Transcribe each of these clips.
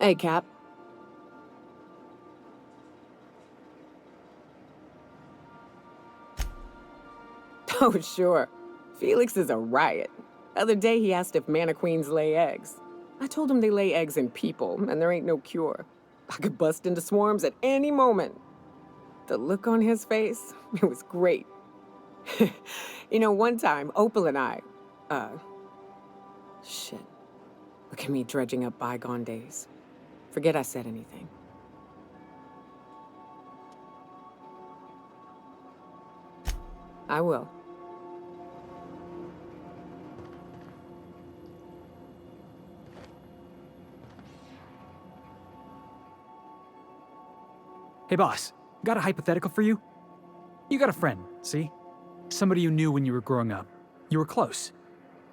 Hey, Cap. Oh, sure. Felix is a riot. Other day he asked if mana queens lay eggs. I told him they lay eggs in people, and there ain't no cure. I could bust into swarms at any moment. The look on his face, it was great. You know, one time, Opal and I, shit. Look at me dredging up bygone days. Forget I said anything. I will. Hey boss, got a hypothetical for you? You got a friend, see? Somebody you knew when you were growing up. You were close.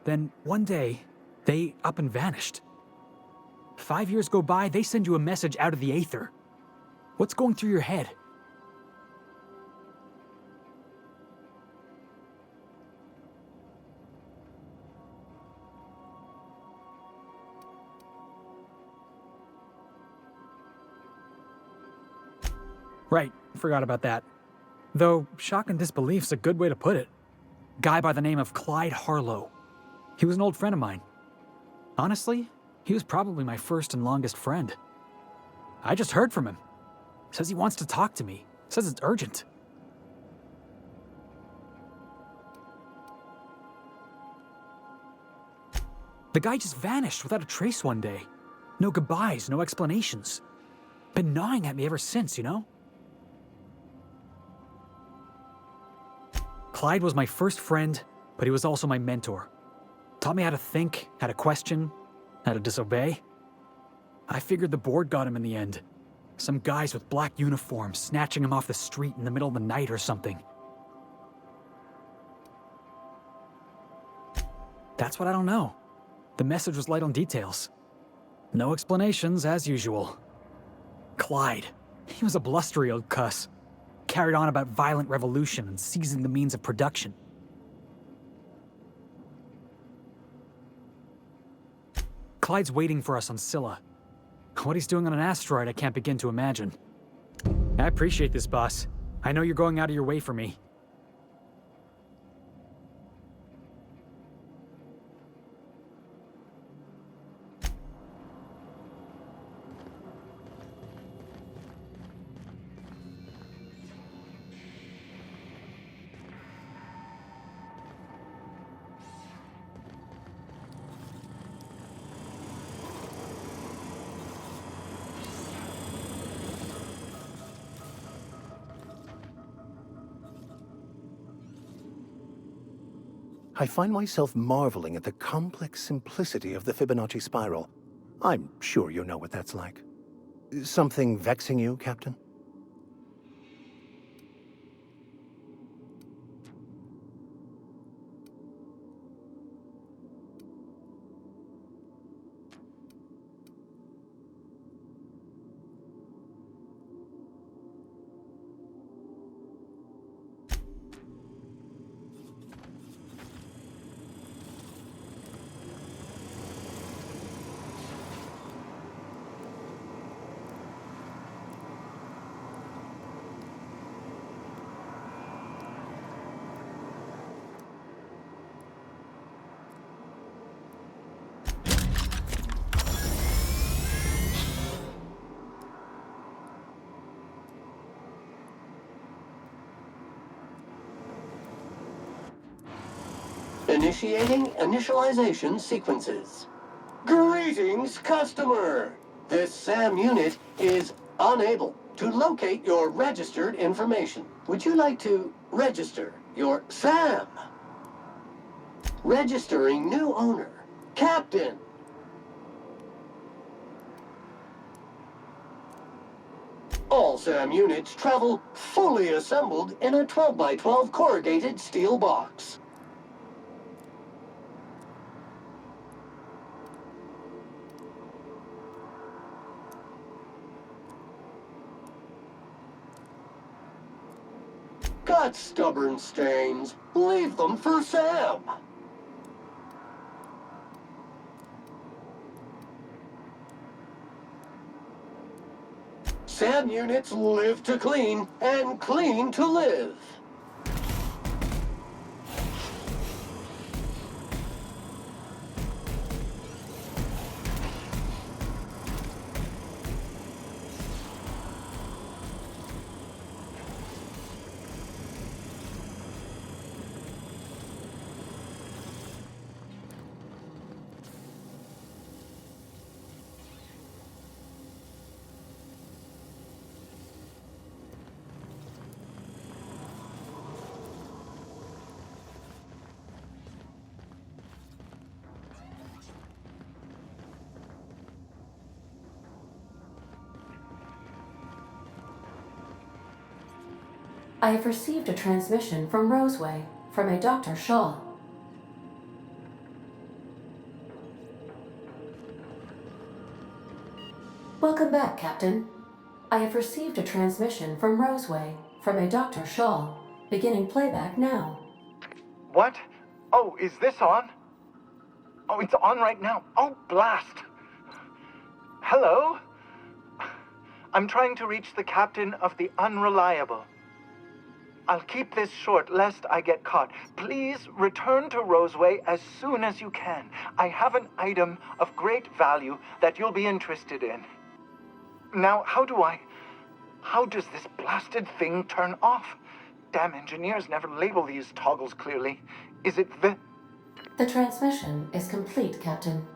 Then one day, they up and vanished. 5 years go by, they send you a message out of the aether. What's going through your head? Right, forgot about that. Though, shock and disbelief's a good way to put it. Guy by the name of Clyde Harlow. He was an old friend of mine. Honestly, he was probably my first and longest friend. I just heard from him. Says he wants to talk to me. Says it's urgent. The guy just vanished without a trace one day. No goodbyes, no explanations. Been gnawing at me ever since, you know? Clyde was my first friend, but he was also my mentor. Taught me how to think, how to question, how to disobey. I figured the board got him in the end. Some guys with black uniforms snatching him off the street in the middle of the night or something. That's what I don't know. The message was light on details. No explanations, as usual. Clyde. He was a blustery old cuss. Carried on about violent revolution and seizing the means of production. Clyde's waiting for us on Scylla. What he's doing on an asteroid, I can't begin to imagine. I appreciate this, boss. I know you're going out of your way for me. I find myself marveling at the complex simplicity of the Fibonacci spiral. I'm sure you know what that's like. Something vexing you, Captain? Initiating initialization sequences. Greetings, customer! This SAM unit is unable to locate your registered information. Would you like to register your SAM? Registering new owner. Captain. All SAM units travel fully assembled in a 12x12 corrugated steel box. Got stubborn stains. Leave them for Sam. SAM units live to clean and clean to live. I have received a transmission from Roseway, from a Dr. Shaw. Welcome back, Captain. I have received a transmission from Roseway, from a Dr. Shaw. Beginning playback now. What? Oh, is this on? Oh, it's on right now. Oh, blast! Hello? I'm trying to reach the captain of the Unreliable. I'll keep this short, lest I get caught. Please return to Roseway as soon as you can. I have an item of great value that you'll be interested in. Now, how does this blasted thing turn off? Damn engineers never label these toggles clearly. Is it the... The transmission is complete, Captain.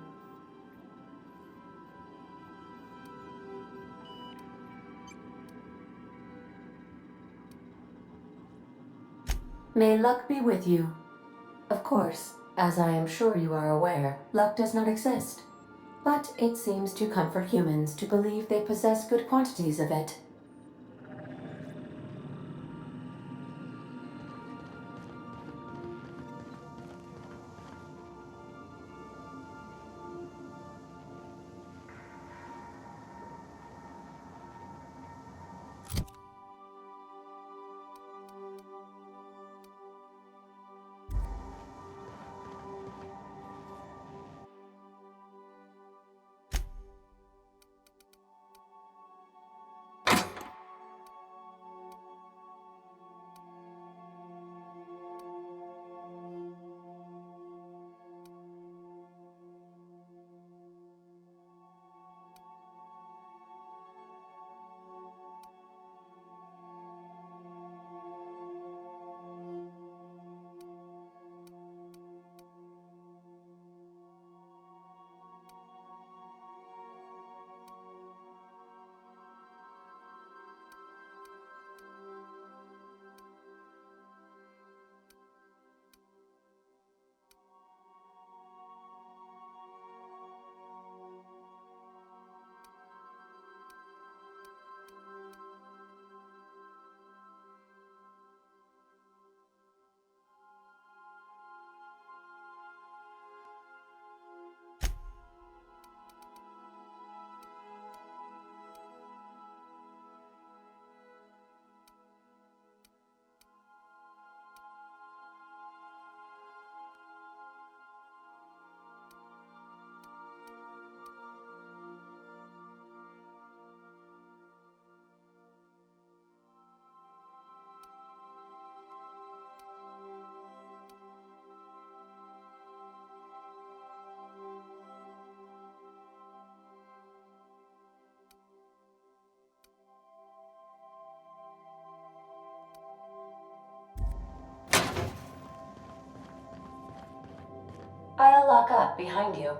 May luck be with you. Of course, as I am sure you are aware, luck does not exist. But it seems to comfort humans to believe they possess good quantities of it. I'll lock up behind you.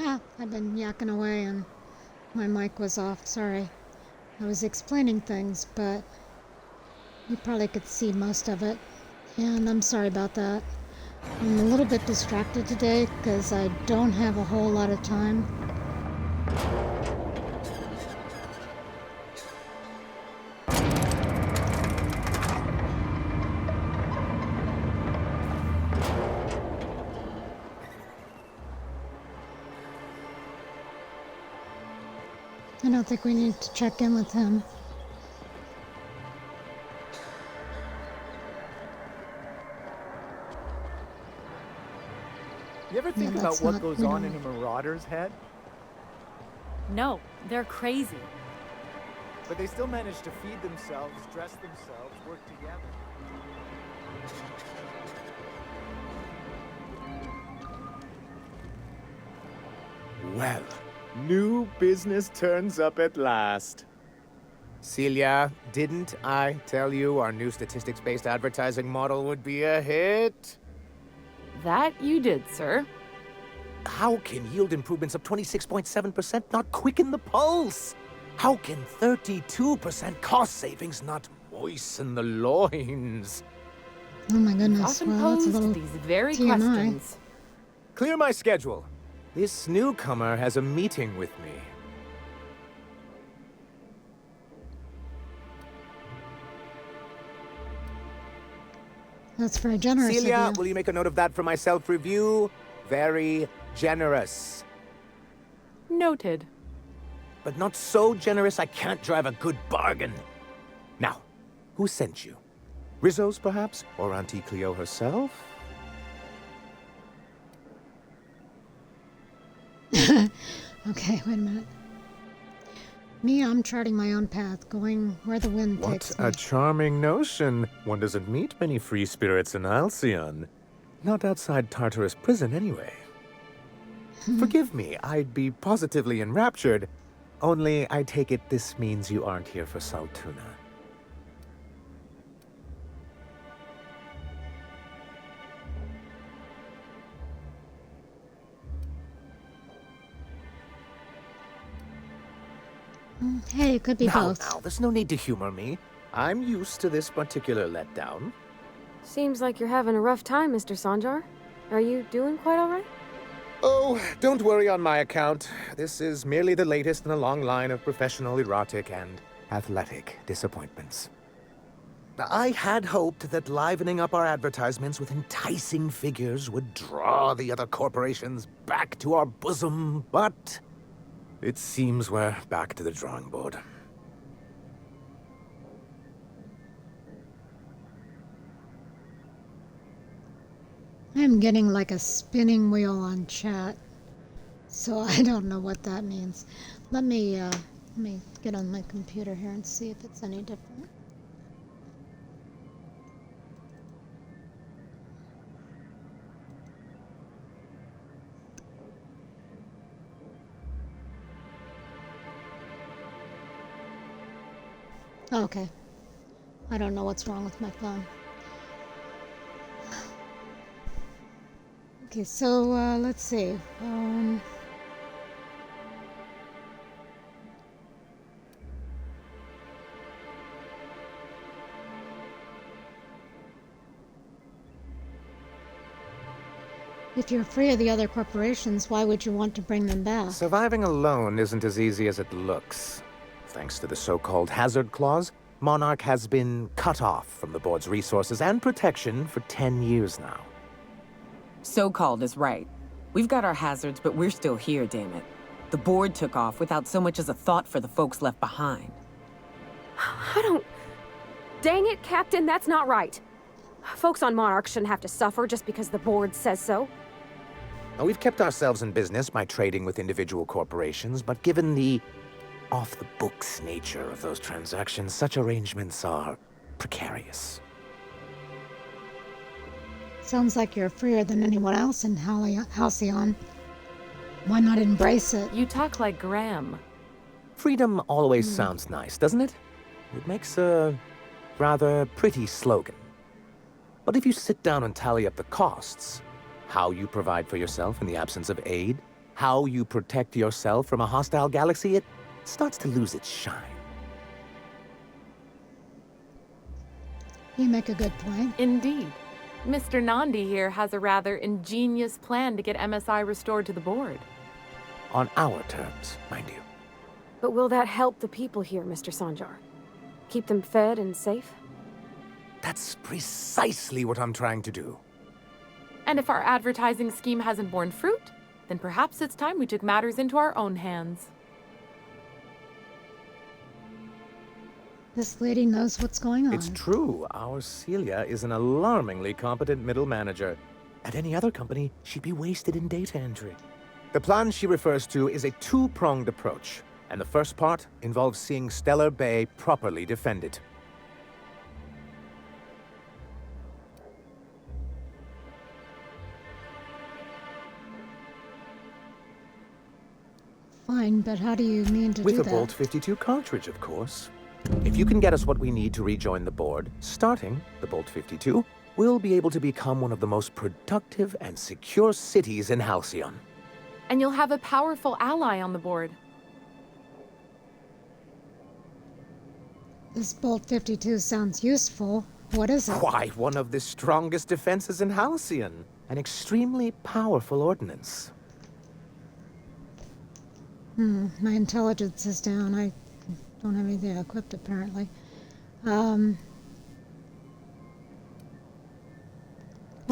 I've been yakking away and my mic was off. Sorry. I was explaining things, but you probably could see most of it. And I'm sorry about that. I'm a little bit distracted today because I don't have a whole lot of time. I don't think we need to check in with him. You ever think about that's what not- goes we on don't- in a marauder's head? No, they're crazy. But they still manage to feed themselves, dress themselves, work together. Well, new business turns up at last. Celia, didn't I tell you our new statistics-based advertising model would be a hit? That you did, sir. How can yield improvements of 26.7% not quicken the pulse? How can 32% cost savings not moisten the loins? Oh my goodness, Often well, that's a posed little these very TMI. questions. Clear my schedule. This newcomer has a meeting with me. That's very generous Celia, of you. will you make a note of that for my self-review? Very generous. Noted. But not so generous I can't drive a good bargain. Now, who sent you? Rizzo's, perhaps? Or Auntie Cleo herself? Okay, wait a minute. Me, I'm charting my own path, going where the wind What takes me. a charming notion. One doesn't meet many free spirits in Alcyon. Not outside Tartarus prison, anyway. Forgive me, I'd be positively enraptured. Only, I take it this means you aren't here for Saltuna. Hey, it could be Now, both. there's no need to humor me. I'm used to this particular letdown. Seems like you're having a rough time, Mr. Sanjar. Are you doing quite all right? Oh, don't worry on my account. This is merely the latest in a long line of professional erotic and athletic disappointments. I had hoped that livening up our advertisements with enticing figures would draw the other corporations back to our bosom, but it seems we're back to the drawing board. I'm getting like a spinning wheel on chat, so I don't know what that means. Let me get on my computer here and see if it's any different. Okay. I don't know what's wrong with my phone. Okay, so let's see. If you're free of the other corporations, why would you want to bring them back? Surviving alone isn't as easy as it looks. Thanks to the so-called hazard clause, Monarch has been cut off from the board's resources and protection for 10 years now. So-called is right. We've got our hazards, but we're still here, damn it. The board took off without so much as a thought for the folks left behind. I don't... Dang it, Captain, that's not right. Folks on Monarch shouldn't have to suffer just because the board says so. Now, we've kept ourselves in business by trading with individual corporations, but given the off-the-books nature of those transactions, such arrangements are precarious. Sounds like you're freer than anyone else in Halcyon. Why not embrace it? You talk like Graham. Freedom always sounds nice, doesn't it? It makes a rather pretty slogan. But if you sit down and tally up the costs, how you provide for yourself in the absence of aid, how you protect yourself from a hostile galaxy, it starts to lose its shine. You make a good point. Indeed. Mr. Nandi here has a rather ingenious plan to get MSI restored to the board. On our terms, mind you. But will that help the people here, Mr. Sanjar? Keep them fed and safe? That's precisely what I'm trying to do. And if our advertising scheme hasn't borne fruit, then perhaps it's time we took matters into our own hands. This lady knows what's going on. It's true. Our Celia is an alarmingly competent middle manager. At any other company, she'd be wasted in data entry. The plan she refers to is a two-pronged approach, and the first part involves seeing Stellar Bay properly defended. Fine, but how do you mean to do that? With a Bolt 52 cartridge, of course. If you can get us what we need to rejoin the board, starting the Bolt 52, we'll be able to become one of the most productive and secure cities in Halcyon. And you'll have a powerful ally on the board. This Bolt 52 sounds useful. What is it? Why, one of the strongest defenses in Halcyon. An extremely powerful ordnance. My intelligence is down. I don't have anything equipped, apparently. Where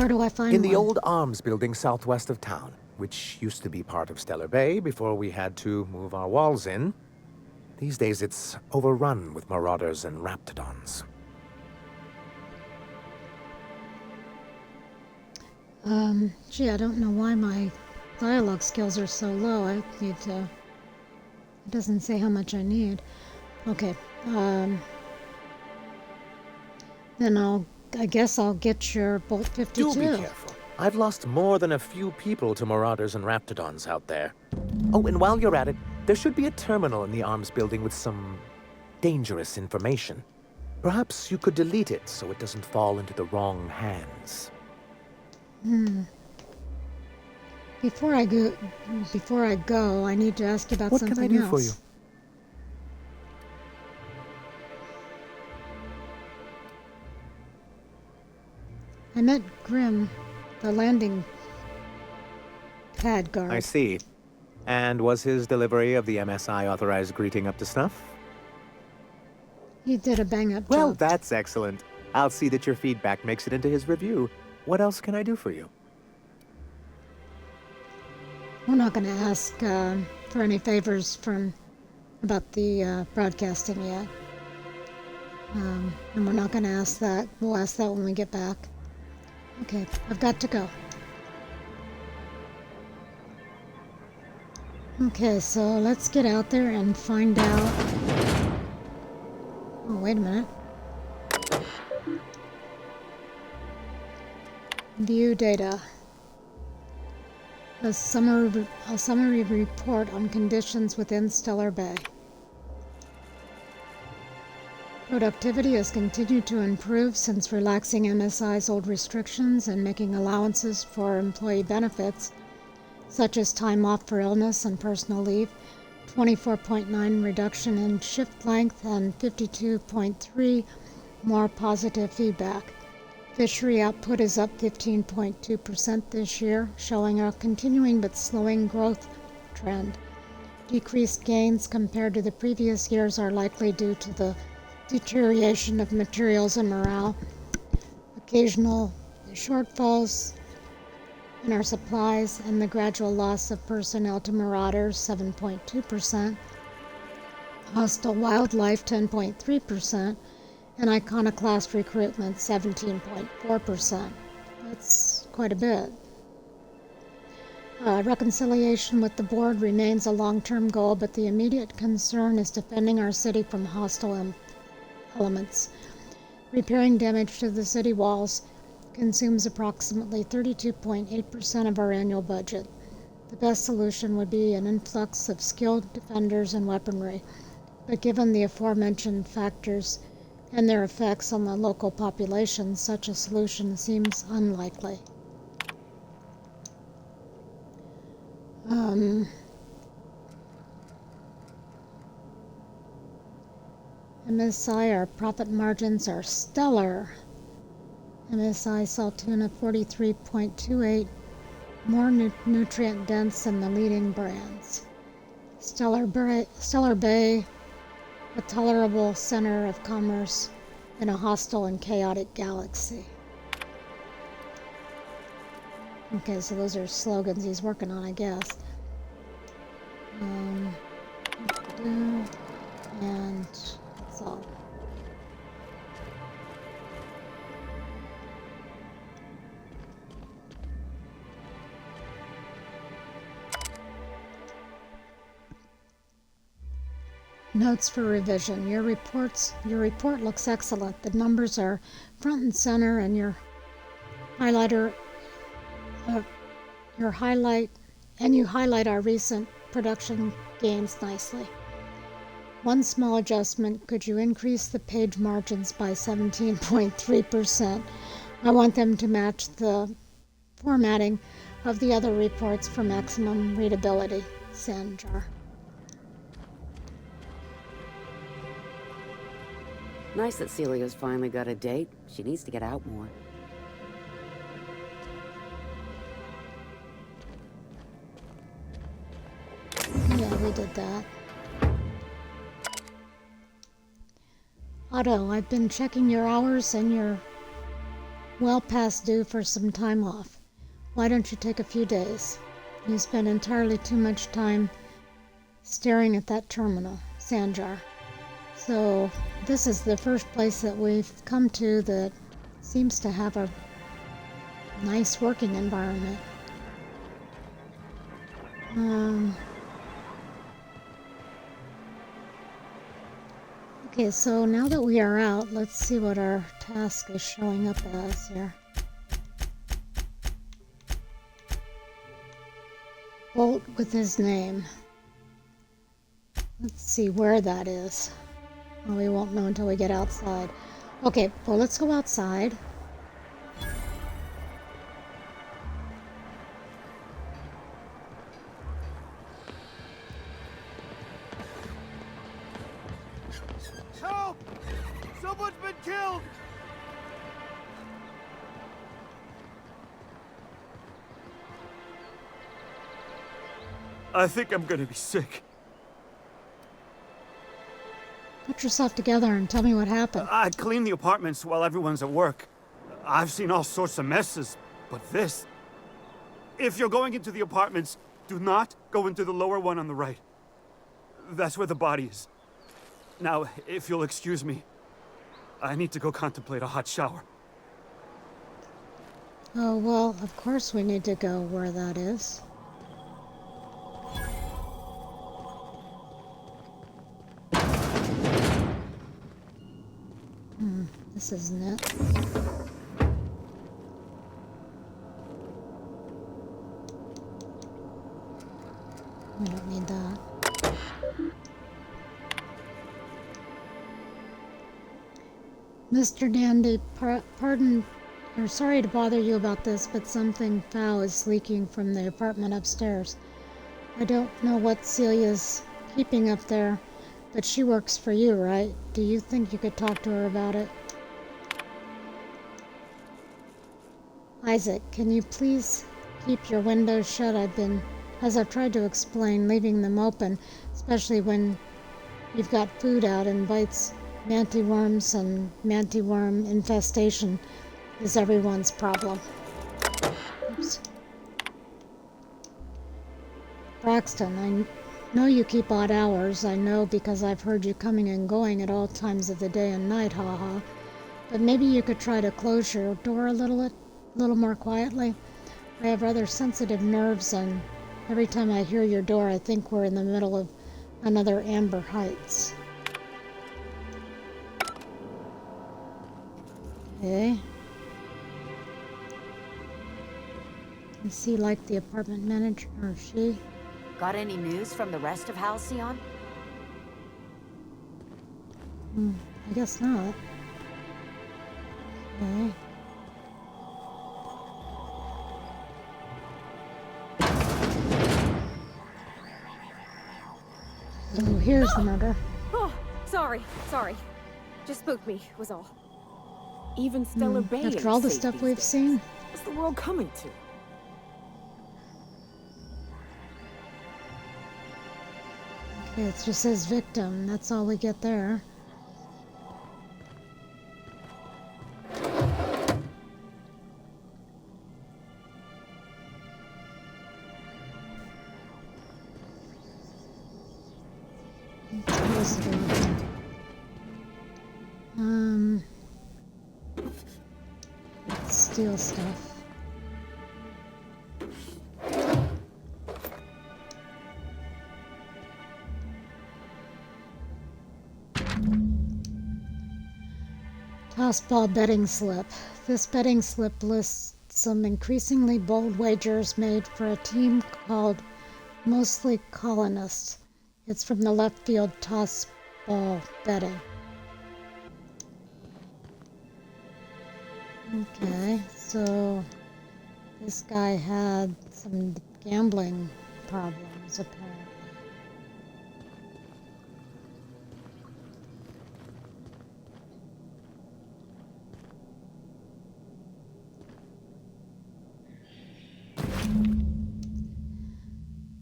do I find In the one? old arms building southwest of town, which used to be part of Stellar Bay before we had to move our walls in. These days it's overrun with marauders and raptidons. Gee, I don't know why my dialogue skills are so low. I need to... It doesn't say how much I need. Okay. Then I guess I'll get your Bolt 52. Do be careful. I've lost more than a few people to marauders and raptidons out there. Oh, and while you're at it, there should be a terminal in the arms building with some dangerous information. Perhaps you could delete it so it doesn't fall into the wrong hands. Before I go, I need to ask you about What something can I do else. for you? I met Grimm, the landing pad guard. I see. And was his delivery of the MSI authorized greeting up to snuff? He did a bang-up Well, job. that's excellent. I'll see that your feedback makes it into his review. What else can I do for you? We're not going to ask for any favors about the broadcasting yet. And we're not going to ask that. We'll ask that when we get back. Okay, I've got to go. Okay, so let's get out there and find out... Oh, wait a minute. View data. A summary report on conditions within Stellar Bay. Productivity has continued to improve since relaxing MSI's old restrictions and making allowances for employee benefits, such as time off for illness and personal leave, 24.9 reduction in shift length, and 52.3 more positive feedback. Fishery output is up 15.2% this year, showing a continuing but slowing growth trend. Decreased gains compared to the previous years are likely due to the deterioration of materials and morale, occasional shortfalls in our supplies, and the gradual loss of personnel to marauders, 7.2%, hostile wildlife, 10.3%, and iconoclast recruitment, 17.4%. That's quite a bit. Reconciliation with the board remains a long-term goal, but the immediate concern is defending our city from hostile elements. Repairing damage to the city walls consumes approximately 32.8% of our annual budget. The best solution would be an influx of skilled defenders and weaponry, but given the aforementioned factors and their effects on the local population, such a solution seems unlikely. MSI, our profit margins are stellar. MSI saw tuna 43.28, more nutrient dense than the leading brands. Stellar Bay, a tolerable center of commerce in a hostile and chaotic galaxy. Okay, so those are slogans he's working on, I guess. And that's all. Notes for revision. Your report looks excellent. The numbers are front and center, and you highlight our recent production gains nicely. One small adjustment, could you increase the page margins by 17.3%? I want them to match the formatting of the other reports for maximum readability. Sanjar. Nice that Celia's finally got a date. She needs to get out more. Yeah, we did that. Otto, I've been checking your hours and you're well past due for some time off. Why don't you take a few days? You spend entirely too much time staring at that terminal, Sanjar. So this is the first place that we've come to that seems to have a nice working environment. Okay, so now that we are out, let's see what our task is showing up as here. Bolt with his name. Let's see where that is. Well, we won't know until we get outside. Okay, well, let's go outside. Help! Someone's been killed! I think I'm gonna be sick. Put yourself together and tell me what happened. I clean the apartments while everyone's at work. I've seen all sorts of messes, but this... If you're going into the apartments, do not go into the lower one on the right. That's where the body is. Now, if you'll excuse me, I need to go contemplate a hot shower. Oh, well, of course we need to go where that is. This isn't it. We don't need that. Mr. Dandy, pardon, or sorry to bother you about this, but something foul is leaking from the apartment upstairs. I don't know what Celia's keeping up there, but she works for you, right? Do you think you could talk to her about it? Isaac, can you please keep your windows shut? As I've tried to explain, leaving them open, especially when you've got food out, invites mantiworms, and mantiworm infestation is everyone's problem. Oops. Braxton, I know you keep odd hours. I know because I've heard you coming and going at all times of the day and night, haha. But maybe you could try to close your door a little more quietly. I have rather sensitive nerves, and every time I hear your door, I think we're in the middle of another Amber Heights. Okay. Is he like the apartment manager, or she? Got any news from the rest of Halcyon? I guess not. Okay. here's the murder. Oh, sorry. Just spooked me, was all. Even Stellar Bay ain't After all the safe stuff these we've days. seen. What's the world coming to? Okay, it just says victim. That's all we get there. Close the door. Let's steal stuff. Tossball betting slip. This betting slip lists some increasingly bold wagers made for a team called Mostly Colonists. It's from the left field tossball betting. Okay, so this guy had some gambling problems apparently.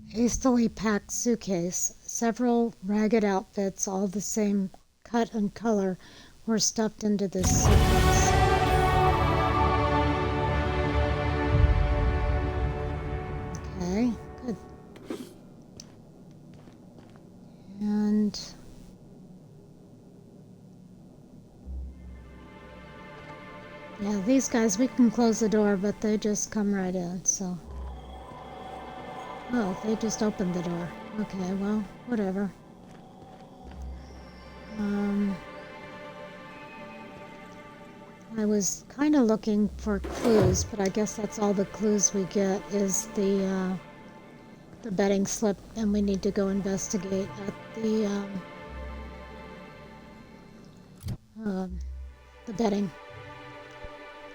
Hastily packed suitcase. Several ragged outfits, all the same cut and color, were stuffed into this suitcase. Okay, good. And yeah, these guys, we can close the door, but they just come right in, so. Oh, they just opened the door. Okay, well, whatever. I was kind of looking for clues, but I guess that's all the clues we get is the betting slip, and we need to go investigate at the betting.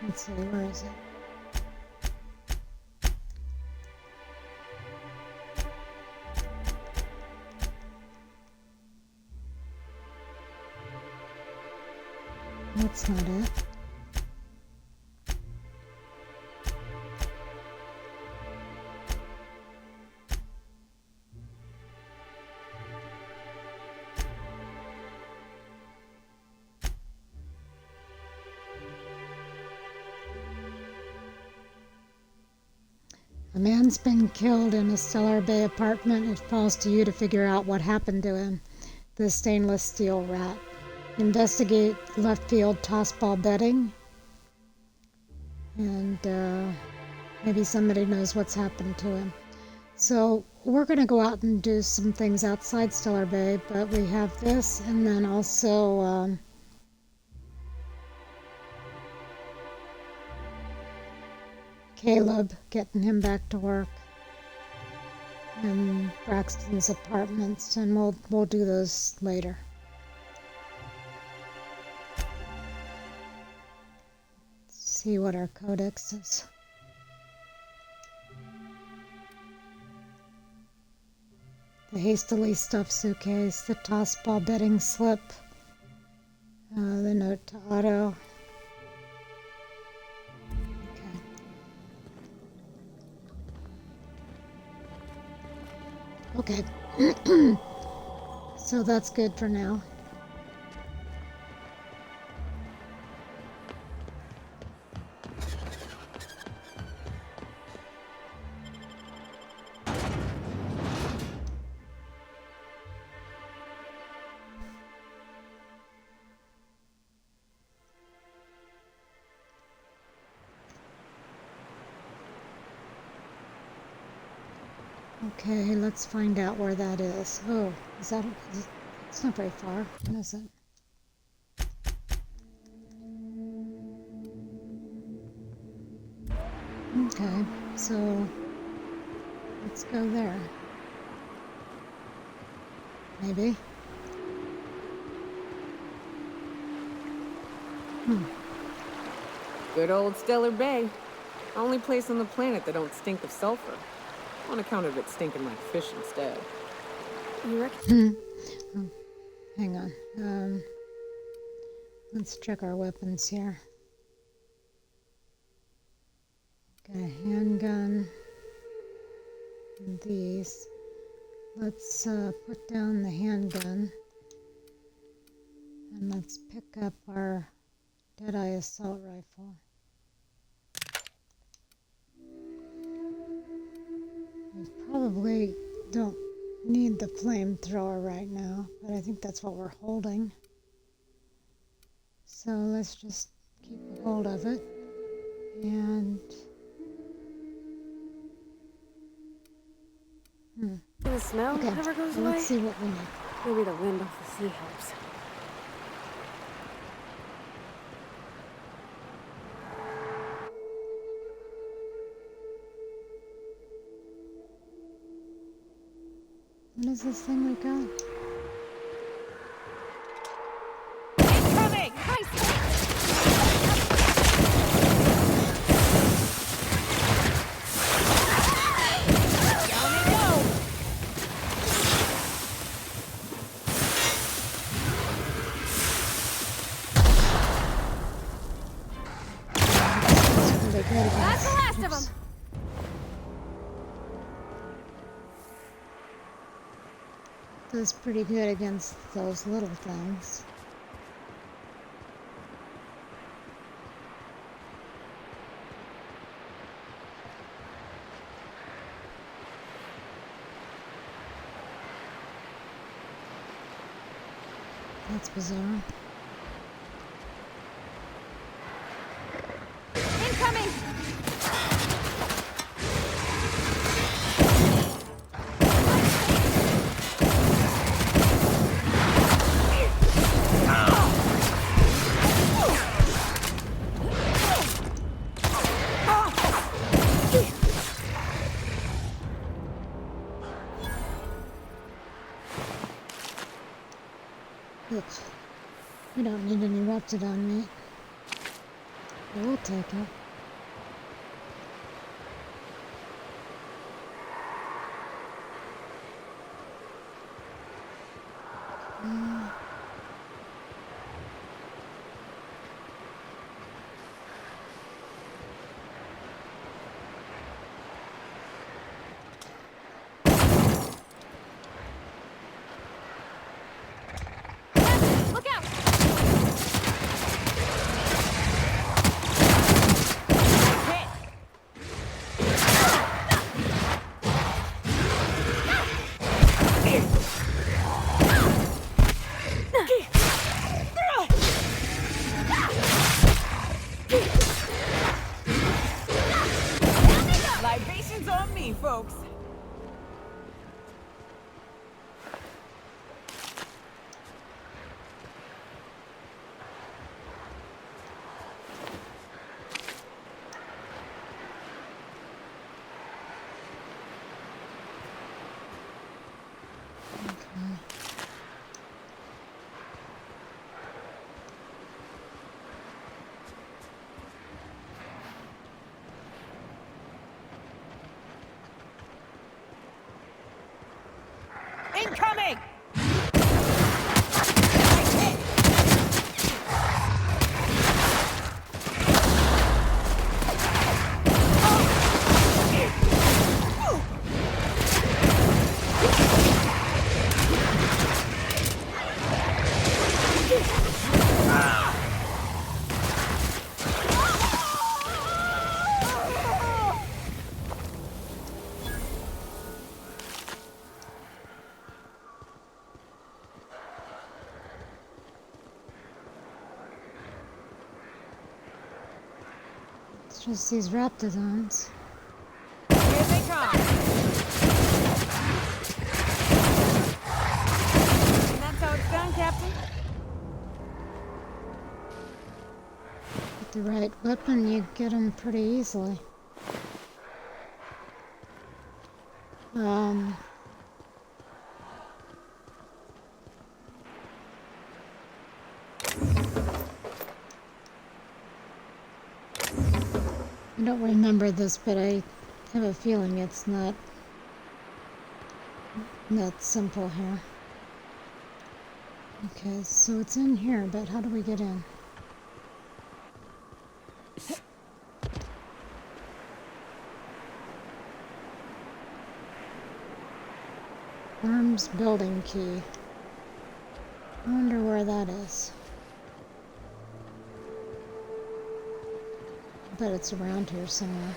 Let's see, where is it? That's not it. A man's been killed in a Stellar Bay apartment. It falls to you to figure out what happened to him. The stainless steel rat. Investigate left field tossball betting. And maybe somebody knows what's happened to him. So we're going to go out and do some things outside Stellar Bay, but we have this, and then also Caleb, getting him back to work, and Braxton's apartments, and we'll do those later. Let's see what our codex is. The hastily stuffed suitcase, the tossball betting slip, the note to Otto. Okay. So that's good for now. Okay, let's find out where that is. Oh, it's not very far, is it? Okay, so let's go there. Maybe. Good old Stellar Bay. Only place on the planet that don't stink of sulfur. On account of it stinking like fish instead. You reckon? Hang on. Let's check our weapons here. Got a handgun. And these. Let's put down the handgun. And let's pick up our Deadeye assault rifle. We probably don't need the flamethrower right now, but I think that's what we're holding. So let's just keep a hold of it. And The smell never goes away. Let's see what we need. Maybe the wind off the sea helps. What is this thing we got? Incoming! Down we go! That's the last of them! Does pretty good against those little things. That's bizarre. Incoming! Look, we don't need any Raptidon meat. We'll take it. Look out! Libations on me, folks. Incoming! It's just these Raptidons. Here they come. And that's how it's done, Captain. With the right weapon, you get them pretty easily. I don't remember this, but I have a feeling it's not simple here. Okay, so it's in here, but how do we get in? Arms building key. I wonder where that is. I bet it's around here somewhere.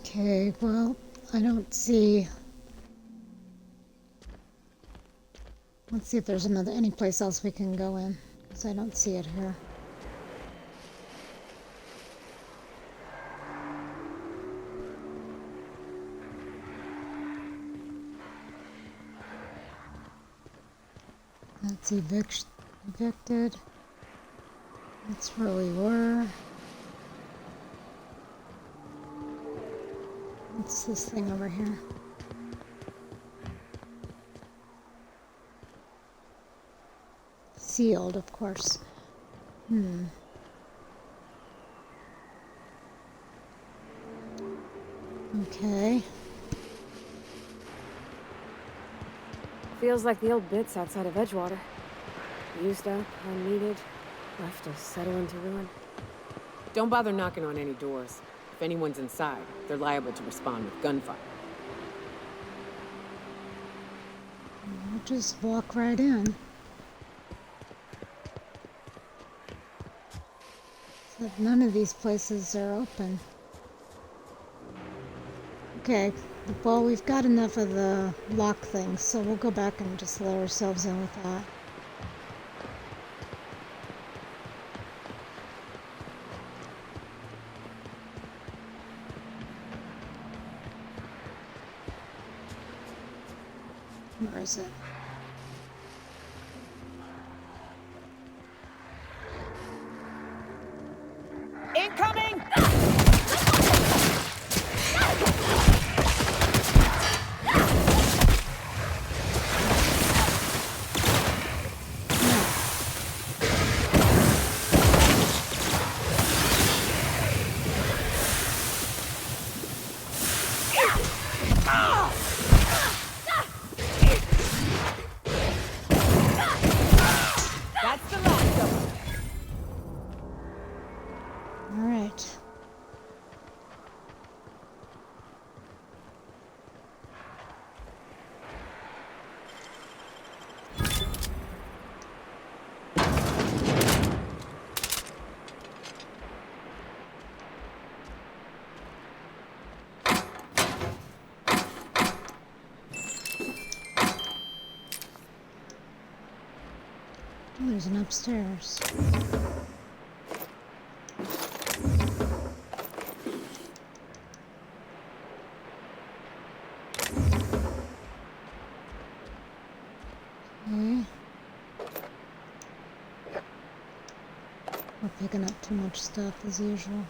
Okay, well, I don't see... Let's see if there's any place else we can go in, because I don't see it here. That's evicted. That's where we were. What's this thing over here? Sealed, of course. Okay. Feels like the old bits outside of Edgewater. Used up, unneeded, left to settle into ruin. Don't bother knocking on any doors. If anyone's inside, they're liable to respond with gunfire. We'll just walk right in. So none of these places are open. Okay, well, we've got enough of the lock things, so we'll go back and just let ourselves in with that. Where is it? Incoming! That's the last of them. All right. Oh, there's an upstairs. Okay. We're picking up too much stuff as usual.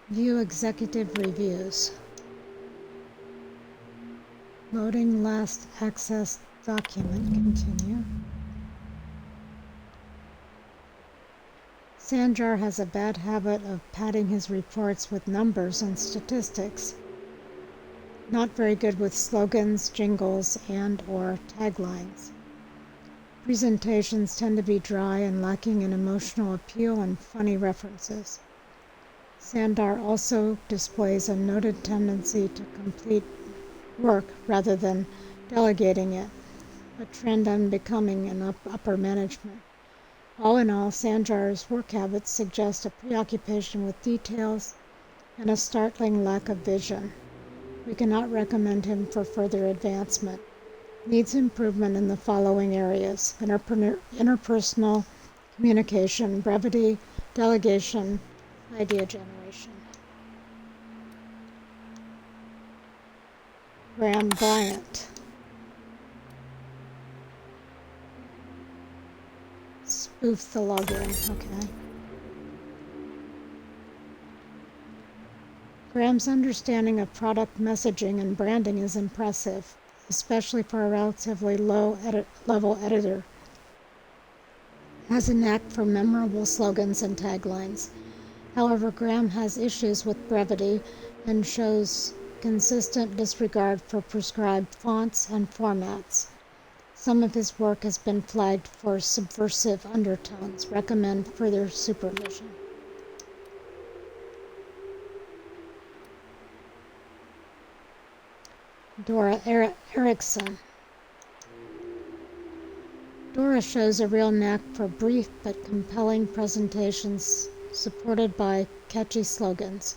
View executive reviews. Loading last access document. Continue. Sanjar has a bad habit of padding his reports with numbers and statistics. Not very good with slogans, jingles, and/or taglines. Presentations tend to be dry and lacking in emotional appeal and funny references. Sandar also displays a noted tendency to complete work rather than delegating it, a trend unbecoming in upper management. All in all, Sanjar's work habits suggest a preoccupation with details and a startling lack of vision. We cannot recommend him for further advancement. Needs improvement in the following areas: interpersonal communication, brevity, delegation, idea generation. Graham Bryant. Spoof the login. Okay. Graham's understanding of product messaging and branding is impressive, especially for a relatively low-level editor. Has a knack for memorable slogans and taglines. However, Graham has issues with brevity and shows consistent disregard for prescribed fonts and formats. Some of his work has been flagged for subversive undertones. Recommend further supervision. Dora Erickson. Dora shows a real knack for brief but compelling presentations supported by catchy slogans.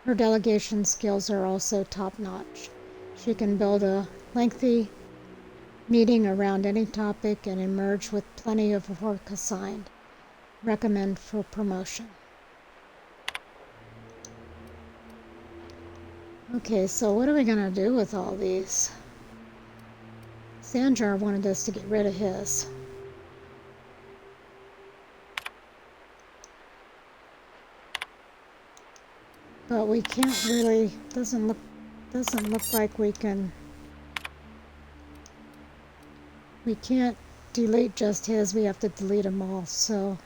Her delegation skills are also top-notch. She can build a lengthy meeting around any topic and emerge with plenty of work assigned. Recommend for promotion. Okay, so what are we going to do with all these? Sanjar wanted us to get rid of his. But we can't really, doesn't look like we can't delete just his, we have to delete them all. So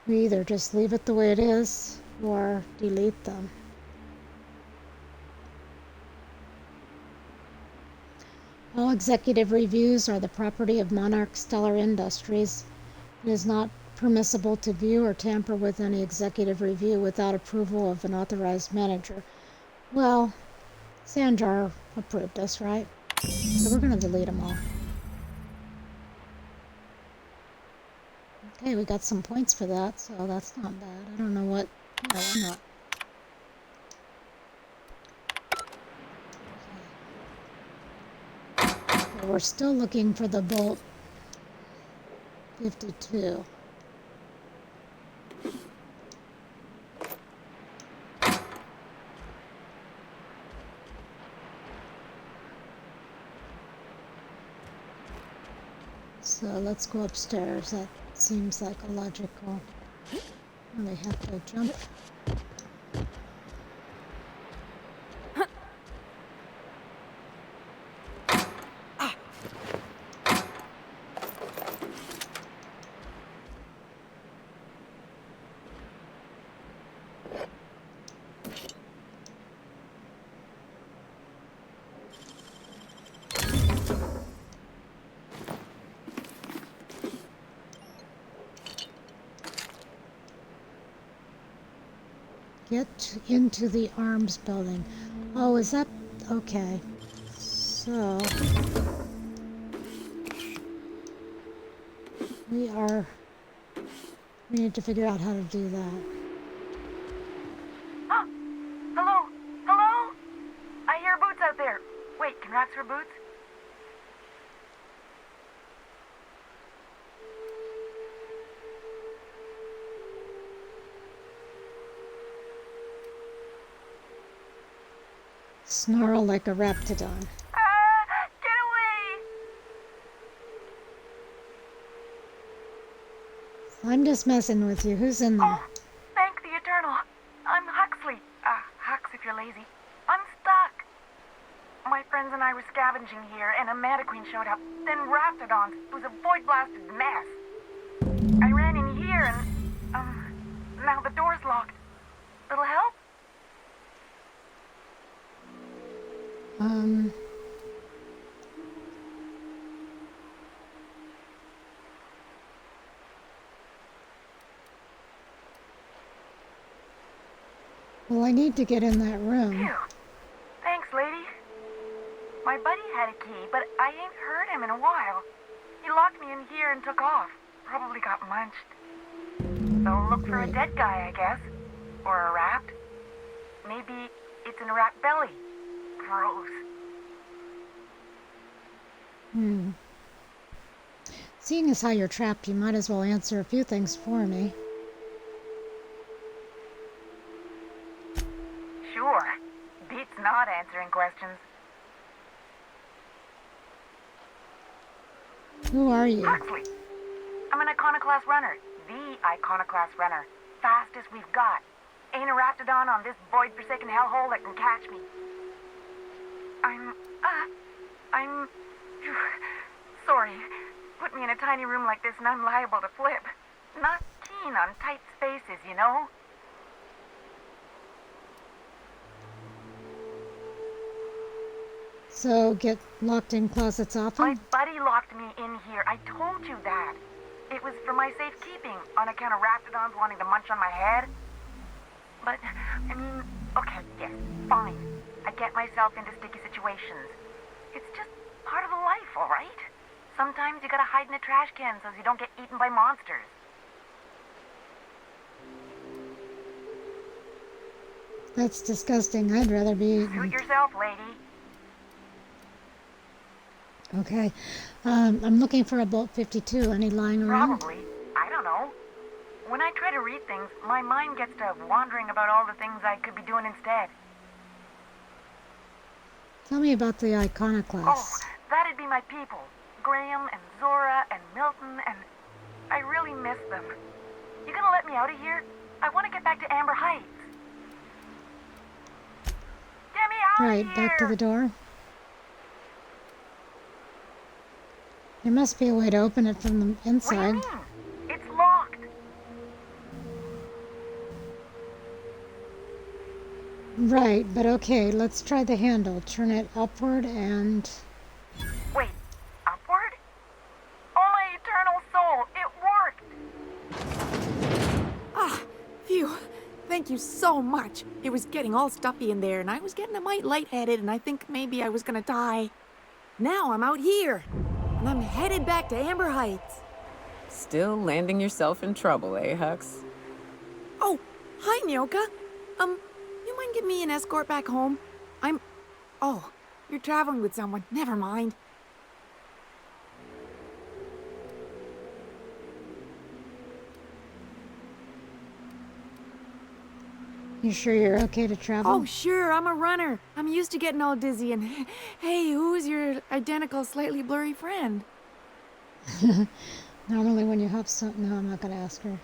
we either just leave it the way it is or delete them. All executive reviews are the property of Monarch Stellar Industries. It is not permissible to view or tamper with any executive review without approval of an authorized manager. Well, Sanjar approved us, right? So we're going to delete them all. Okay, we got some points for that, so that's not bad. I don't know what... Yeah, why not? Okay. We're still looking for the Bolt 52. So let's go upstairs. That seems like a logical... They have to jump. Get into the arms building. Oh, is that... Okay. So... We need to figure out how to do that. Oh! Hello? Hello? I hear Boots out there. Wait, can rats for Boots? Snarl like a raptidon. Get away! I'm just messing with you. Who's in there? Oh, thank the Eternal. I'm Huxley. Hux if you're lazy. I'm stuck. My friends and I were scavenging here, and a Mana Queen showed up. Then Raptidons. It was a void-blasted mess. I ran in here, and, now the door's locked. Little help? Well, I need to get in that room. Phew. Thanks, lady. My buddy had a key, but I ain't heard him in a while. He locked me in here and took off. Probably got munched. So look for a dead guy, I guess. Or a rat. Maybe it's in a rat belly. Gross. Seeing as how you're trapped, you might as well answer a few things for me. Sure. Beats not answering questions. Who are you? Huxley. I'm an Iconoclast runner. The Iconoclast runner. Fastest we've got. Ain't a Raptidon on this void-forsaken hellhole that can catch me. I'm... Sorry. Put me in a tiny room like this and I'm liable to flip. Not keen on tight spaces, you know? So, get locked in closets often? My buddy locked me in here. I told you that. It was for my safekeeping, on account of Raptidons wanting to munch on my head. But, I mean, okay, yes, fine. I get myself into sticky situations. It's just part of the life, all right? Sometimes you gotta hide in a trash can so you don't get eaten by monsters. That's disgusting. I'd rather be eaten. Suit yourself, lady. Okay. I'm looking for a Bolt 52. Any lying around? Probably. I don't know. When I try to read things, my mind gets to wandering about all the things I could be doing instead. Tell me about the Iconoclasts. Oh, that'd be my people. Graham and Zora and Milton, and I really miss them. You gonna let me out of here? I want to get back to Amber Heights. Get me out of here! Right, back to the door. There must be a way to open it from the inside. What do you mean? It's locked. Right, but okay, let's try the handle. Turn it upward and... Wait, upward? Oh, my eternal soul, it worked! Ah, phew. Thank you so much. It was getting all stuffy in there, and I was getting a mite lightheaded, and I think maybe I was gonna die. Now I'm out here, and I'm headed back to Amber Heights. Still landing yourself in trouble, eh, Hux? Oh, hi, Nyoka. You mind giving me an escort back home? Oh, you're traveling with someone. Never mind. You sure you're okay to travel? Oh, sure, I'm a runner. I'm used to getting all dizzy, and hey, who's your identical, slightly blurry friend? Normally when you have something... No, I'm not going to ask her.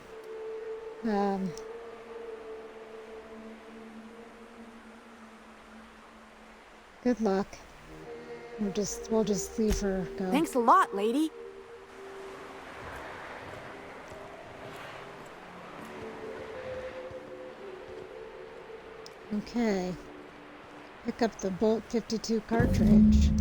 Good luck. We'll just leave her go. Thanks a lot, lady. Okay. Pick up the Bolt 52 cartridge.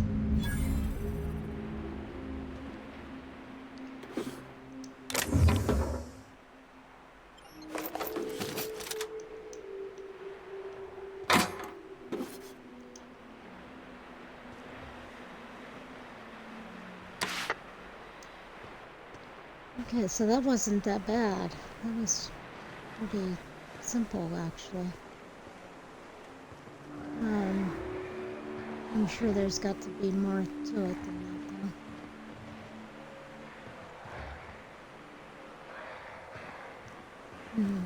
Okay, so that wasn't that bad. That was pretty simple, actually. I'm sure there's got to be more to it than that, though. Hmm.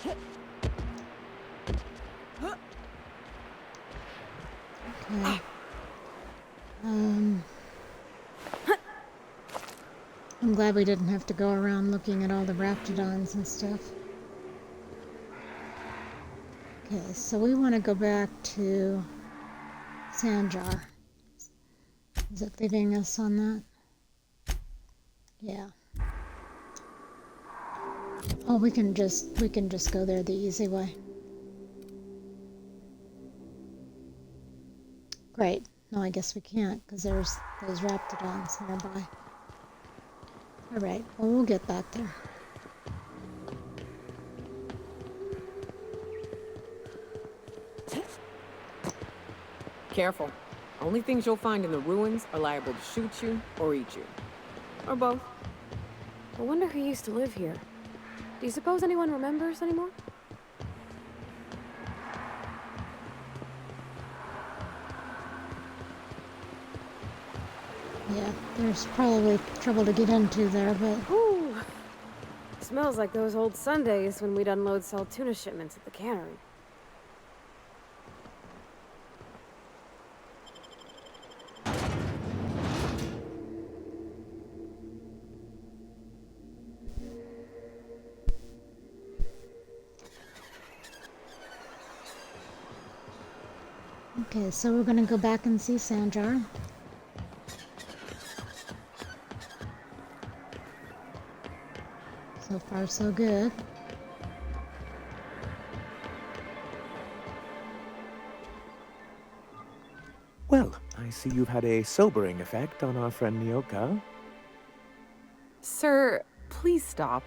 Okay. I'm glad we didn't have to go around looking at all the raptidons and stuff. Okay, so we want to go back to Sanjar. Is it leaving us on that? Yeah. Oh, we can just go there the easy way. Great. No, I guess we can't because there's those raptidons nearby. All right. Well, we'll get back there. Careful. Only things you'll find in the ruins are liable to shoot you or eat you. Or both. I wonder who used to live here. Do you suppose anyone remembers anymore? Yeah, there's probably trouble to get into there, but... Ooh, smells like those old Sundays when we'd unload salt tuna shipments at the cannery. Okay, so we're gonna go back and see Sanjar. So far, so good. Well, I see you've had a sobering effect on our friend Nyoka. Sir, please stop.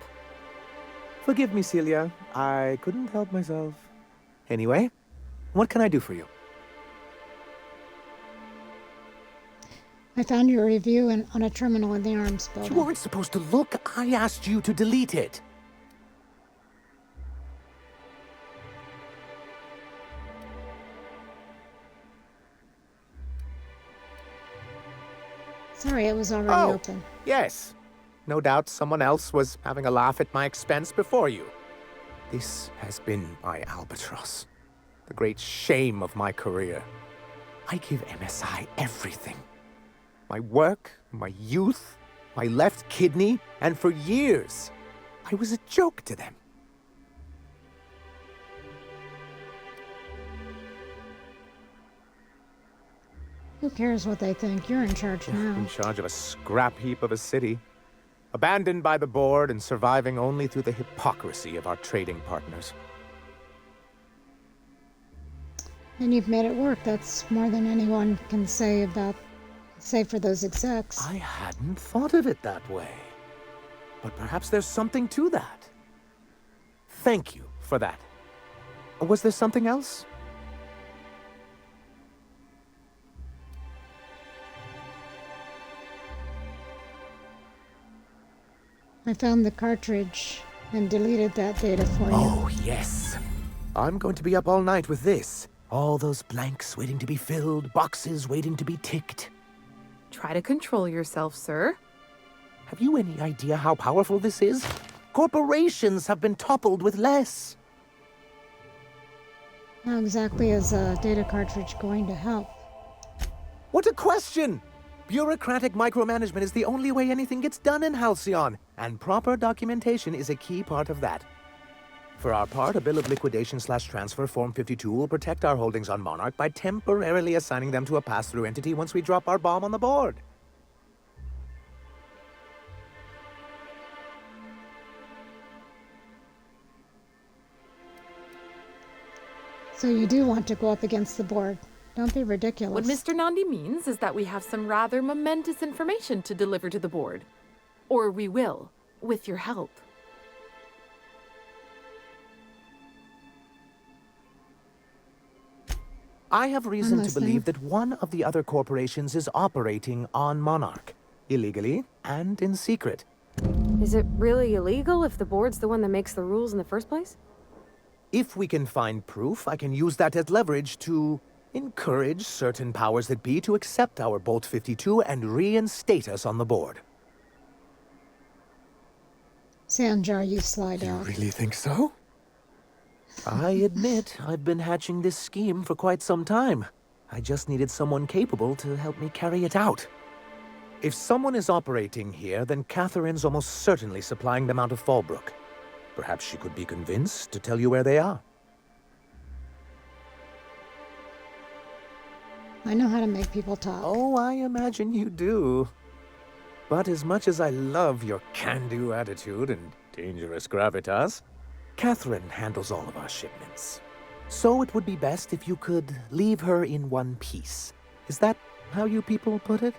Forgive me, Celia. I couldn't help myself. Anyway, what can I do for you? I found your review on a terminal in the arms building. You weren't supposed to look. I asked you to delete it. Sorry, it was already open. Yes. No doubt someone else was having a laugh at my expense before you. This has been my albatross. The great shame of my career. I give MSI everything. My work, my youth, my left kidney, and for years, I was a joke to them. Who cares what they think? You're in charge now. In charge of a scrap heap of a city. Abandoned by the board and surviving only through the hypocrisy of our trading partners. And you've made it work. That's more than anyone can say for those execs. I hadn't thought of it that way. But perhaps there's something to that. Thank you for that. Was there something else? I found the cartridge and deleted that data for you. Oh, yes. I'm going to be up all night with this. All those blanks waiting to be filled, boxes waiting to be ticked. Try to control yourself, sir. Have you any idea how powerful this is? Corporations have been toppled with less. How exactly is a data cartridge going to help? What a question! Bureaucratic micromanagement is the only way anything gets done in Halcyon, and proper documentation is a key part of that. For our part, a bill of liquidation/transfer Form 52 will protect our holdings on Monarch by temporarily assigning them to a pass-through entity once we drop our bomb on the board. So you do want to go up against the board. Don't be ridiculous. What Mr. Nandi means is that we have some rather momentous information to deliver to the board. Or we will, with your help. I have reason to listening. believe that one of the other corporations is operating on Monarch, illegally and in secret. Is it really illegal if the board's the one that makes the rules in the first place? If we can find proof, I can use that as leverage to encourage certain powers that be to accept our Bolt 52 and reinstate us on the board. Sandjar, you slide out. Really think so? I admit, I've been hatching this scheme for quite some time. I just needed someone capable to help me carry it out. If someone is operating here, then Catherine's almost certainly supplying them out of Fallbrook. Perhaps she could be convinced to tell you where they are. I know how to make people talk. Oh, I imagine you do. But as much as I love your can-do attitude and dangerous gravitas, Catherine handles all of our shipments. So it would be best if you could leave her in one piece. Is that how you people put it?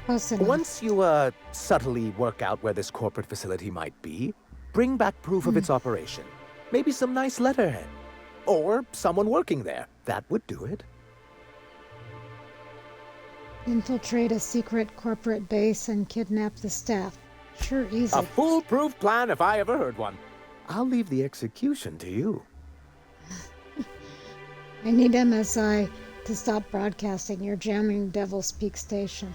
Close enough. Once you, subtly work out where this corporate facility might be, bring back proof of its operation. Maybe some nice letterhead. Or someone working there. That would do it. Infiltrate a secret corporate base and kidnap the staff. Sure, easy. A foolproof plan if I ever heard one. I'll leave the execution to you. I need MSI to stop broadcasting. You're jamming Devil's Peak Station.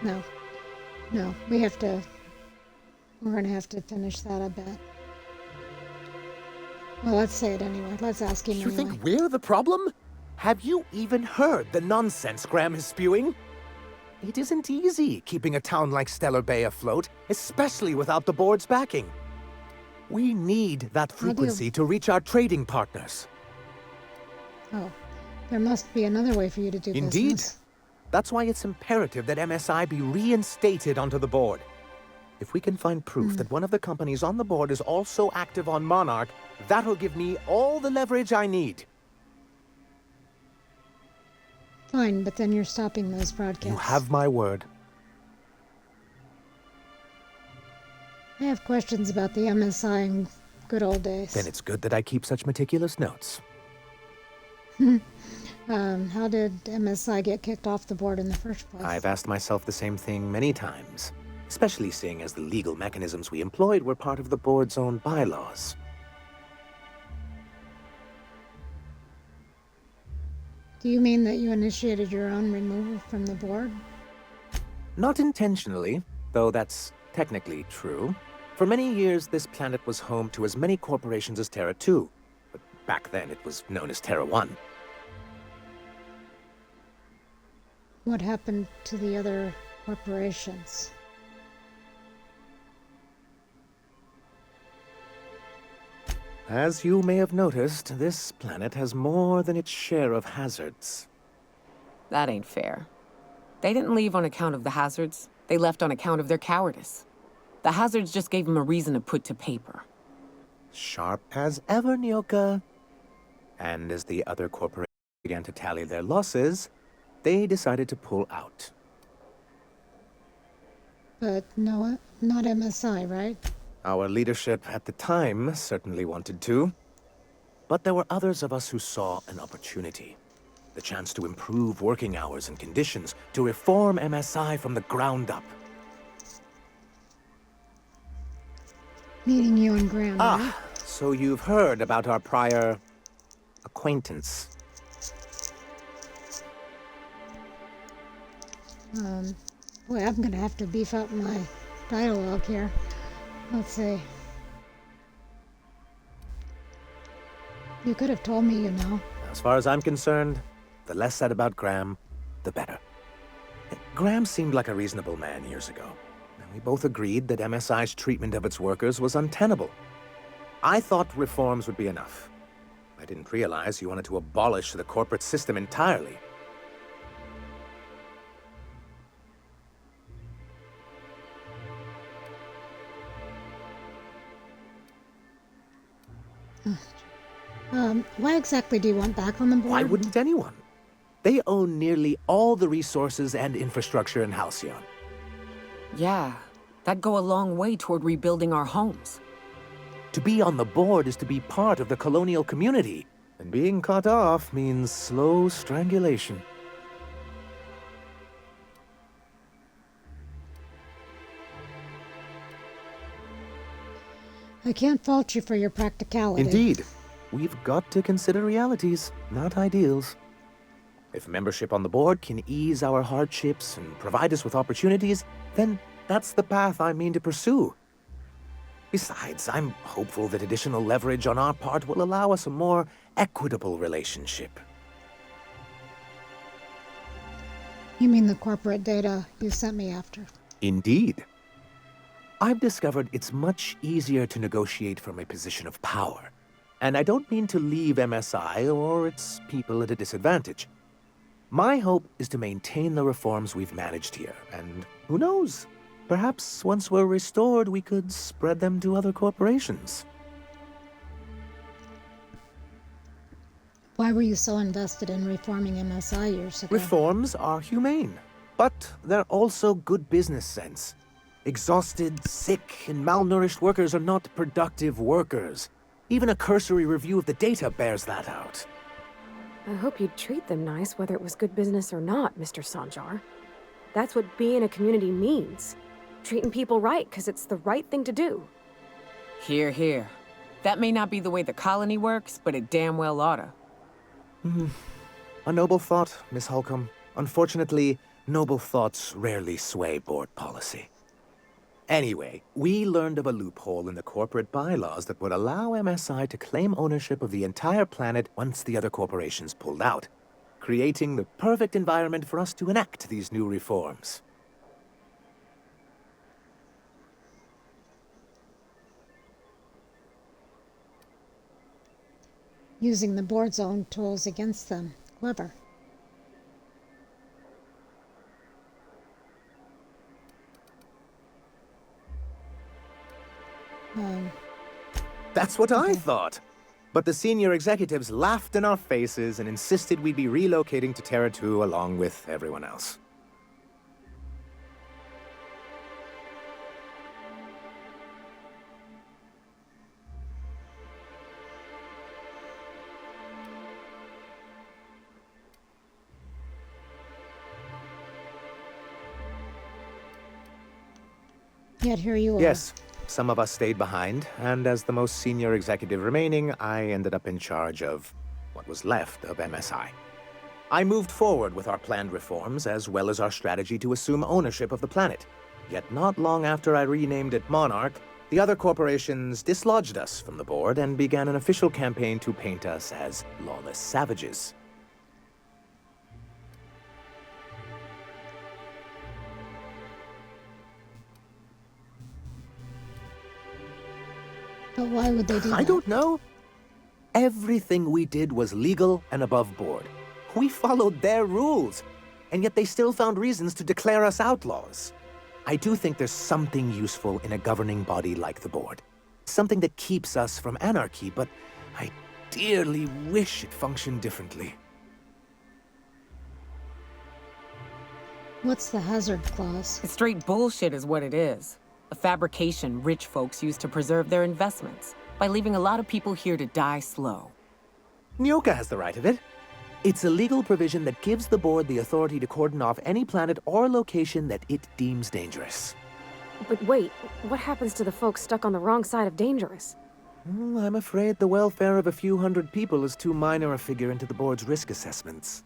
No. No, we're gonna have to finish that, I bet. Well, let's say it anyway. Let's ask him You anyway. think we're the problem? Have you even heard the nonsense Graham is spewing? It isn't easy keeping a town like Stellar Bay afloat, especially without the board's backing. We need that frequency to reach our trading partners. Oh, there must be another way for you to do Indeed. business. That's why it's imperative that MSI be reinstated onto the board. If we can find proof that one of the companies on the board is also active on Monarch, that'll give me all the leverage I need. Fine, but then you're stopping those broadcasts. You have my word. I have questions about the MSI in good old days. Then it's good that I keep such meticulous notes. How did MSI get kicked off the board in the first place? I've asked myself the same thing many times, especially seeing as the legal mechanisms we employed were part of the board's own bylaws. Do you mean that you initiated your own removal from the board? Not intentionally, though that's technically true. For many years, this planet was home to as many corporations as Terra 2, but back then it was known as Terra 1. What happened to the other corporations? As you may have noticed, this planet has more than its share of hazards. That ain't fair. They didn't leave on account of the hazards. They left on account of their cowardice. The hazards just gave them a reason to put to paper. Sharp as ever, Nyoka. And as the other corporations began to tally their losses, they decided to pull out. But no, not MSI, right? Our leadership at the time certainly wanted to. But there were others of us who saw an opportunity. The chance to improve working hours and conditions, to reform MSI from the ground up. Meeting you and Graham, right? So you've heard about our prior acquaintance. Boy, I'm gonna have to beef up my dialogue here. Let's see. You could have told me, you know. As far as I'm concerned, the less said about Graham, the better. Graham seemed like a reasonable man years ago. And we both agreed that MSI's treatment of its workers was untenable. I thought reforms would be enough. I didn't realize you wanted to abolish the corporate system entirely. Why exactly do you want back on the board? Why wouldn't anyone? They own nearly all the resources and infrastructure in Halcyon. Yeah, that'd go a long way toward rebuilding our homes. To be on the board is to be part of the colonial community, and being cut off means slow strangulation. I can't fault you for your practicality. Indeed. We've got to consider realities, not ideals. If membership on the board can ease our hardships and provide us with opportunities, then that's the path I mean to pursue. Besides, I'm hopeful that additional leverage on our part will allow us a more equitable relationship. You mean the corporate data you sent me after? Indeed. I've discovered it's much easier to negotiate from a position of power. And I don't mean to leave MSI or its people at a disadvantage. My hope is to maintain the reforms we've managed here, and who knows? Perhaps once we're restored, we could spread them to other corporations. Why were you so invested in reforming MSI years ago? Reforms are humane, but they're also good business sense. Exhausted, sick, and malnourished workers are not productive workers. Even a cursory review of the data bears that out. I hope you'd treat them nice, whether it was good business or not, Mr. Sanjar. That's what being a community means. Treating people right, because it's the right thing to do. Here, here. That may not be the way the colony works, but it damn well oughta. A noble thought, Miss Holcomb. Unfortunately, noble thoughts rarely sway board policy. Anyway, we learned of a loophole in the corporate bylaws that would allow MSI to claim ownership of the entire planet once the other corporations pulled out, creating the perfect environment for us to enact these new reforms. Using the board's own tools against them. Clever. That's what I thought. But the senior executives laughed in our faces and insisted we'd be relocating to Terra 2 along with everyone else. Yet here you are. Yes, some of us stayed behind, and as the most senior executive remaining, I ended up in charge of what was left of MSI. I moved forward with our planned reforms, as well as our strategy to assume ownership of the planet. Yet not long after I renamed it Monarch, the other corporations dislodged us from the board and began an official campaign to paint us as lawless savages. But why would they do that? I don't know. Everything we did was legal and above board. We followed their rules, and yet they still found reasons to declare us outlaws. I do think there's something useful in a governing body like the board. Something that keeps us from anarchy, but I dearly wish it functioned differently. What's the hazard clause? It's straight bullshit is what it is. A fabrication rich folks use to preserve their investments by leaving a lot of people here to die slow. Nyoka has the right of it. It's a legal provision that gives the board the authority to cordon off any planet or location that it deems dangerous. But wait, what happens to the folks stuck on the wrong side of dangerous? I'm afraid the welfare of a few hundred people is too minor a figure into the board's risk assessments.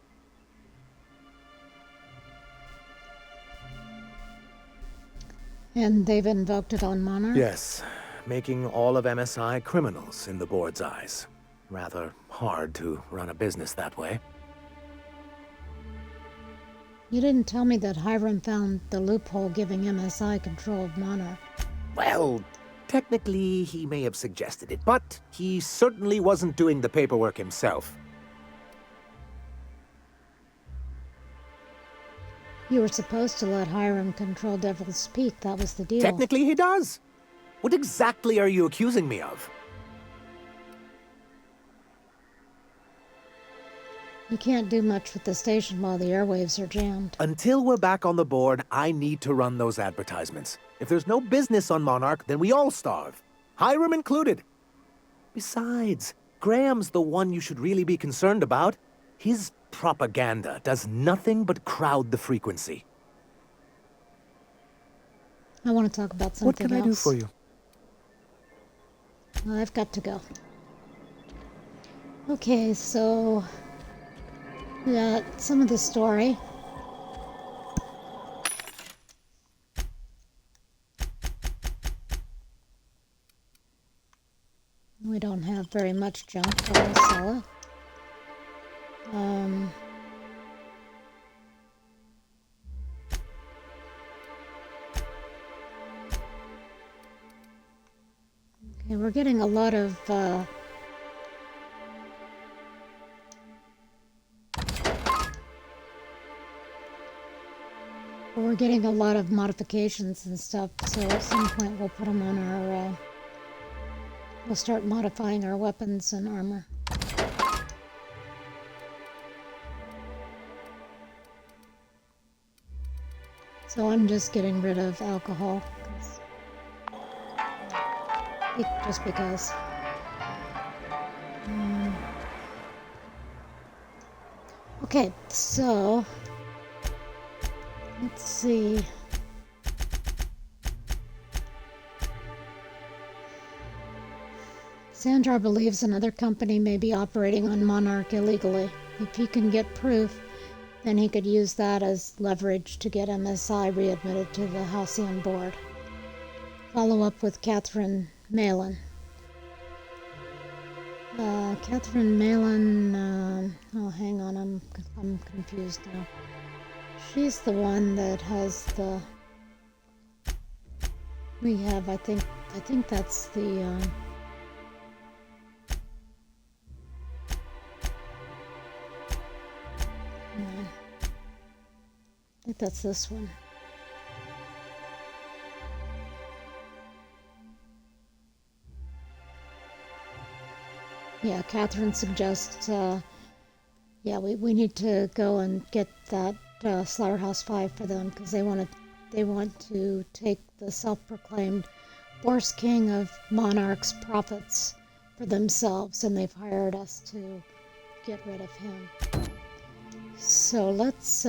And they've invoked it on Monarch? Yes, making all of MSI criminals in the board's eyes. Rather hard to run a business that way. You didn't tell me that Hiram found the loophole giving MSI control of Monarch. Well, technically he may have suggested it, but he certainly wasn't doing the paperwork himself. You were supposed to let Hiram control Devil's Peak. That was the deal. Technically he does. What exactly are you accusing me of? You can't do much with the station while the airwaves are jammed. Until we're back on the board, I need to run those advertisements. If there's no business on Monarch, then we all starve. Hiram included. Besides, Graham's the one you should really be concerned about. His propaganda does nothing but crowd the frequency. I want to talk about something What can I do else. for you? I've got to go. Okay, so we got some of the story. We don't have very much junk, but we'll sell it. Okay, we're getting a lot of modifications and stuff, so at some point we'll put them on our we'll start modifying our weapons and armor. So I'm just getting rid of alcohol, just because. Okay, so let's see. Sanjar believes another company may be operating on Monarch illegally. If he can get proof, then he could use that as leverage to get MSI readmitted to the Halcyon board. Follow up with Catherine Malin. Catherine Malin, oh hang on, I'm confused now. She's the one that has the, we have, I think that's the, I think that's this one. Yeah, Catherine suggests, yeah, we need to go and get that Slaughterhouse 5 for them, because they want to take the self-proclaimed Boarst King of Monarch's profits for themselves, and they've hired us to get rid of him. So let's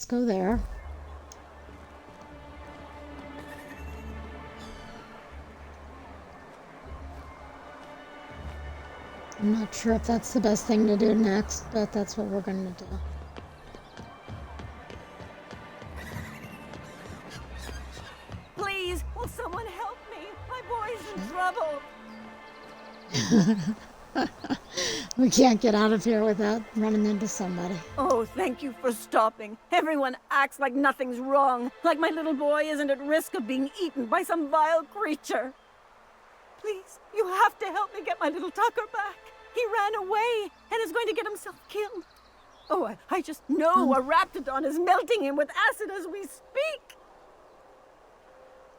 go there. I'm not sure if that's the best thing to do next, but that's what we're going to do. Please, will someone help me? My boy's in trouble. We can't get out of here without running into somebody. Oh, thank you for stopping. Everyone acts like nothing's wrong, like my little boy isn't at risk of being eaten by some vile creature. Please, you have to help me get my little Tucker back. He ran away and is going to get himself killed. Oh, I just know a Raptidon is melting him with acid as we speak.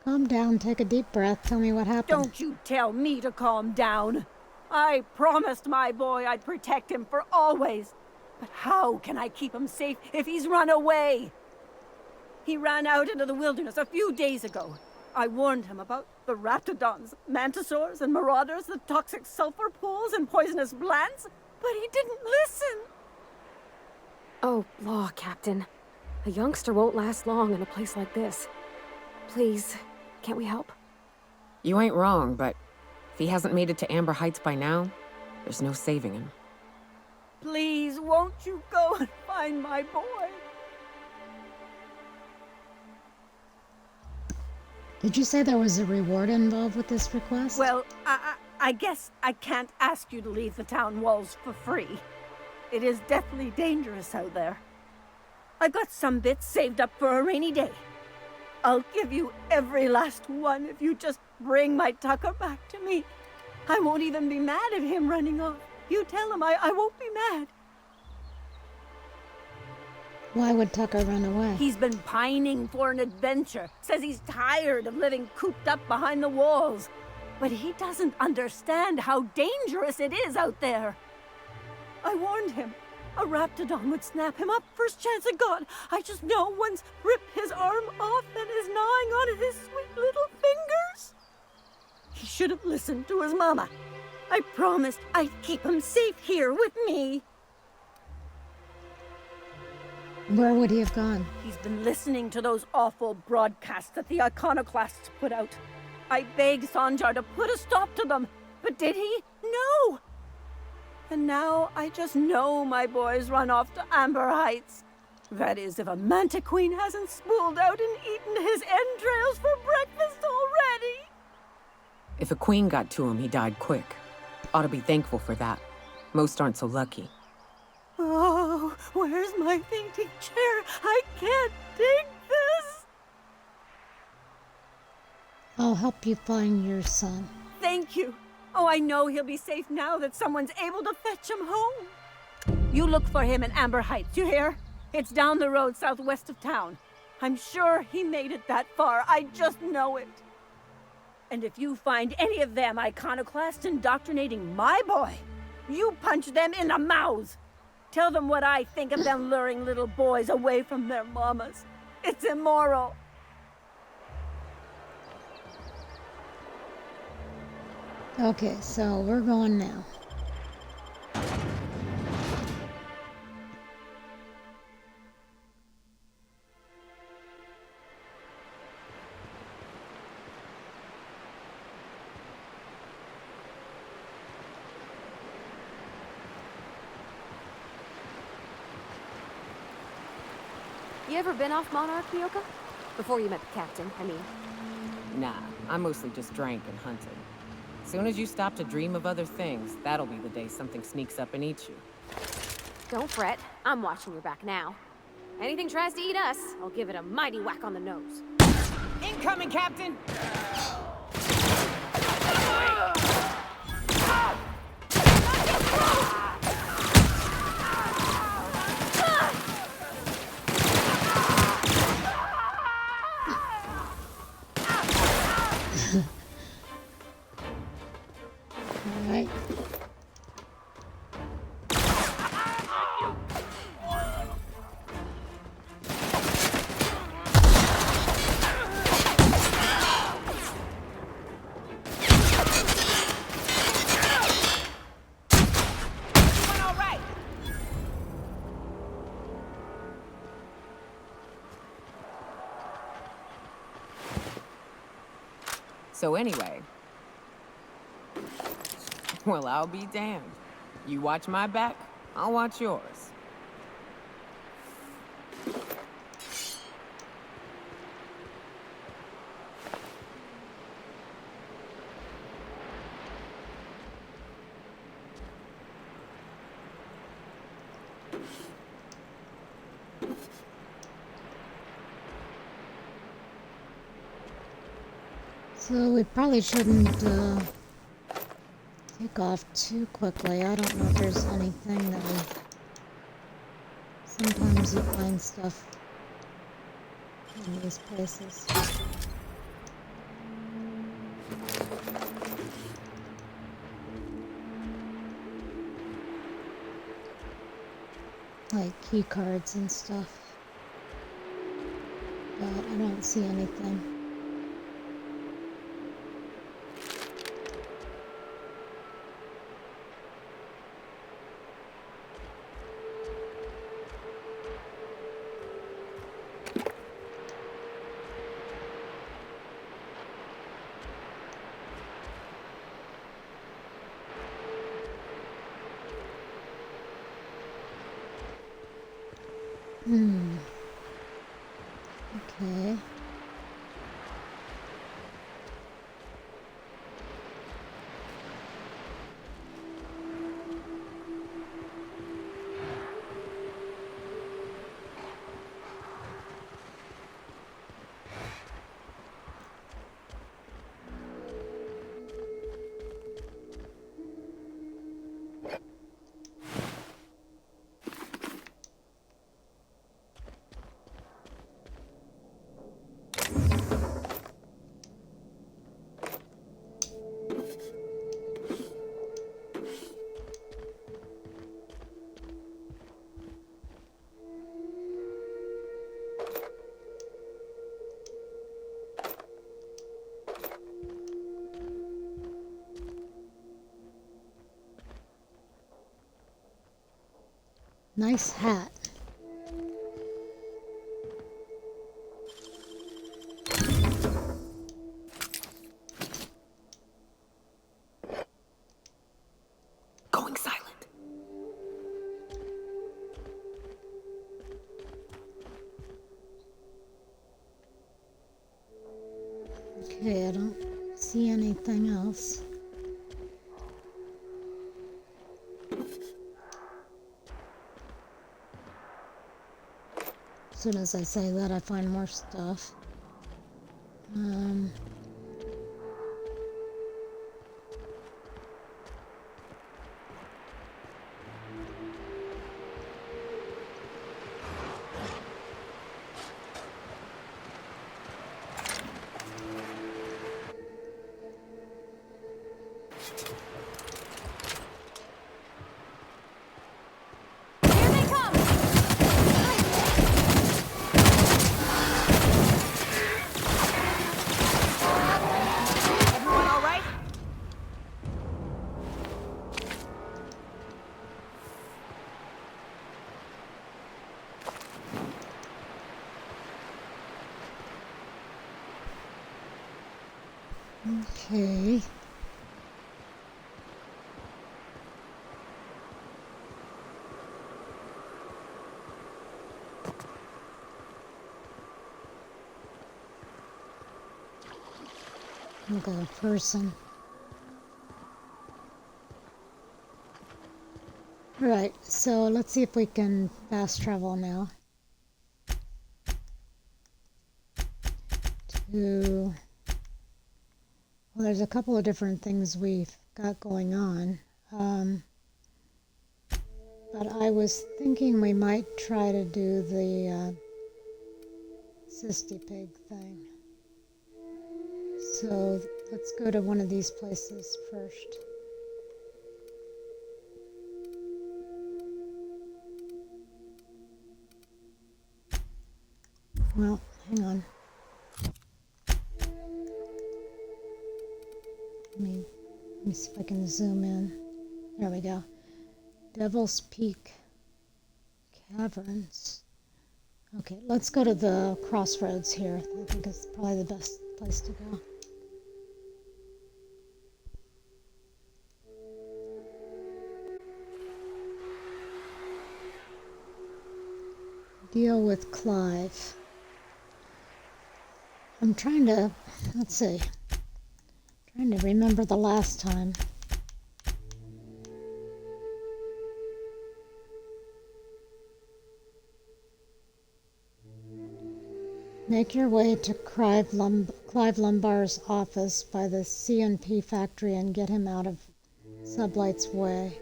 Calm down, take a deep breath, tell me what happened. Don't you tell me to calm down. I promised my boy I'd protect him for always. But how can I keep him safe if he's run away? He ran out into the wilderness a few days ago. I warned him about the Raptidons, Mantisaurs, and Marauders, the toxic sulfur pools and poisonous plants, but he didn't listen. Oh, law, Captain. A youngster won't last long in a place like this. Please, can't we help? You ain't wrong, but if he hasn't made it to Amber Heights by now, there's no saving him. Please, won't you go and find my boy? Did you say there was a reward involved with this request? Well, I guess I can't ask you to leave the town walls for free. It is deathly dangerous out there. I've got some bits saved up for a rainy day. I'll give you every last one if you just bring my Tucker back to me. I won't even be mad at him running off. You tell him I won't be mad. Why would Tucker run away? He's been pining for an adventure. Says he's tired of living cooped up behind the walls. But he doesn't understand how dangerous it is out there. I warned him. A Raptidon would snap him up first chance it got. I just know one's ripped his arm off and is gnawing on his sweet little fingers. He should have listened to his mama. I promised I'd keep him safe here with me. Where would he have gone? He's been listening to those awful broadcasts that the iconoclasts put out. I begged Sanjar to put a stop to them, but did he? No! And now I just know my boy's run off to Amber Heights. That is, if a Manta Queen hasn't spooled out and eaten his entrails for breakfast already. If a queen got to him, he died quick. Ought to be thankful for that. Most aren't so lucky. Oh, where's my fainting chair? I can't take this! I'll help you find your son. Thank you. Oh, I know he'll be safe now that someone's able to fetch him home. You look for him in Amber Heights, you hear? It's down the road southwest of town. I'm sure he made it that far. I just know it. And if you find any of them iconoclasts indoctrinating my boy, you punch them in the mouths. Tell them what I think of them luring little boys away from their mamas. It's immoral. Okay, so we're going now. You ever been off Monarch, Myoka? Before you met the captain, I mean. Nah, I mostly just drank and hunted. Soon as you stop to dream of other things, that'll be the day something sneaks up and eats you. Don't fret. I'm watching your back now. Anything tries to eat us, I'll give it a mighty whack on the nose. Incoming, Captain! Alright. So anyway... Well, I'll be damned. You watch my back, I'll watch yours. So we probably shouldn't take off too quickly. I don't know if there's anything that we... Sometimes you find stuff in these places. Like key cards and stuff. But I don't see anything. Okay. Nice hat. Going silent. Okay, I don't see anything else. As soon as I say that, I find more stuff. Everyone all right? Okay. Look at a person. Right, so let's see if we can fast travel now. Well, there's a couple of different things we've got going on. But I was thinking we might try to do the Sisty Pig thing. So let's go to one of these places first. Well, hang on. Let me see if I can zoom in. There we go. Devil's Peak Caverns. Okay, let's go to the crossroads here. I think it's probably the best place to go. Deal with Clive. I'm trying to, let's see, trying to remember the last time. Make your way to Clive Lumbar's office by the CNP factory and get him out of Sublight's way.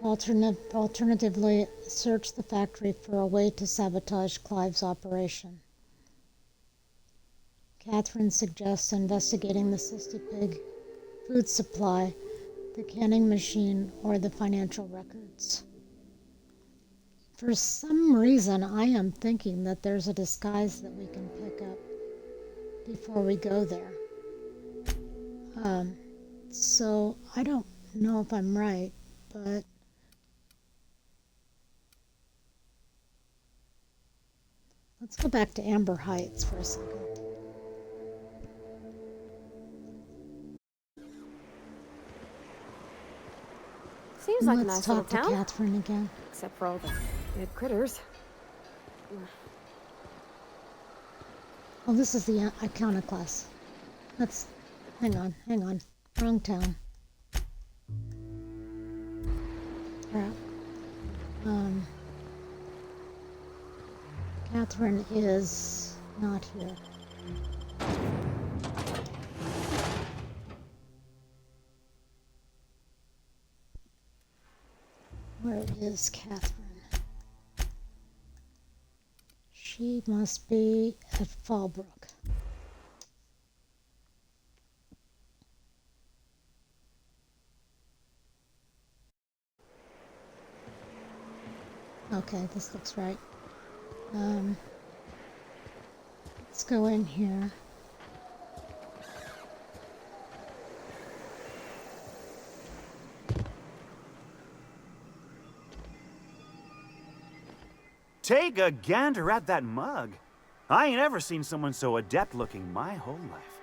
Alternatively, search the factory for a way to sabotage Clive's operation. Catherine suggests investigating the Sisty Pig food supply, the canning machine, or the financial records. For some reason, I am thinking that there's a disguise that we can pick up before we go there. So I don't know if I'm right, but let's go back to Amber Heights for a second. Seems like a Let's nice little talk to town. Catherine again. Except for all the weird critters. Oh, this is the iconoclast. Let's hang on. Wrong town. Crap. Catherine is not here. Where is Catherine? She must be at Fallbrook. Okay, this looks right. Let's go in here. Take a gander at that mug. I ain't ever seen someone so adept-looking my whole life.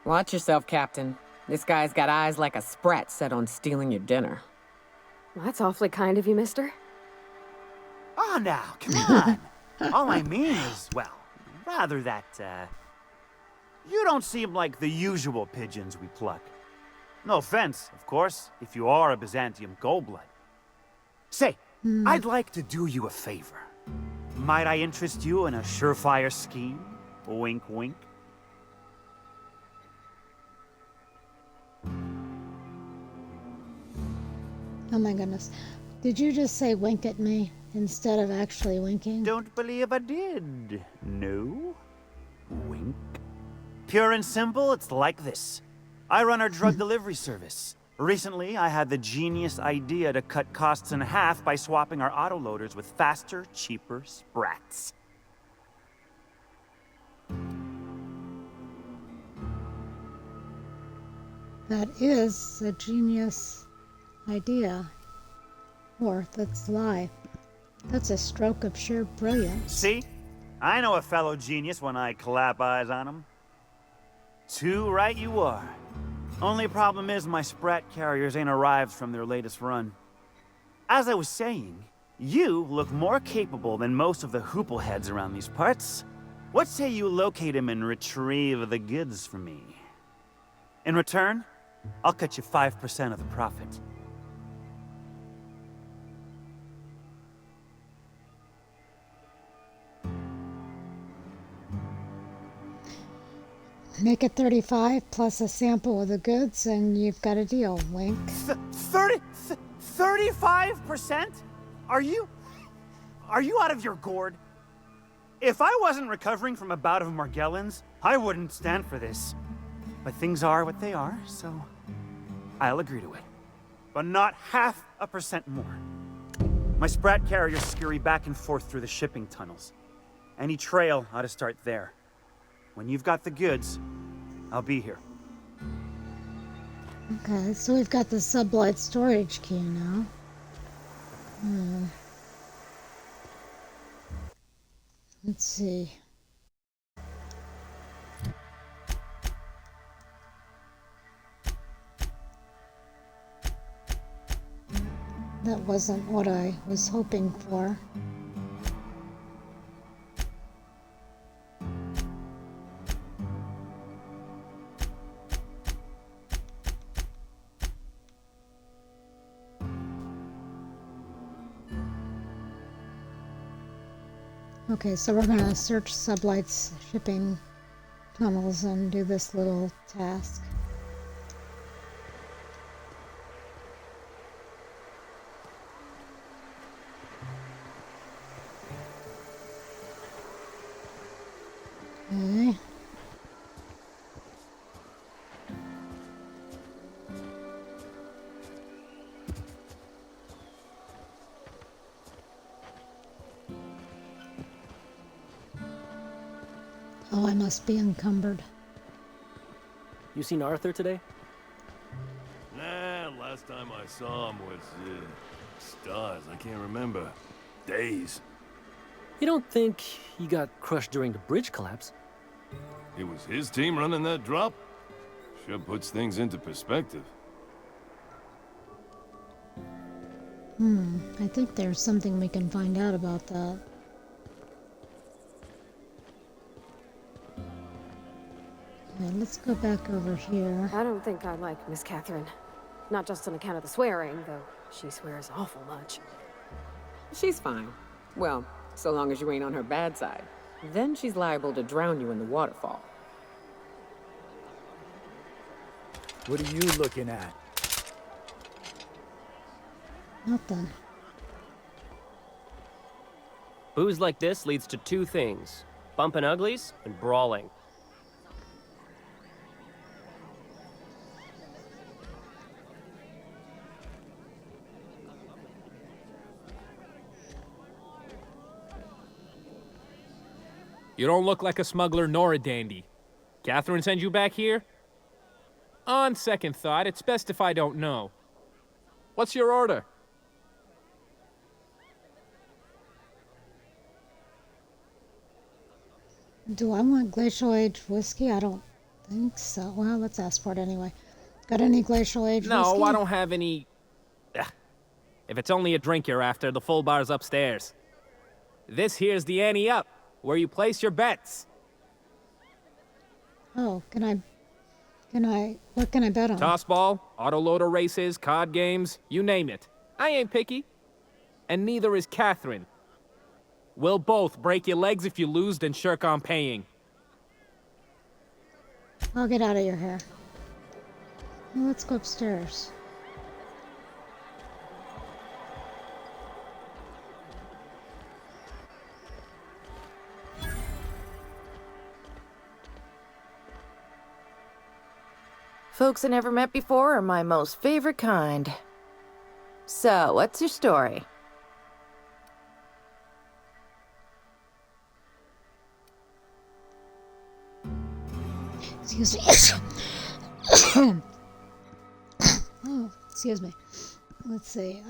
Watch yourself, Captain. This guy's got eyes like a sprat set on stealing your dinner. Well, that's awfully kind of you, mister. Oh, now, come on. All I mean is, well, rather that, you don't seem like the usual pigeons we pluck. No offense, of course, if you are a Byzantium goldblood. Say, I'd like to do you a favor. Might I interest you in a surefire scheme? Wink, wink. Oh my goodness. Did you just say wink at me instead of actually winking? Don't believe I did. No? Wink. Pure and simple, it's like this. I run our drug delivery service. Recently, I had the genius idea to cut costs in half by swapping our autoloaders with faster, cheaper sprats. That is a genius idea. Or that's a lie. That's a stroke of sheer brilliance. See? I know a fellow genius when I clap eyes on him. Too right you are. Only problem is my sprat carriers ain't arrived from their latest run. As I was saying, you look more capable than most of the hoople heads around these parts. What say you locate him and retrieve the goods for me? In return, I'll cut you 5% of the profit. Make it 35 plus a sample of the goods and you've got a deal, wink. 35%? Are you out of your gourd? If I wasn't recovering from a bout of Margellans, I wouldn't stand for this. But things are what they are, so I'll agree to it. But not 0.5% more. My sprat carriers scurry back and forth through the shipping tunnels. Any trail ought to start there. When you've got the goods, I'll be here. Okay, so we've got the sublight storage key now. Let's see. That wasn't what I was hoping for. Okay, so we're gonna search Sublight's shipping tunnels and do this little task. Okay. Oh, I must be encumbered. You seen Arthur today? Nah, last time I saw him was, stars, I can't remember. Days. You don't think he got crushed during the bridge collapse? It was his team running that drop? Sure puts things into perspective. I think there's something we can find out about that. Okay, let's go back over here. I don't think I like Miss Catherine. Not just on account of the swearing, though she swears awful much. She's fine. Well, so long as you ain't on her bad side. Then she's liable to drown you in the waterfall. What are you looking at? Nothing. Booze like this leads to two things: bumping uglies and brawling. You don't look like a smuggler nor a dandy. Catherine send you back here? On second thought, it's best if I don't know. What's your order? Do I want glacial age whiskey? I don't think so. Well, let's ask for it anyway. Got any glacial age No, whiskey? I don't have any... Ugh. If it's only a drink you're after, the full bar's upstairs. This here's the ante up, where you place your bets. Oh, what can I bet on? Toss ball, autoloader races, card games, you name it. I ain't picky. And neither is Catherine. We'll both break your legs if you lose, then shirk on paying. I'll get out of your hair. Well, let's go upstairs. Folks I never met before are my most favorite kind. So, what's your story? Excuse me. Oh, excuse me. Let's see.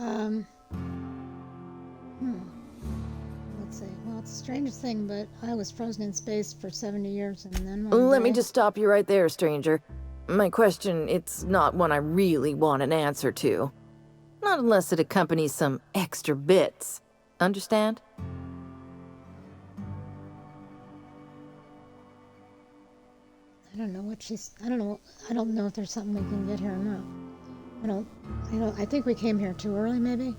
Let's see. Well, it's the strangest thing, but I was frozen in space for 70 years and then Let me just stop you right there, stranger. My question, it's not one I really want an answer to. Not unless it accompanies some extra bits. Understand? I don't know what she's... I don't know if there's something we can get here or not. I think we came here too early, maybe?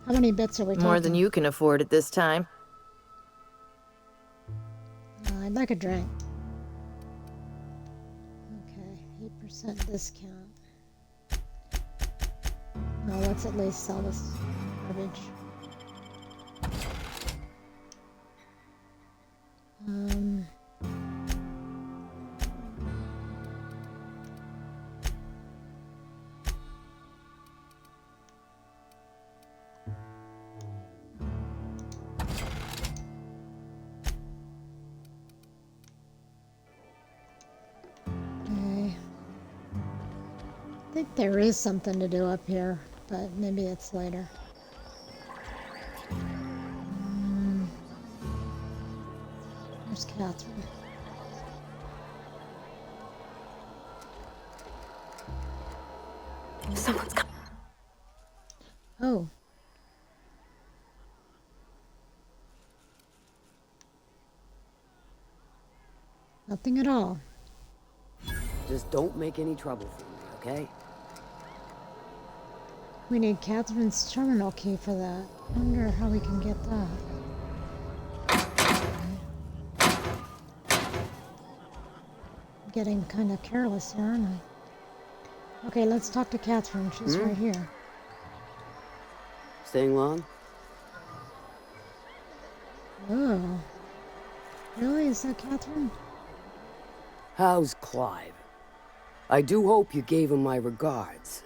How many bits are we talking? More than you can afford at this time. I'd like a drink. Okay, 8% discount. Well, let's at least sell this garbage. I think there is something to do up here, but maybe it's later. Where's Catherine? Someone's coming. Oh. Nothing at all. Just don't make any trouble for me, okay? We need Catherine's terminal key for that. I wonder how we can get that. Getting kind of careless here, aren't I? Okay, let's talk to Catherine. She's right here. Staying long? Oh. Really? Is that Catherine? How's Clive? I do hope you gave him my regards.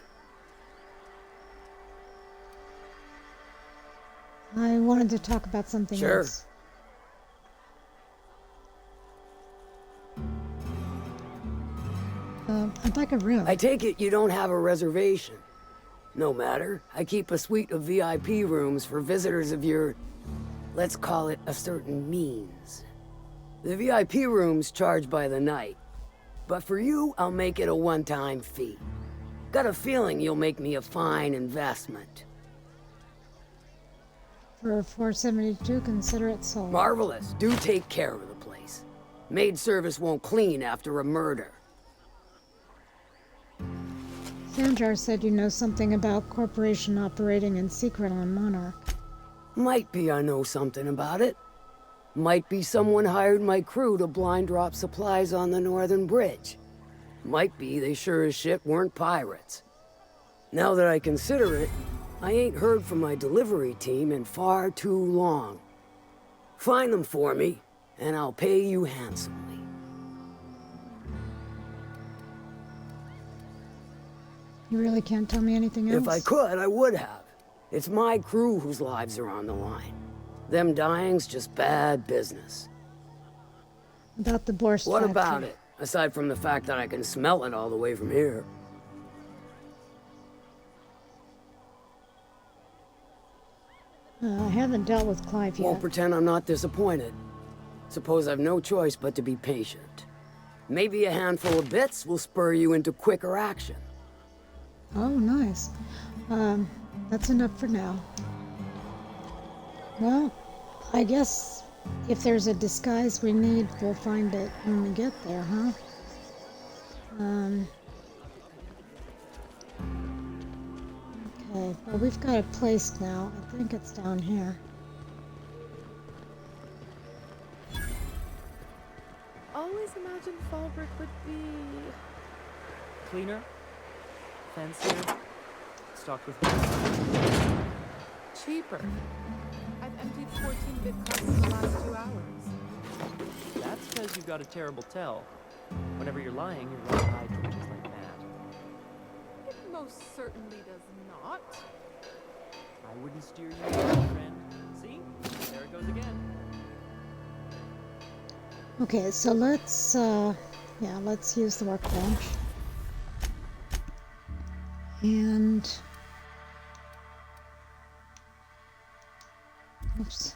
I wanted to talk about something else. I'd like a room. I take it you don't have a reservation. No matter. I keep a suite of VIP rooms for visitors of your, let's call it a certain means. The VIP rooms charge by the night. But for you, I'll make it a one-time fee. Got a feeling you'll make me a fine investment. For $472, consider it sold. Marvelous. Do take care of the place. Maid service won't clean after a murder. Sanjar said you know something about corporation operating in secret on Monarch. Might be I know something about it. Might be someone hired my crew to blind drop supplies on the Northern Bridge. Might be they sure as shit weren't pirates. Now that I consider it, I ain't heard from my delivery team in far too long. Find them for me, and I'll pay you handsomely. You really can't tell me anything else? If I could, I would have. It's my crew whose lives are on the line. Them dying's just bad business. About the Boarst What factory. about it? Aside from the fact that I can smell it all the way from here. I haven't dealt with Clive yet. Won't pretend I'm not disappointed. Suppose I've no choice but to be patient. Maybe a handful of bits will spur you into quicker action. Oh, nice. That's enough for now. Well, I guess if there's a disguise we need, we'll find it when we get there, huh? Okay, well, we've got a place now. I think it's down here. Always imagined Fallbrook would be Cleaner, fancier, stocked with cheaper. I've emptied 14-bit cards in the last 2 hours. That's because you've got a terrible tell. Whenever you're lying, your right eye twitches like mad. It most certainly does not. I wouldn't steer you wrong, friend. See? There it goes again. Okay, so let's use the workbench. And oops,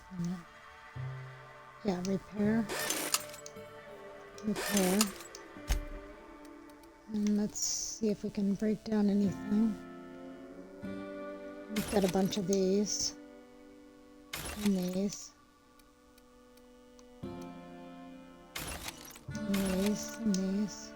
yeah, repair. And let's see if we can break down anything. We've got a bunch of these and these. And these and these.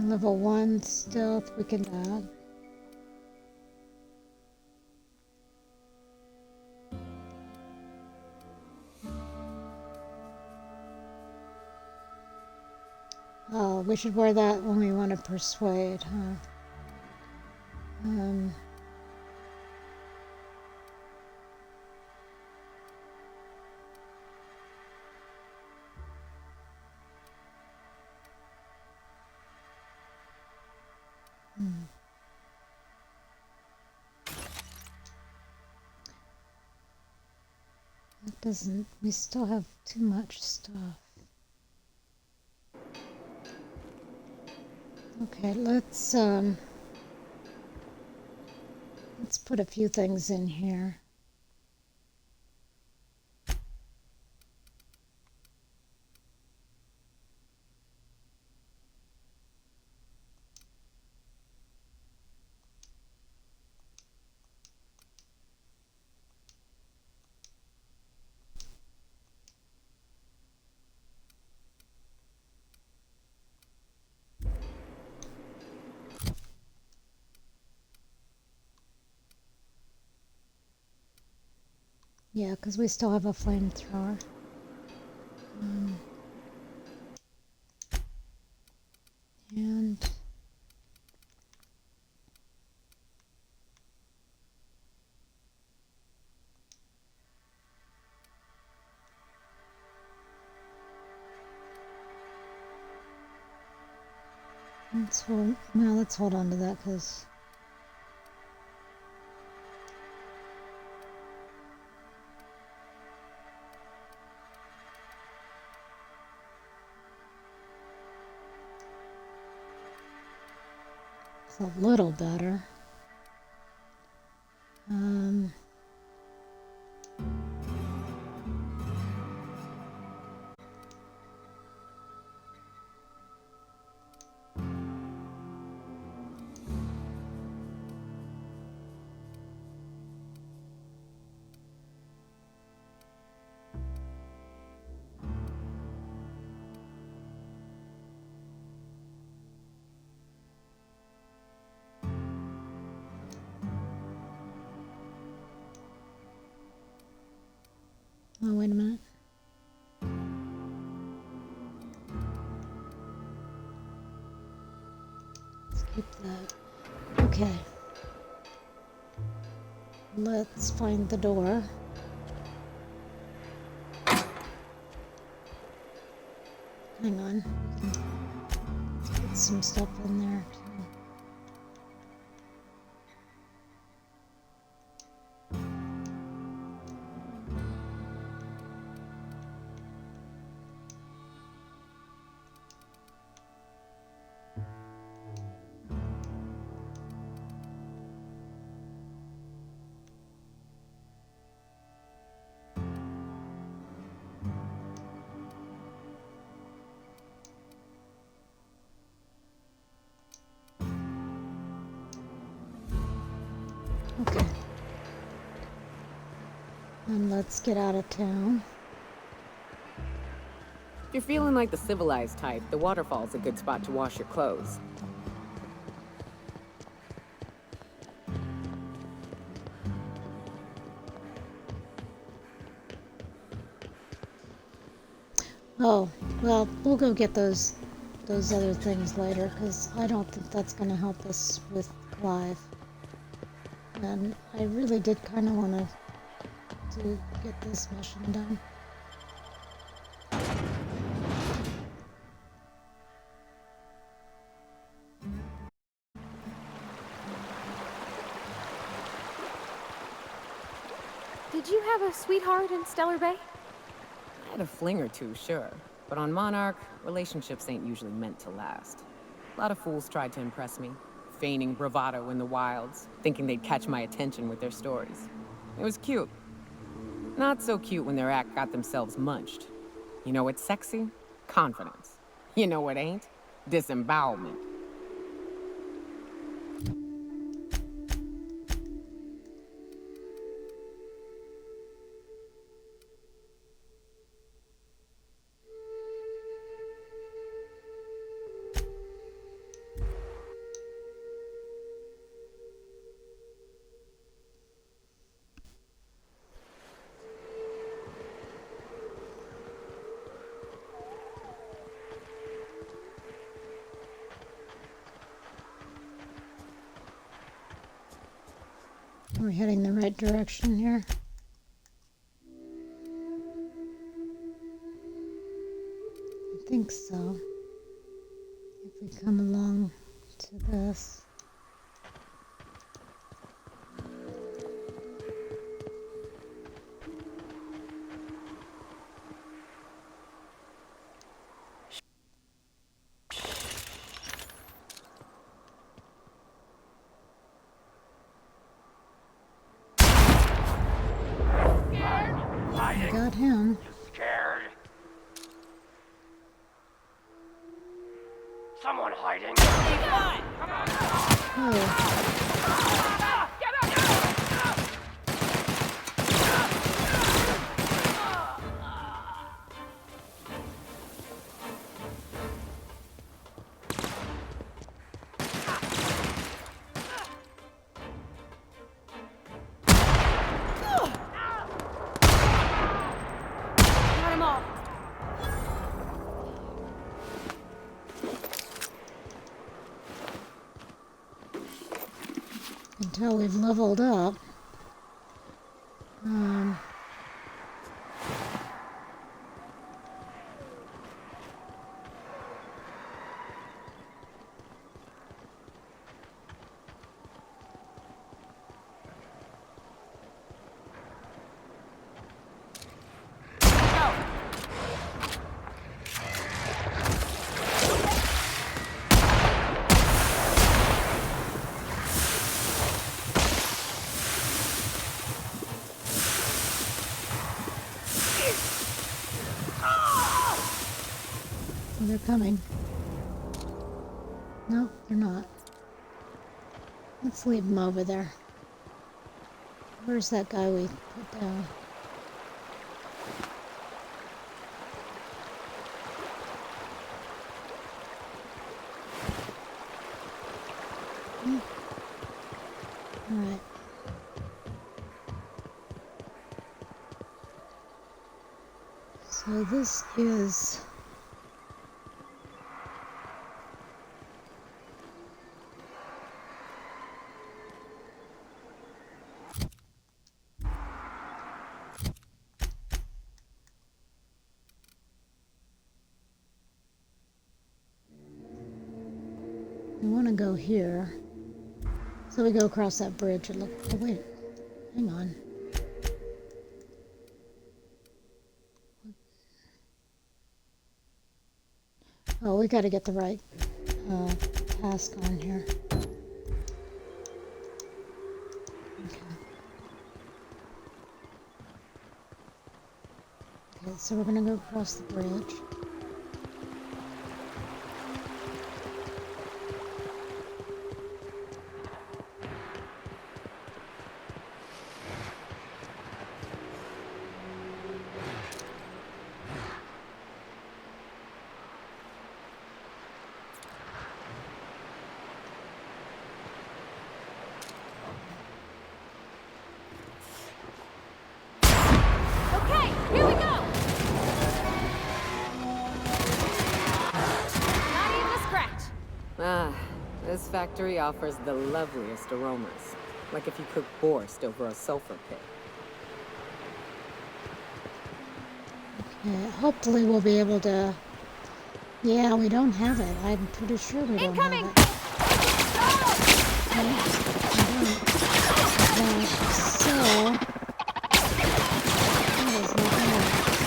Level 1 stealth we can add. Oh, we should wear that when we want to persuade, huh? That doesn't, we still have too much stuff. Okay, let's put a few things in here. Yeah, because we still have a flamethrower. And let's hold on to that because it's a little better. Oh, wait a minute. Let's keep that. Okay. Let's find the door. Hang on. Let's put some stuff in there too. And let's get out of town. If you're feeling like the civilized type, the waterfall's a good spot to wash your clothes. Oh, well, we'll go get those other things later, because I don't think that's going to help us with Clive. And I really did kind of want to get this mission done. Did you have a sweetheart in Stellar Bay? I had a fling or two, sure. But on Monarch, relationships ain't usually meant to last. A lot of fools tried to impress me, feigning bravado in the wilds, thinking they'd catch my attention with their stories. It was cute. Not so cute when their act got themselves munched. You know what's sexy? Confidence. You know what ain't? Disembowelment. We're heading the right direction here. I think so. If we come along to this. Got him. Scared? Someone hiding? Oh. Until we've leveled up. They're coming. No, they're not. Let's leave them over there. Where's that guy we put down? Alright. So this is... We want to go here. So we go across that bridge and look. Oh, wait. Hang on. Oh, we got to get the right task on here. Okay. Okay, so we're going to go across the bridge. factory offers the loveliest aromas, like if you cook Boarst over a sulfur pit. Okay, hopefully we'll be able to... Yeah, we don't have it. I'm pretty sure we don't have it. No, we don't. So... That is not gonna work.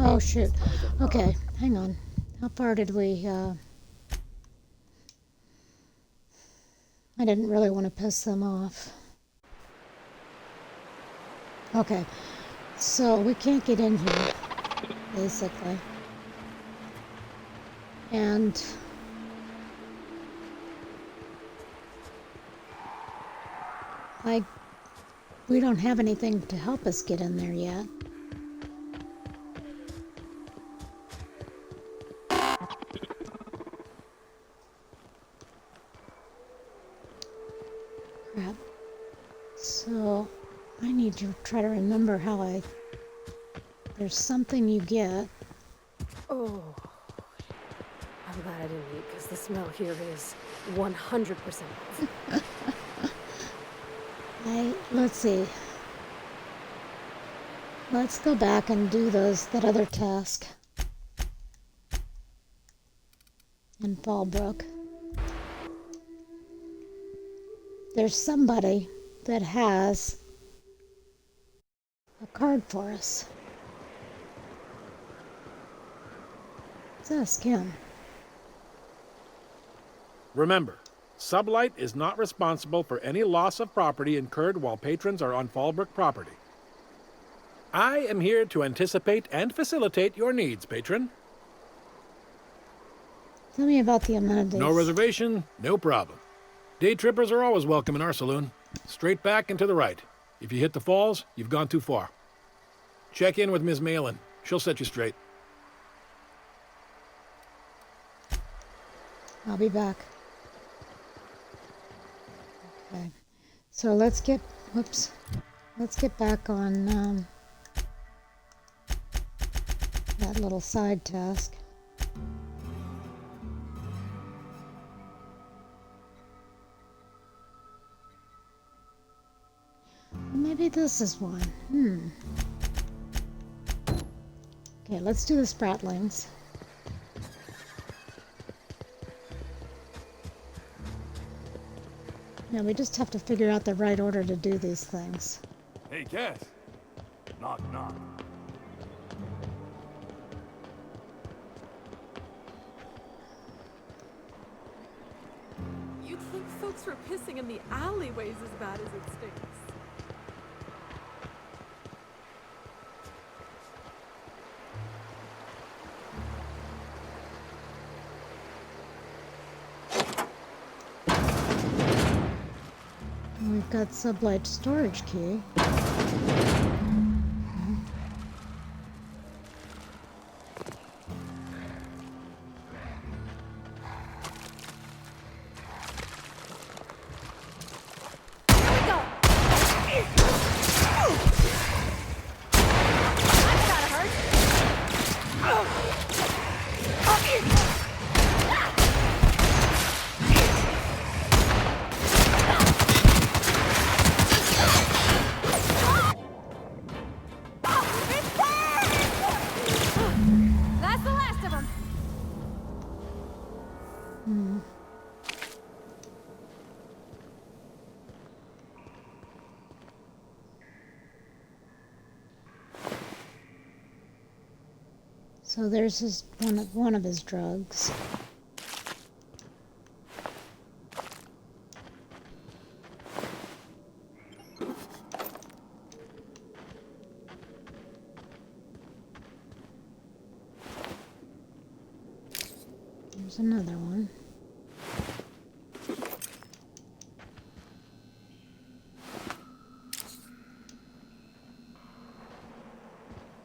Oh, shoot. Okay, hang on. How far did we, I didn't really want to piss them off. Okay, so we can't get in here, basically. And... we don't have anything to help us get in there yet. Crap. So, I need to try to remember how there's something you get. Oh, I'm glad I didn't eat, because the smell here is 100% off. Let's see. Let's go back and do that other task. In Fallbrook. There's somebody that has a card for us. Let's ask him. Remember, Sublight is not responsible for any loss of property incurred while patrons are on Fallbrook property. I am here to anticipate and facilitate your needs, patron. Tell me about the amenities. No reservation, no problem. Day trippers are always welcome in our saloon. Straight back and to the right. If you hit the falls, you've gone too far. Check in with Ms. Malin. She'll set you straight. I'll be back. Okay. So let's get back on that little side task. Maybe this is one. Okay, let's do the Spratlings. Yeah, we just have to figure out the right order to do these things. Hey, Cass. Knock, knock. You'd think folks were pissing in the alleyways as bad as it stinks. We've got Sublight storage key. So there's one of his drugs. There's another one.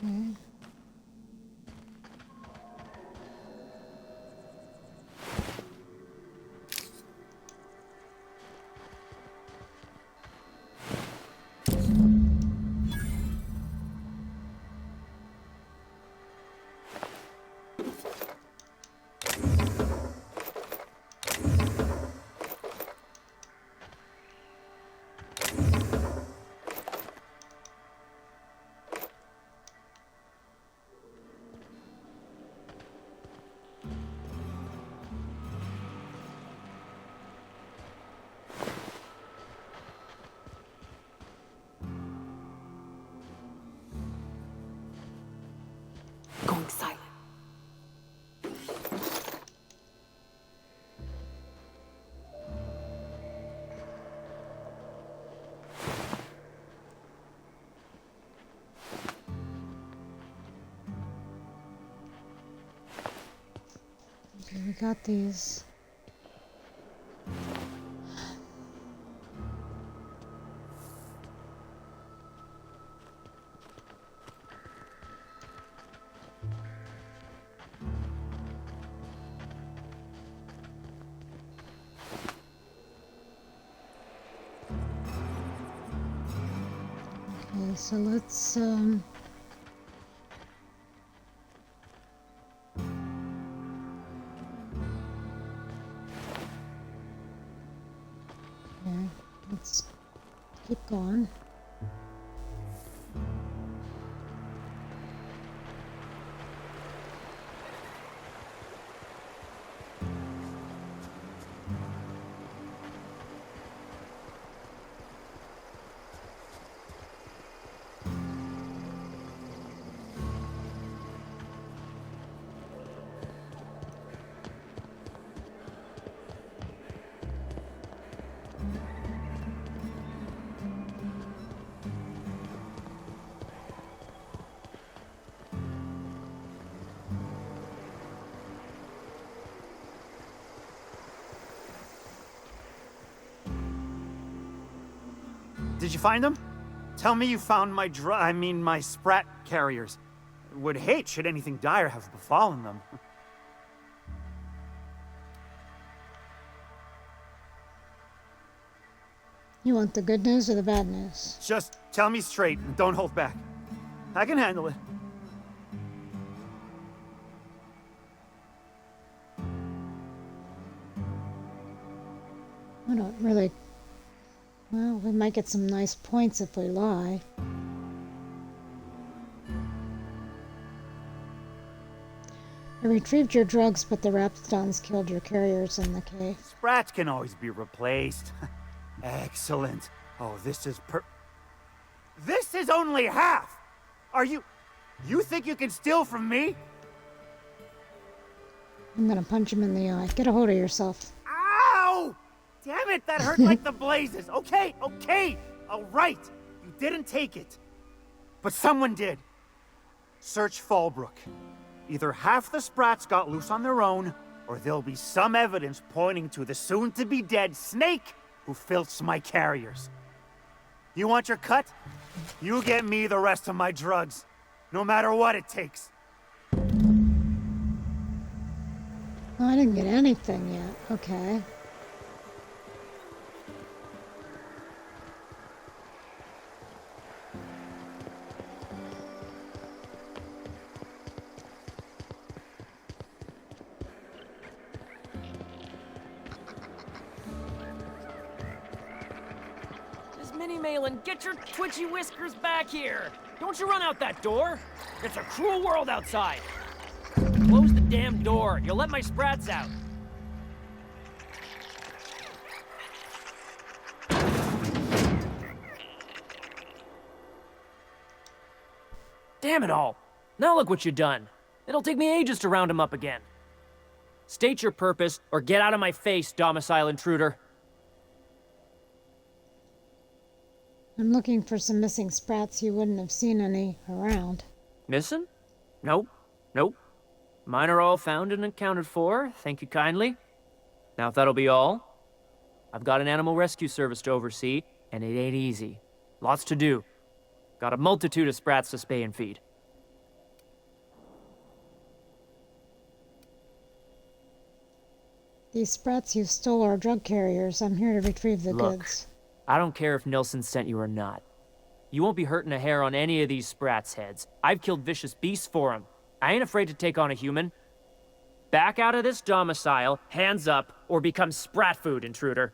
Okay. Going silent. Okay, we got these. Okay, so let's okay, let's keep going. Did you find them? Tell me you found my my sprat carriers. Would hate should anything dire have befallen them. You want the good news or the bad news? Just tell me straight and don't hold back. I can handle it. I don't really... Well, we might get some nice points if we lie. I retrieved your drugs, but the Raptidons killed your carriers in the cave. Sprats can always be replaced. Excellent. Oh, this is This is only half! Are you think you can steal from me? I'm gonna punch him in the eye. Get a hold of yourself. Ow! Damn it, that hurt like the blazes. Okay, all right. You didn't take it. But someone did. Search Fallbrook. Either half the Sprats got loose on their own, or there'll be some evidence pointing to the soon-to-be-dead Snake who filched my carriers. You want your cut? You get me the rest of my drugs, no matter what it takes. Oh, I didn't get anything yet. Okay. Minnie Malin, get your twitchy whiskers back here! Don't you run out that door! It's a cruel world outside! Close the damn door. You'll let my sprats out. Damn it all! Now look what you've done. It'll take me ages to round him up again. State your purpose, or get out of my face, domicile intruder. I'm looking for some missing sprats. You wouldn't have seen any around. Missing? Nope. Mine are all found and accounted for, thank you kindly. Now, if that'll be all, I've got an animal rescue service to oversee, and it ain't easy. Lots to do. Got a multitude of sprats to spay and feed. These sprats you stole are drug carriers. I'm here to retrieve the Look, goods. I don't care if Nilsson sent you or not. You won't be hurting a hair on any of these sprats' heads. I've killed vicious beasts for them. I ain't afraid to take on a human. Back out of this domicile, hands up, or become sprat food, intruder.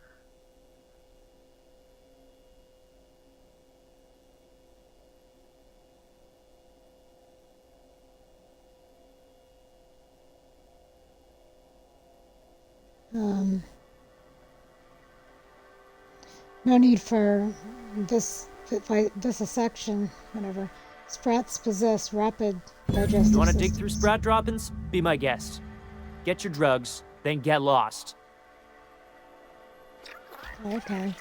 No need for this vivisection, whatever. Sprats possess rapid digestive You want to dig systems. through sprat droppings? Be my guest. Get your drugs, then get lost. Okay.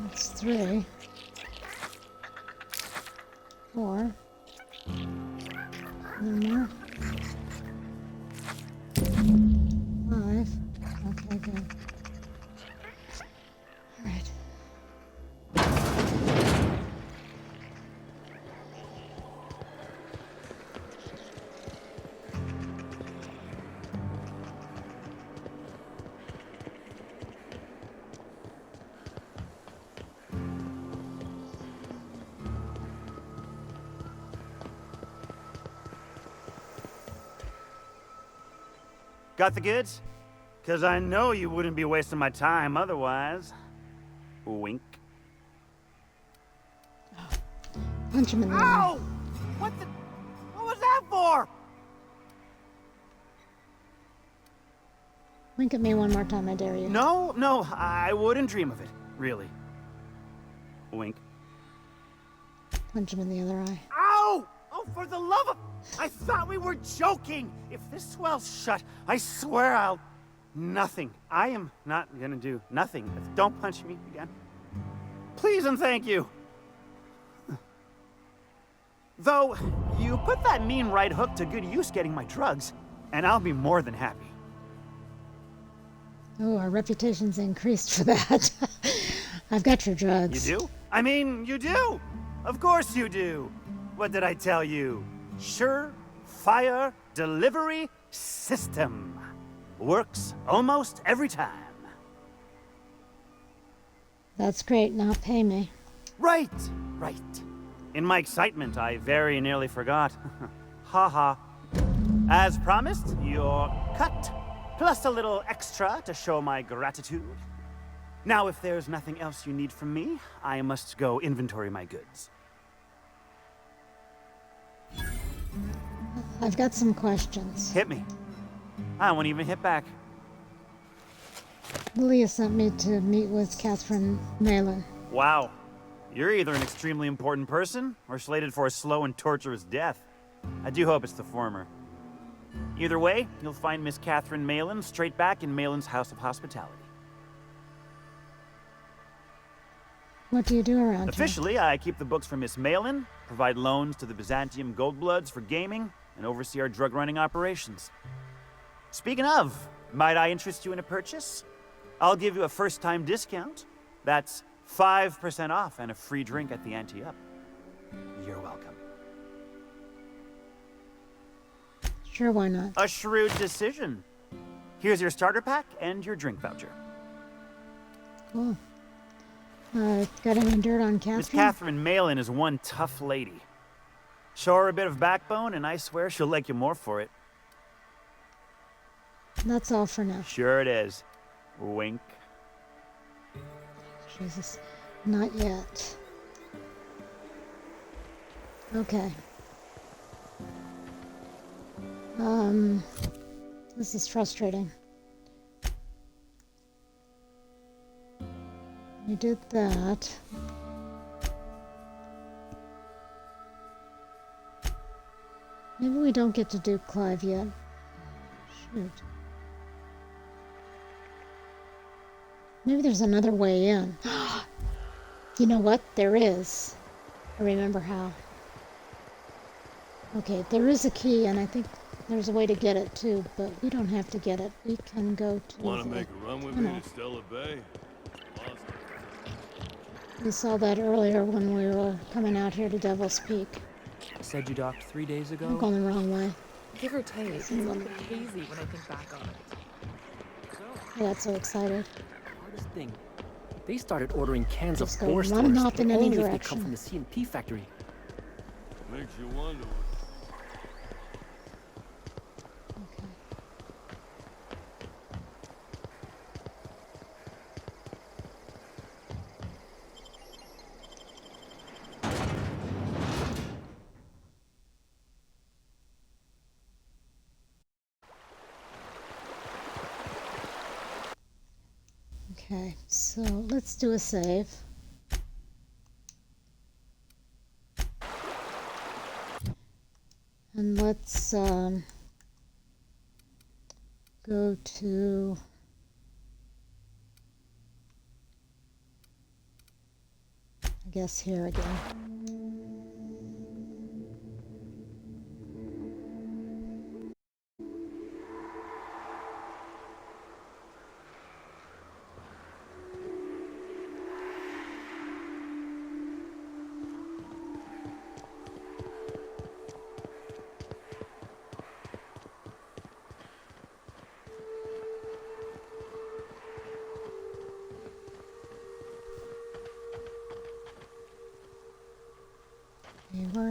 That's 3. 4. One more. 5. Okay, good. All right. Got the goods? Because I know you wouldn't be wasting my time otherwise. Wink. Punch him in the eye. Ow! What was that for? Wink at me one more time, I dare you. No, I wouldn't dream of it. Really. Wink. Punch him in the other eye. Ow! Oh, for the love of... I thought we were joking! If this swells shut, I swear I'll... Nothing. I am not gonna do nothing. Don't punch me again. Please and thank you. Though, you put that mean right hook to good use getting my drugs, and I'll be more than happy. Oh, our reputation's increased for that. I've got your drugs. You do? I mean, you do! Of course you do! What did I tell you? Sure-fire delivery system. Works almost every time. That's great. Now pay me. Right. In my excitement, I very nearly forgot. Ha ha. As promised, your cut, plus a little extra to show my gratitude. Now, if there's nothing else you need from me, I must go inventory my goods. I've got some questions. Hit me. I won't even hit back. Lilia sent me to meet with Catherine Malin. Wow. You're either an extremely important person, or slated for a slow and torturous death. I do hope it's the former. Either way, you'll find Miss Catherine Malin straight back in Malin's House of Hospitality. What do you do around Officially, I keep the books for Miss Malin, provide loans to the Byzantium Goldbloods for gaming, and oversee our drug-running operations. Speaking of, might I interest you in a purchase? I'll give you a first-time discount. That's 5% off and a free drink at the ante up. You're welcome. Sure, why not? A shrewd decision. Here's your starter pack and your drink voucher. Cool. Got any dirt on Catherine? Miss Catherine Malin is one tough lady. Show her a bit of backbone, and I swear she'll like you more for it. That's all for now. Sure it is. Wink. Jesus. Not yet. Okay. This is frustrating. We did that. Maybe we don't get to do Clive yet. Shoot. Maybe there's another way in. You know what? There is. I remember how. Okay, there is a key, and I think there's a way to get it too, but we don't have to get it. We can go to Want to make a run with me to Stella Bay? We saw that earlier when we were coming out here to Devil's Peak. Said you docked 3 days ago? I'm going the wrong way. Give or take. It's a little hazy when I think back on it. I got so excited. Hardest thing. They started ordering cans Just of go Boarst running stores, off in but any only if they direction. come from the C&P factory. Makes you wonder. Okay, so let's do a save. And let's go to I guess here again. Okay, where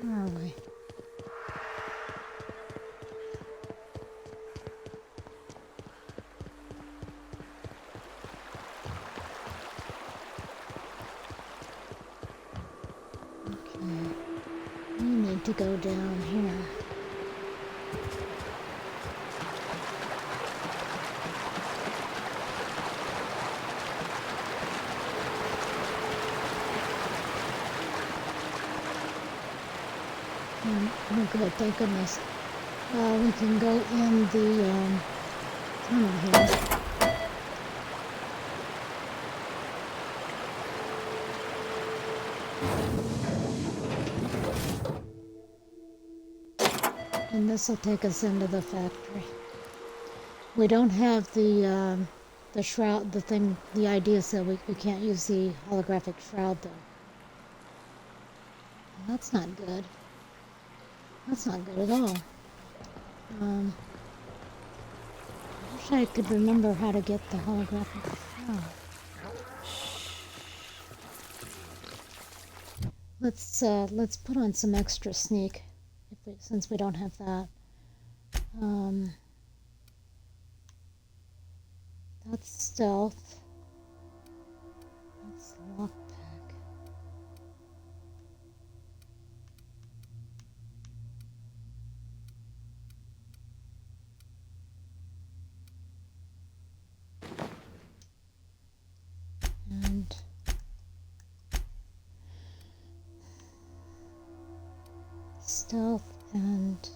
are we? Okay, we need to go down here. Oh good, thank goodness. We can go in the tunnel here. And this will take us into the factory. We don't have the shroud, the thing, the idea said we can't use the holographic shroud though. Well, that's not good. That's not good at all. I wish I could remember how to get the holographic shroud. Let's put on some extra sneak, since we don't have that. That's stealth. That's lockpick. And stealth and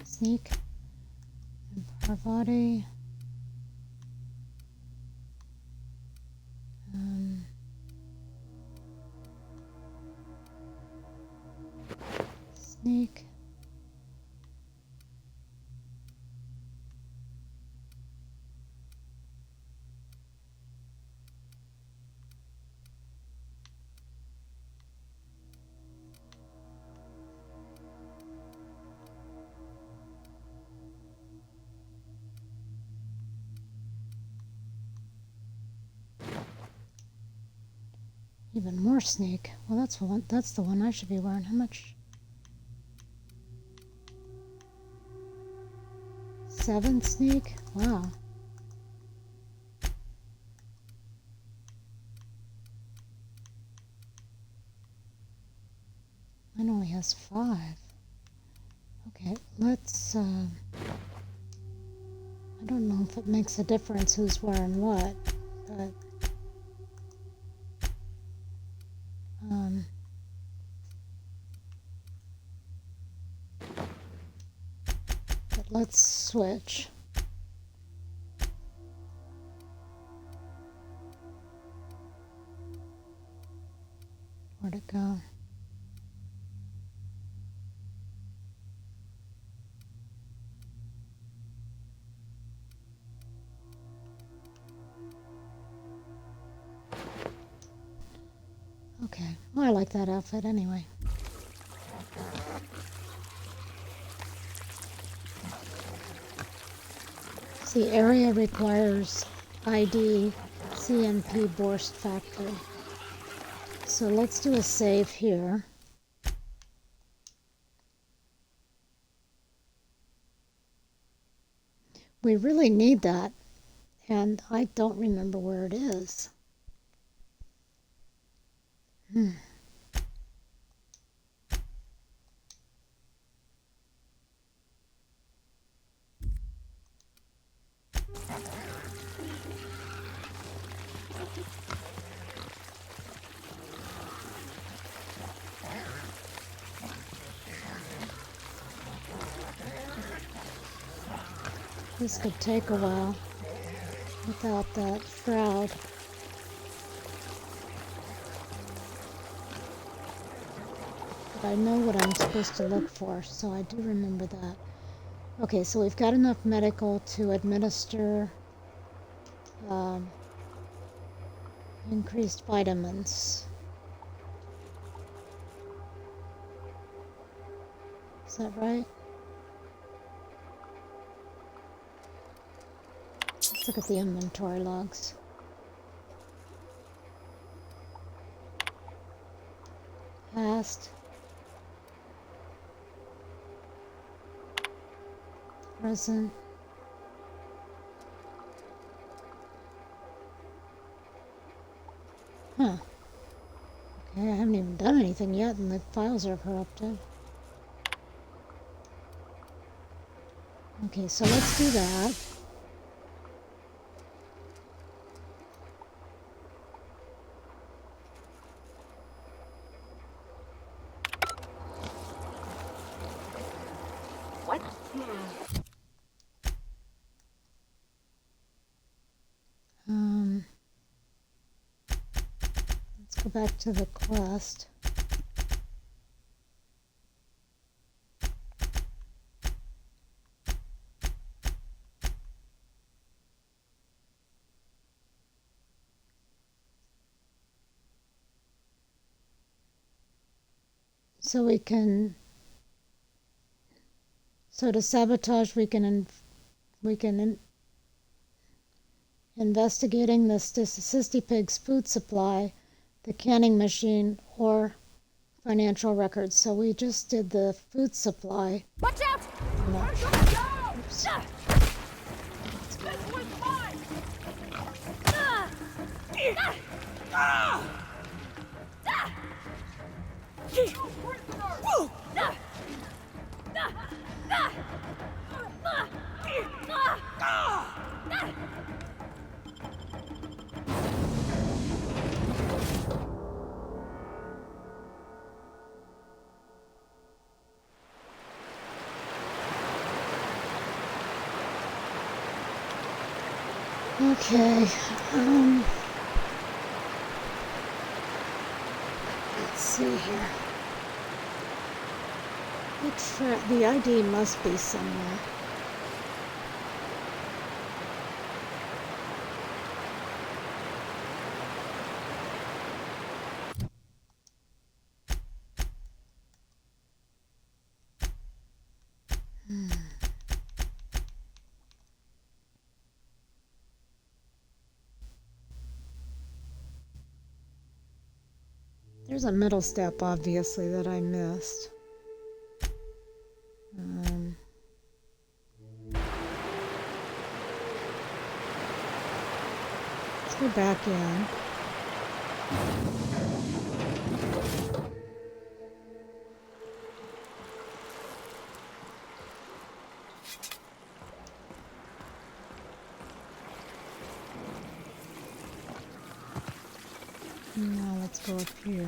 sneak and Parvati. Sneak. Even more sneak. Well, that's the one I should be wearing. How much? 7 sneak? Wow. Mine only has 5. Okay, let's I don't know if it makes a difference who's wearing what, but let's switch. Where'd it go? Okay, well, I like that outfit anyway. The area requires ID CMP Boarst factory. So let's do a save here. We really need that, and I don't remember where it is. This could take a while without that shroud. But I know what I'm supposed to look for, so I do remember that. Okay, so we've got enough medical to administer increased vitamins. Is that right? Let's look at the inventory logs. Past. Present. Huh. Okay, I haven't even done anything yet and the files are corrupted. Okay, so let's do that. What? Let's go back to the quest. So we can, so to sabotage, we can investigating the Cysty Pig's food supply, the canning machine, or financial records. So we just did the food supply. Watch out! No. Oops. Okay. Let's see here. The ID must be somewhere. There's a middle step, obviously, that I missed. Let's go back in. Now let's go up here.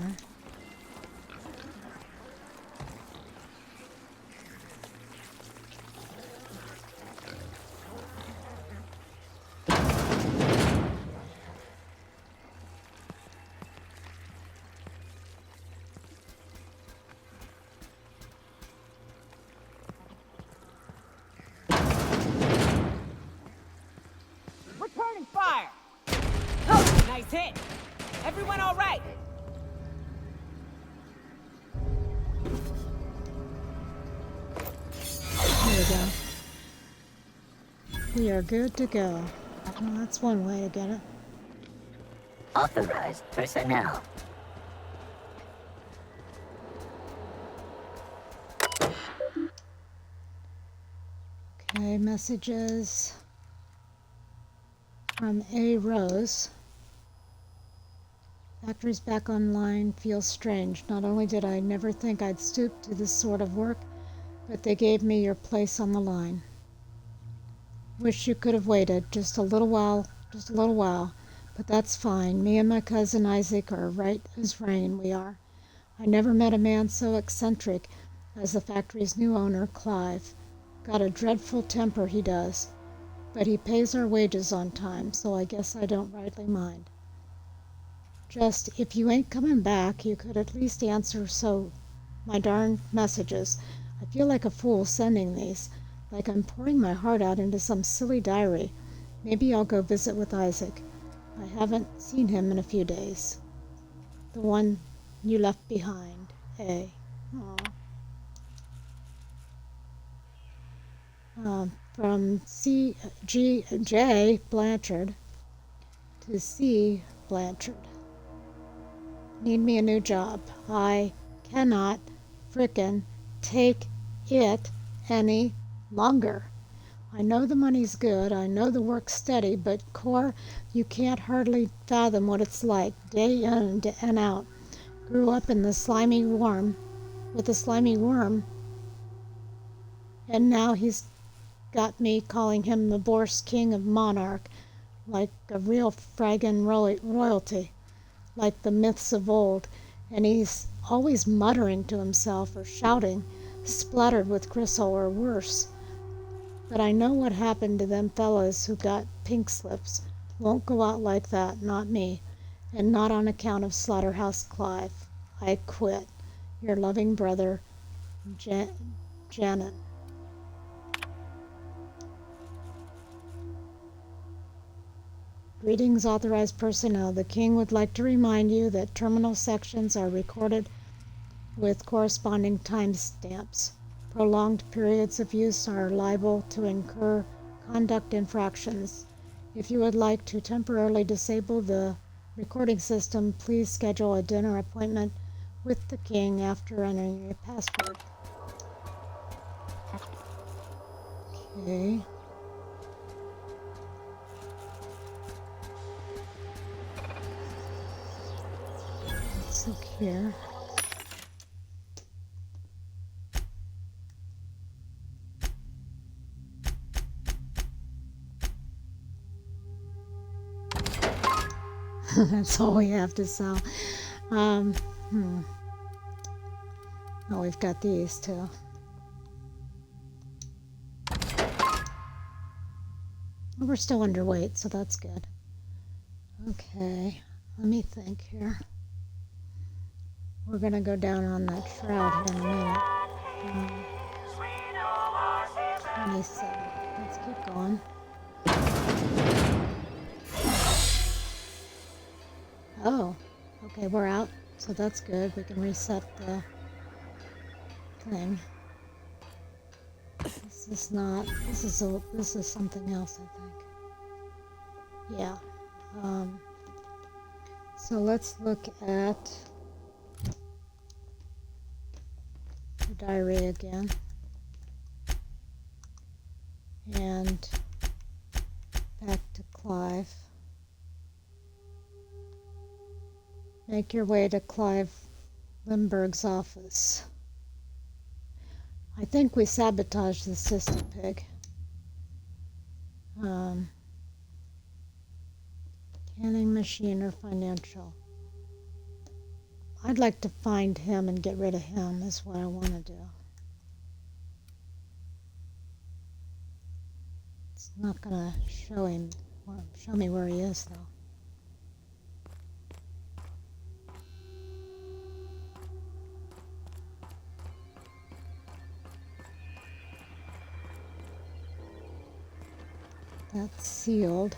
it. Everyone all right? There we go. We are good to go. Well, that's one way to get it. Authorized personnel. Okay, messages from A. Rose. Factory's back online feels strange. Not only did I never think I'd stoop to this sort of work, but they gave me your place on the line. Wish you could have waited just a little while, but that's fine. Me and my cousin Isaac are right as rain, we are. I never met a man so eccentric as the factory's new owner, Clive. Got a dreadful temper, he does. But he pays our wages on time, so I guess I don't rightly mind. Just, if you ain't coming back, you could at least answer my darn messages. I feel like a fool sending these, like I'm pouring my heart out into some silly diary. Maybe I'll go visit with Isaac. I haven't seen him in a few days. The one you left behind, A. Aww. From J. Blanchard to C. Blanchard. Need me a new job. I cannot frickin' take it any longer. I know the money's good, I know the work's steady, but Core, you can't hardly fathom what it's like, day in and out. Grew up in the slimy worm, with a slimy worm, and now he's got me calling him the Boarst King of Monarch, like a real fraggin' royalty, like the myths of old, and he's always muttering to himself or shouting, splattered with gristle or worse. But I know what happened to them fellas who got pink slips. Won't go out like that, not me, and not on account of Slaughterhouse Clive. I quit. Your loving brother, Janet. Greetings, authorized personnel. The King would like to remind you that terminal sections are recorded with corresponding timestamps. Prolonged periods of use are liable to incur conduct infractions. If you would like to temporarily disable the recording system, please schedule a dinner appointment with the King after entering your password. Okay. Let's look here. That's all we have to sell. Oh, we've got these too. We're still underweight, so that's good. Okay, let me think here. We're gonna go down on that shroud here in a minute. 27. Let's keep going. Oh, okay, we're out, so that's good. We can reset the thing. This is not. This is something else, I think. Yeah. So let's look at the diary again. And back to Clive. Make your way to Clive Lindbergh's office. I think we sabotaged the system, Pig. Canning machine or financial. I'd like to find him and get rid of him is what I want to do. It's not gonna show me where he is though. That's sealed.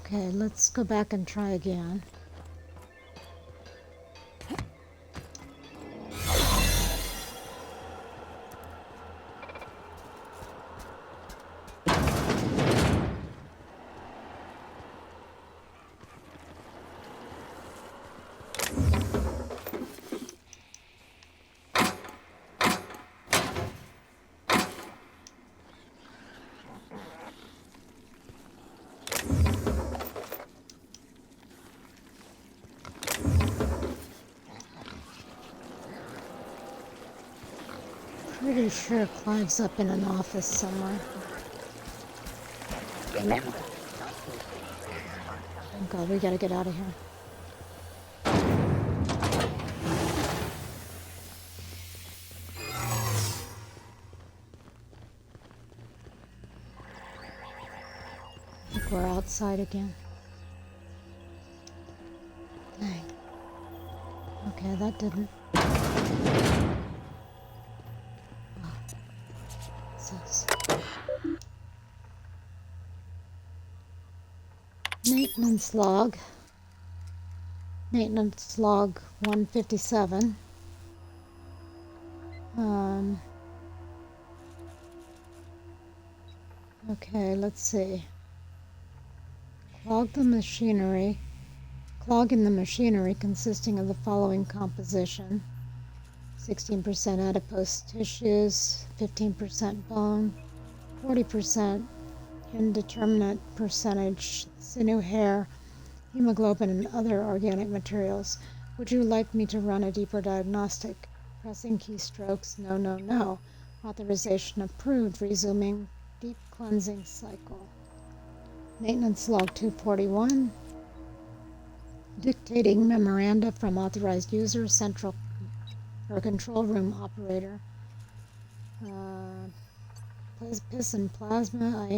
Okay, let's go back and try again. Pretty sure Clive's up in an office somewhere. Remember. Oh god, we gotta get out of here. I think we're outside again. Dang. Okay, that didn't. Maintenance log. Maintenance log 157. Okay, let's see. Clogging the machinery consisting of the following composition. 16% adipose tissues, 15% bone, 40% indeterminate percentage sinew, hair, hemoglobin, and other organic materials. Would you like me to run a deeper diagnostic? Pressing keystrokes, no, no, no. Authorization approved, resuming deep cleansing cycle. Maintenance log 241. Dictating memoranda from authorized user, central or control room operator. Piss and plasma. I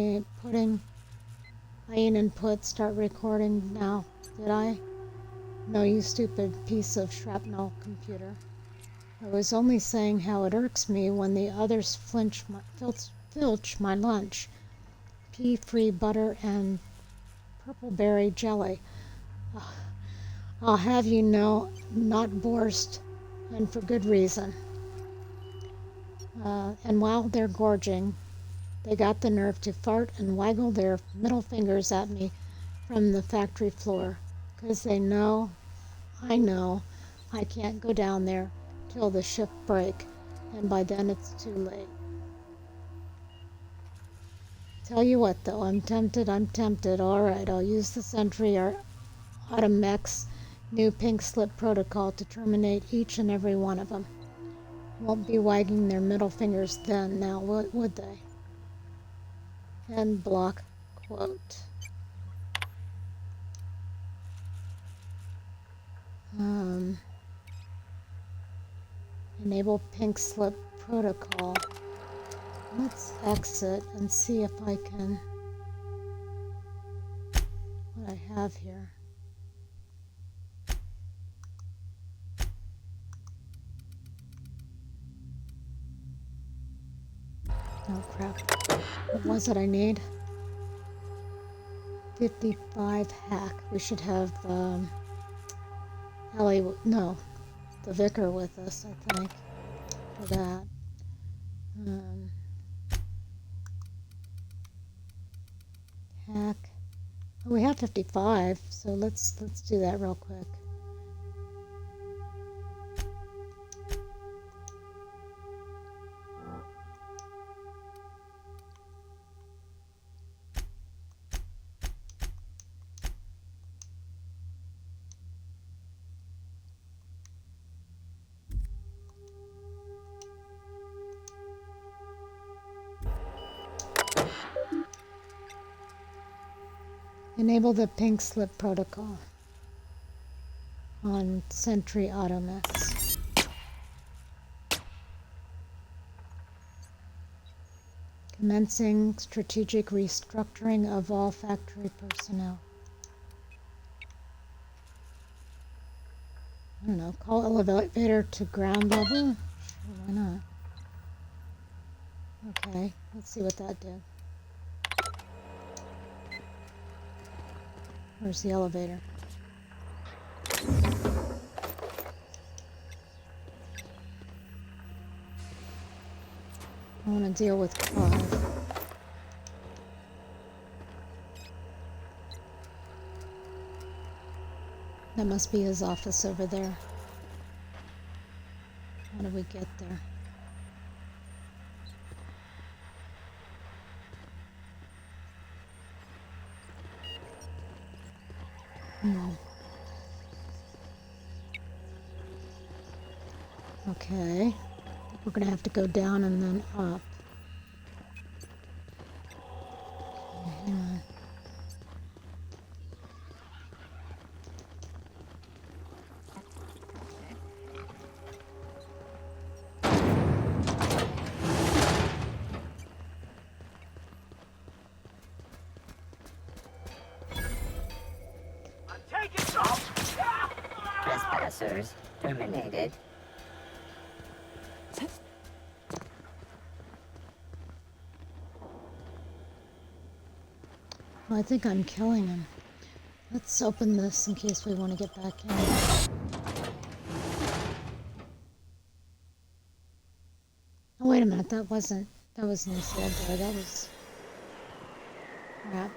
ain't input. Start recording now. Did I? No, you stupid piece of shrapnel computer. I was only saying how it irks me when the others filch my lunch. Pea-free butter and purple-berry jelly. I'll have you know, not Boarst, and for good reason. And while they're gorging, they got the nerve to fart and waggle their middle fingers at me from the factory floor, 'cause they know, I know, I can't go down there till the shift break, and by then it's too late. Tell you what, though, I'm tempted. All right, I'll use the Sentry or Automech's new pink slip protocol to terminate each and every one of them. Won't be wagging their middle fingers then, now would they? End block quote. Enable pink slip protocol. Let's exit and see if I can, what I have here. Oh crap. What was it I need? 55 hack. We should have Ellie, no, the vicar with us, I think, for that. Hack. Oh, we have 55, so let's do that real quick. Enable the pink slip protocol on Sentry Automechs. Commencing strategic restructuring of all factory personnel. I don't know, call elevator to ground level? Sure, why not? Okay, let's see what that did. Where's the elevator? I want to deal with Clive. That must be his office over there. How do we get there? Okay. We're gonna have to go down and then up. Hang on. Trespassers terminated. Well, I think I'm killing him. Let's open this in case we want to get back in. Oh, wait a minute. That wasn't a sealed door. That was... crap.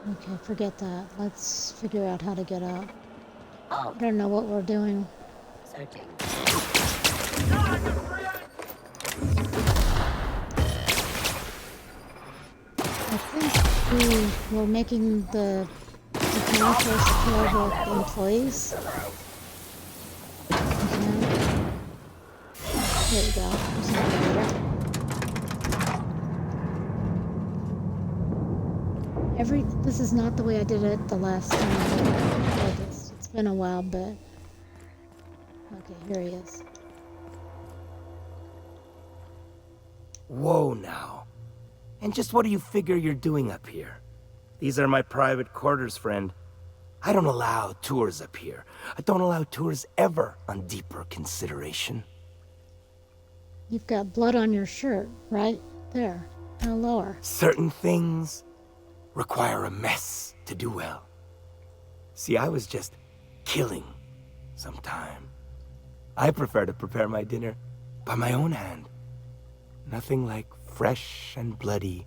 Okay, forget that. Let's figure out how to get out. I don't know what we're doing. Searching. I think we were making the commercial secure the employees. Okay. There we go. There's an elevator. This is not the way I did it the last time I did this. It's been a while, but... Okay, here he is. Whoa now. And just what do you figure you're doing up here? These are my private quarters, friend. I don't allow tours up here. I don't allow tours ever on deeper consideration. You've got blood on your shirt, right there. No lower. Certain things require a mess to do well. See, I was just killing some time. I prefer to prepare my dinner by my own hand. Nothing like fresh and bloody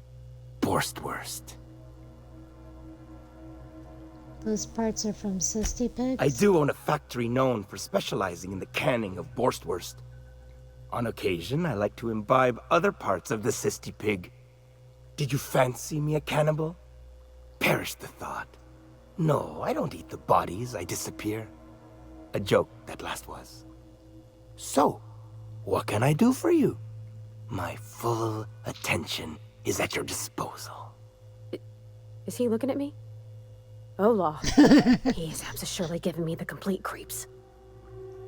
Boarst. Those parts are from Sisty Pigs? I do own a factory known for specializing in the canning of Boarst. On occasion, I like to imbibe other parts of the Sisty Pig. Did you fancy me a cannibal? Perish the thought. No, I don't eat the bodies, I disappear. A joke, that last was. So, what can I do for you? My full attention is at your disposal. Is he looking at me? Oh, law. He's surely giving me the complete creeps.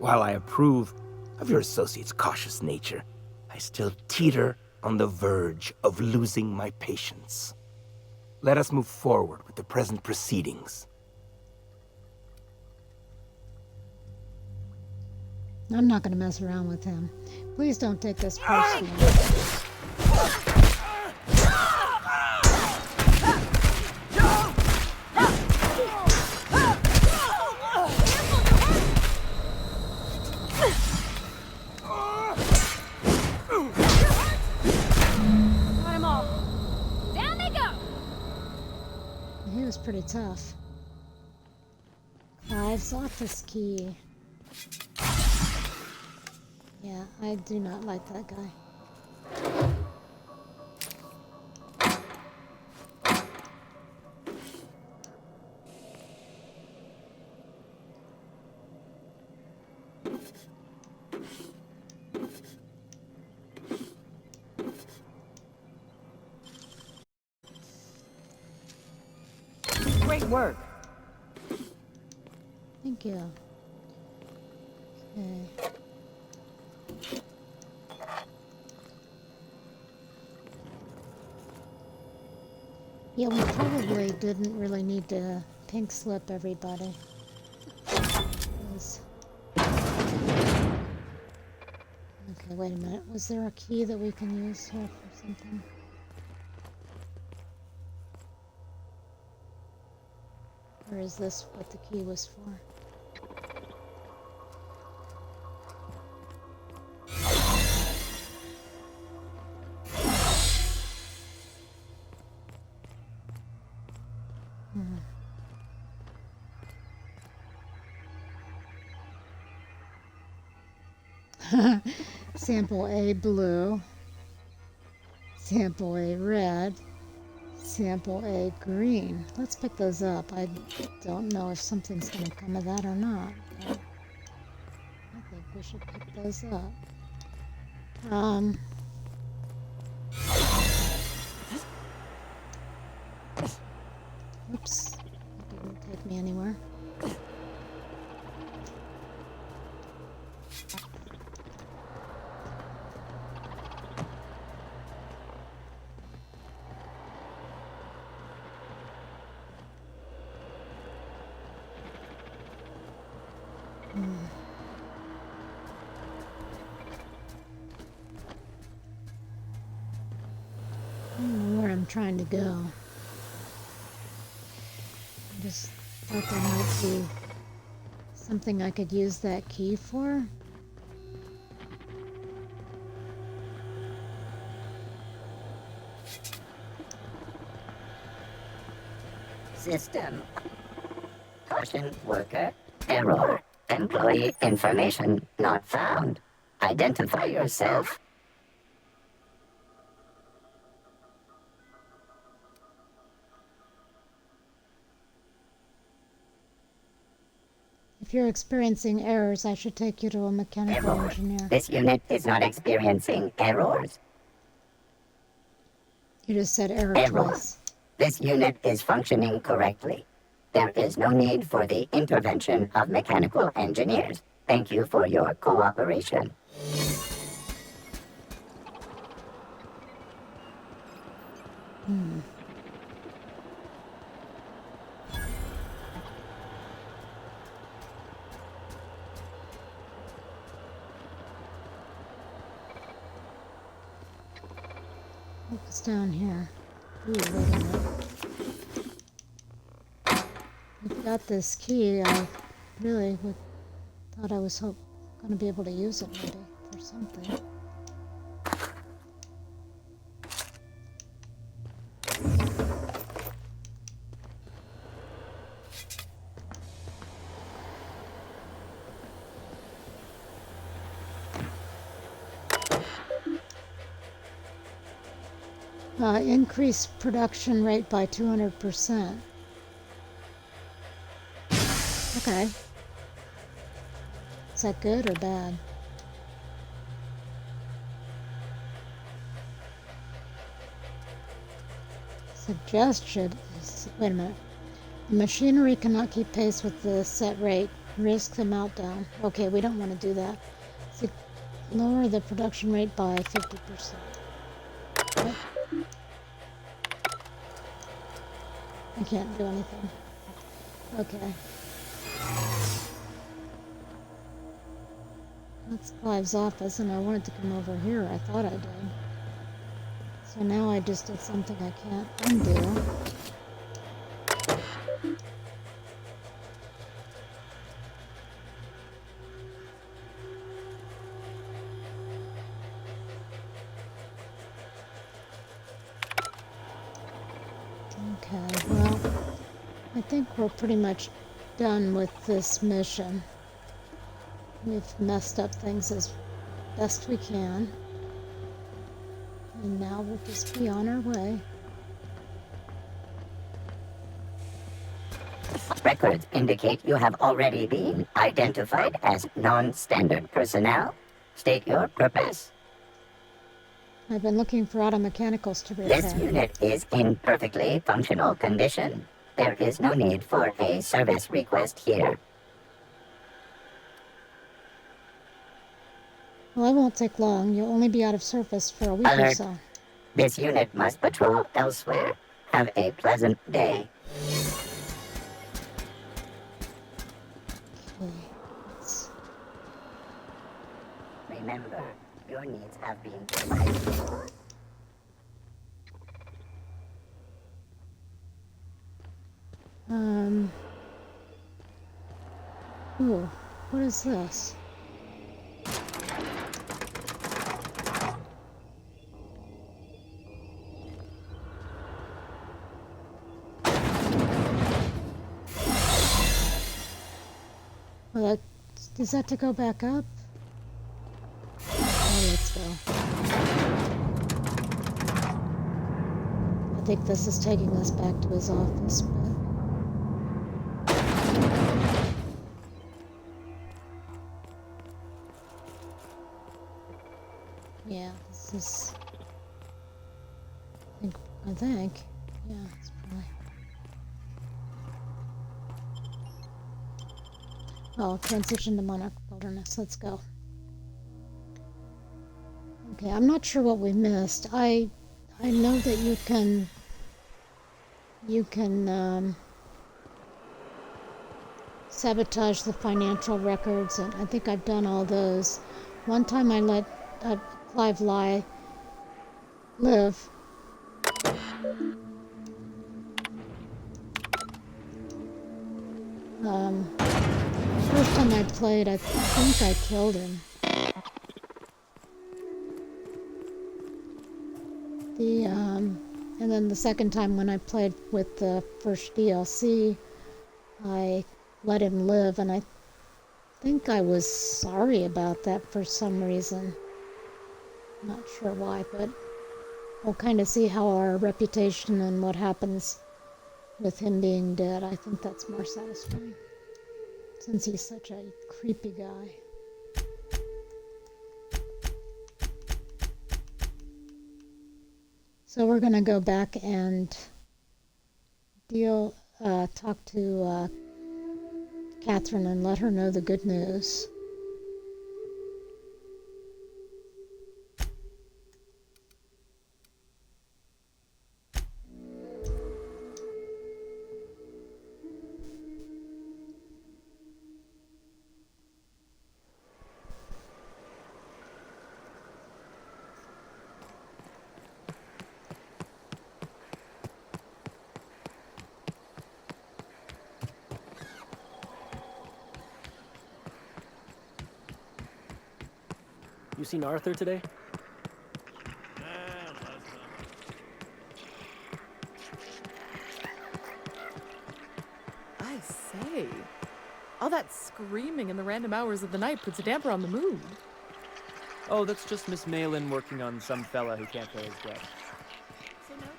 While I approve of your associate's cautious nature, I still teeter on the verge of losing my patience. Let us move forward with the present proceedings. I'm not going to mess around with him. Please don't take this personally. Got 'em all. Down they go. He was pretty tough. Clive's office key. Yeah, I do not like that guy. Great work. Thank you. Okay. Yeah, we probably didn't really need to pink slip everybody. wait a minute. Was there a key that we can use here for something? Or is this what the key was for? Sample A blue, sample A red, sample A green. Let's pick those up. I don't know if something's going to come of that or not. But I think we should pick those up. Oops, that didn't take me anywhere. I don't know where I'm trying to go. I just thought there might be something I could use that key for. System. Caution worker. Error. Employee information not found. Identify yourself. If you're experiencing errors, I should take you to a mechanical Error. engineer. This unit is not experiencing errors. You just said error twice. This unit is functioning correctly. There is no need for the intervention of mechanical engineers. Thank you for your cooperation. What's down here? Ooh, wait a minute. We've got this key. I really thought I was going to be able to use it maybe for something. Increase production rate by 200%. Okay. Is that good or bad? Suggestion is, wait a minute. The machinery cannot keep pace with the set rate. Risk the meltdown. Okay, we don't want to do that. So lower the production rate by 50%. What? I can't do anything. Okay. That's Clive's office, and I wanted to come over here. I thought I did. So now I just did something I can't undo. Okay, well, I think we're pretty much done with this mission. We've messed up things as best we can. And now we'll just be on our way. Records indicate you have already been identified as non-standard personnel. State your purpose. I've been looking for auto mechanicals to repair. This unit is in perfectly functional condition. There is no need for a service request here. Well, I won't take long. You'll only be out of service for a week or Alert. so. This unit must patrol elsewhere. Have a pleasant day. Okay. Remember, Your needs have been provided. Ooh, what is this? Well, is that to go back up? Oh, let's go. I think this is taking us back to his office, but... Yeah, this is... I think. Yeah, it's probably... Oh, transition to Monarch Wilderness. Let's go. Okay, I'm not sure what we missed. I know that you can sabotage the financial records, and I think I've done all those. One time I let Clive live. First time I played, I think I killed him. And then the second time when I played with the first DLC, I let him live, and I think I was sorry about that for some reason. Not sure why, but we'll kind of see how our reputation and what happens with him being dead. I think that's more satisfying, since he's such a creepy guy. So we're gonna go back and talk to Catherine and let her know the good news. You seen Arthur today? I say, all that screaming in the random hours of the night puts a damper on the mood. Oh, that's just Miss Malin working on some fella who can't pay his debt. So noted.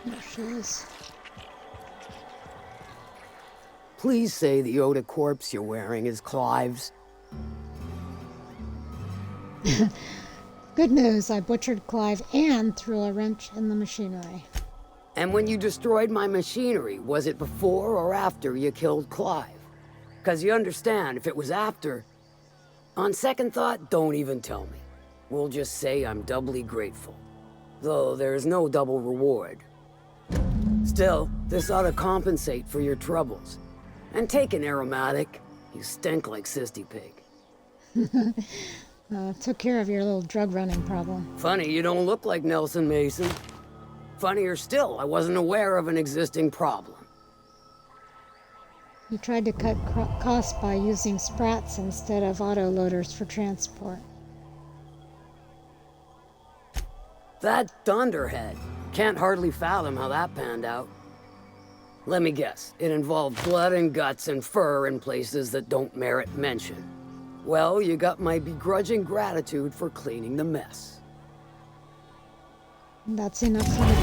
There she is. Please say the Yoda corpse you're wearing is Clive's. Good news, I butchered Clive and threw a wrench in the machinery. And when you destroyed my machinery, was it before or after you killed Clive? Because you understand, if it was after, on second thought, don't even tell me. We'll just say I'm doubly grateful. Though there's no double reward. Still, this ought to compensate for your troubles. And take an aromatic. You stink like Sisty Pig. Took care of your little drug running problem. Funny, you don't look like Nelson Mason. Funnier still, I wasn't aware of an existing problem. You tried to cut costs by using sprats instead of autoloaders for transport. That dunderhead. Can't hardly fathom how that panned out. Let me guess, it involved blood and guts and fur in places that don't merit mention. Well, you got my begrudging gratitude for cleaning the mess. That's enough for me.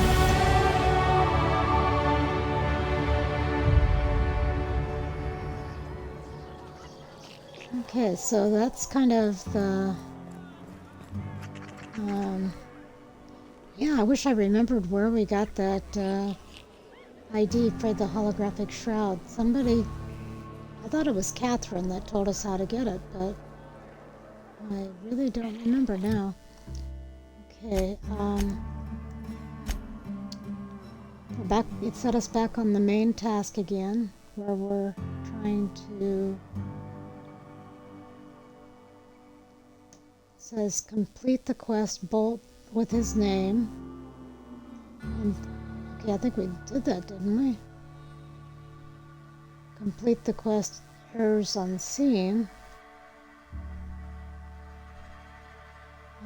Okay, so that's kind of the... yeah, I wish I remembered where we got that ID for the holographic shroud. Somebody... I thought it was Catherine that told us how to get it, but I really don't remember now. Okay, we're back. It set us back on the main task again, where we're trying to says complete the quest Bolt with his name. And, okay, I think we did that, didn't we? Complete the quest Errors Unseen.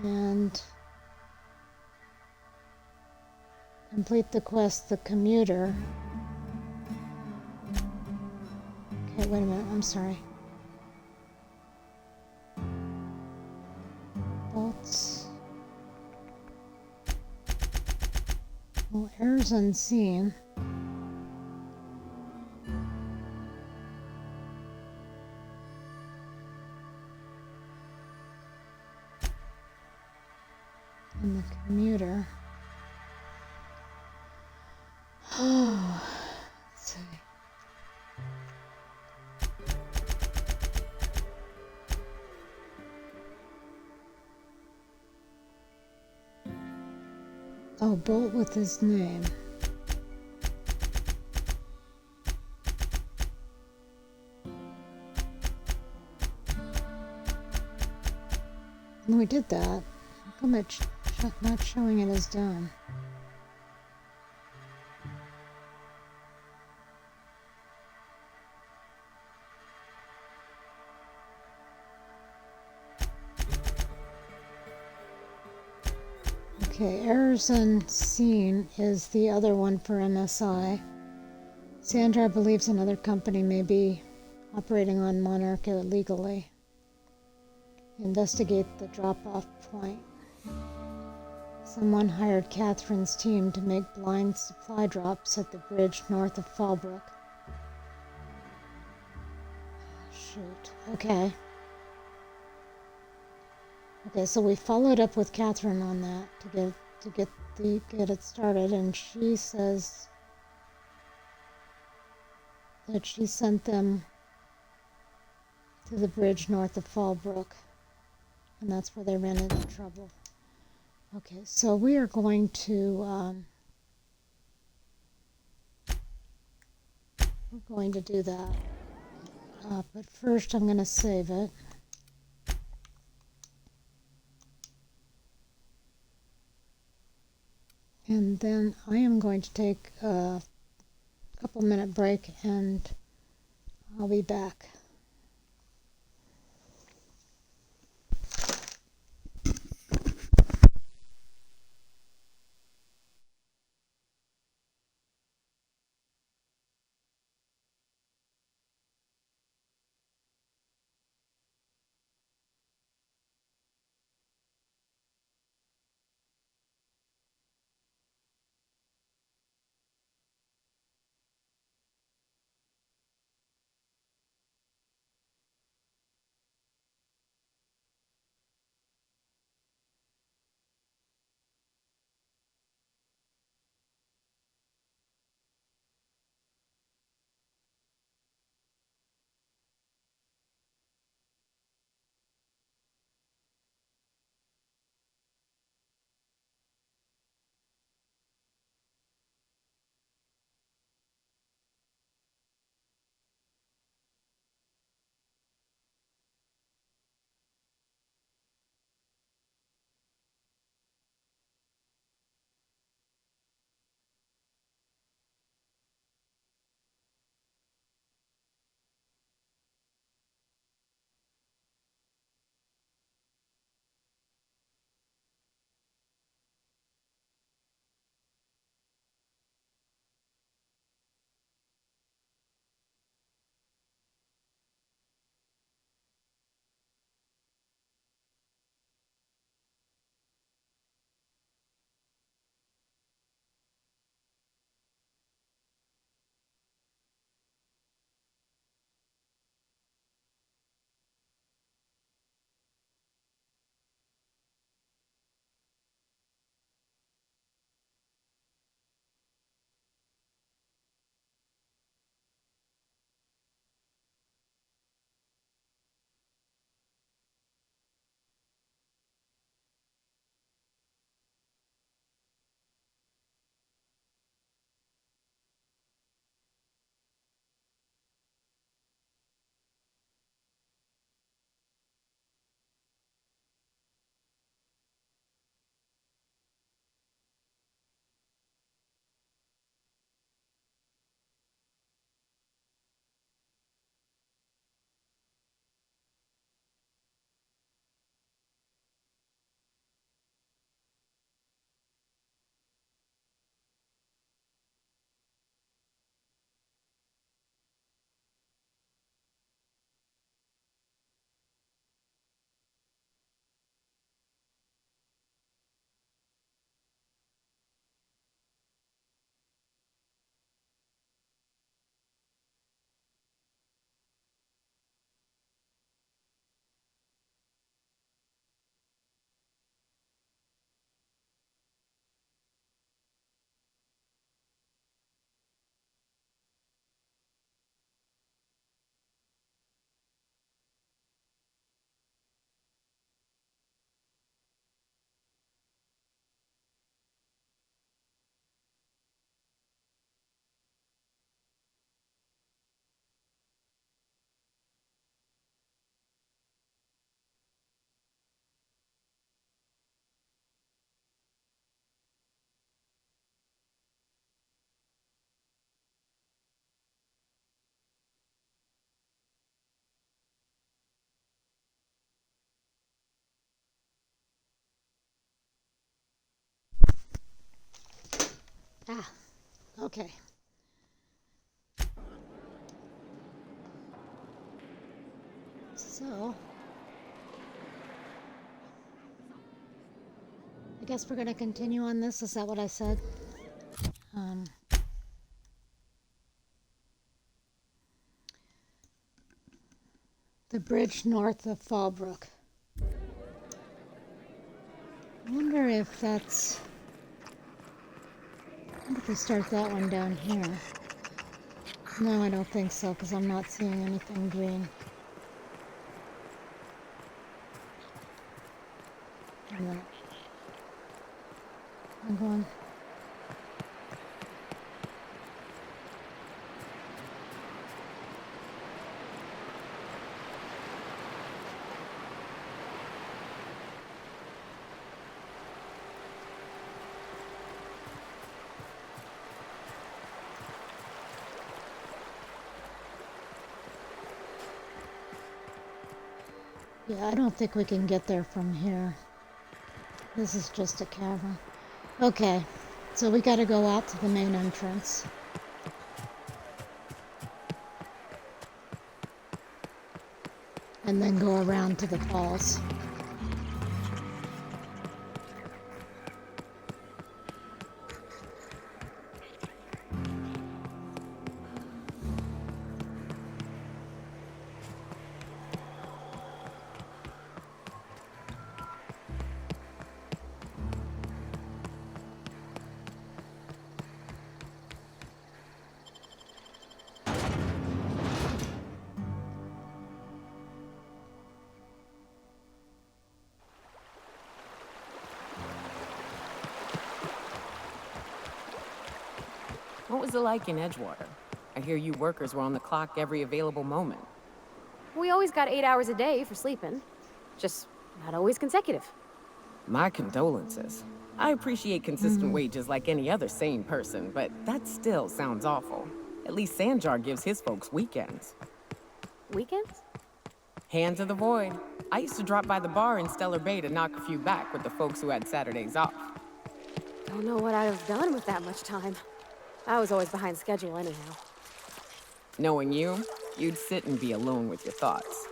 And complete the quest The Commuter. Okay, wait a minute, I'm sorry. Bolts. Well, Errors Unseen. And The Commuter. Oh, let's see. Oh, Bolt with his name. And we did that. How come it's not showing it as done? Okay, Errors Unseen is the other one for MSI. Sandra believes another company may be operating on Monarch illegally. Investigate the drop-off point. Someone hired Catherine's team to make blind supply drops at the bridge north of Fallbrook. Shoot. Okay. Okay, so we followed up with Catherine on that to get it started, and she says that she sent them to the bridge north of Fallbrook, and that's where they ran into trouble. Okay, so we are going to we're going to do that, but first I'm going to save it. And then I am going to take a couple-minute break, and I'll be back. Ah, okay. So, I guess we're going to continue on this. Is that what I said? The bridge north of Fallbrook. I wonder if that's... I wonder if we start that one down here. No, I don't think so, because I'm not seeing anything green. No. I'm going... Yeah, I don't think we can get there from here. This is just a cavern. Okay, so we gotta go out to the main entrance. And then go around to the falls. What was it like in Edgewater? I hear you workers were on the clock every available moment. We always got 8 hours a day for sleeping. Just not always consecutive. My condolences. I appreciate consistent wages like any other sane person, but that still sounds awful. At least Sanjar gives his folks weekends. Weekends? Hands of the Void. I used to drop by the bar in Stellar Bay to knock a few back with the folks who had Saturdays off. Don't know what I'd have done with that much time. I was always behind schedule anyhow. Knowing you, you'd sit and be alone with your thoughts.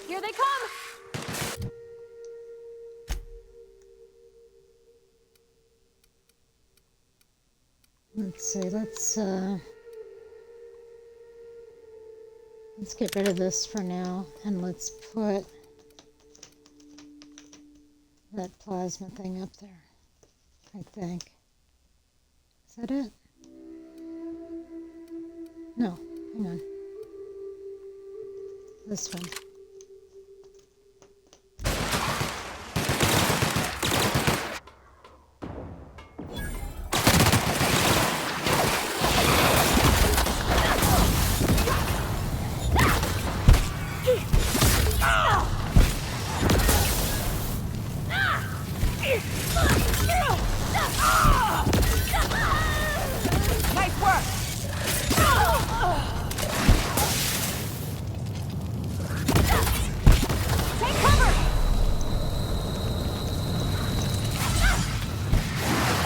Here they come! Let's see, let's get rid of this for now, and let's put that plasma thing up there, I think. Is that it? No, hang on. This one. Nice work! Take cover!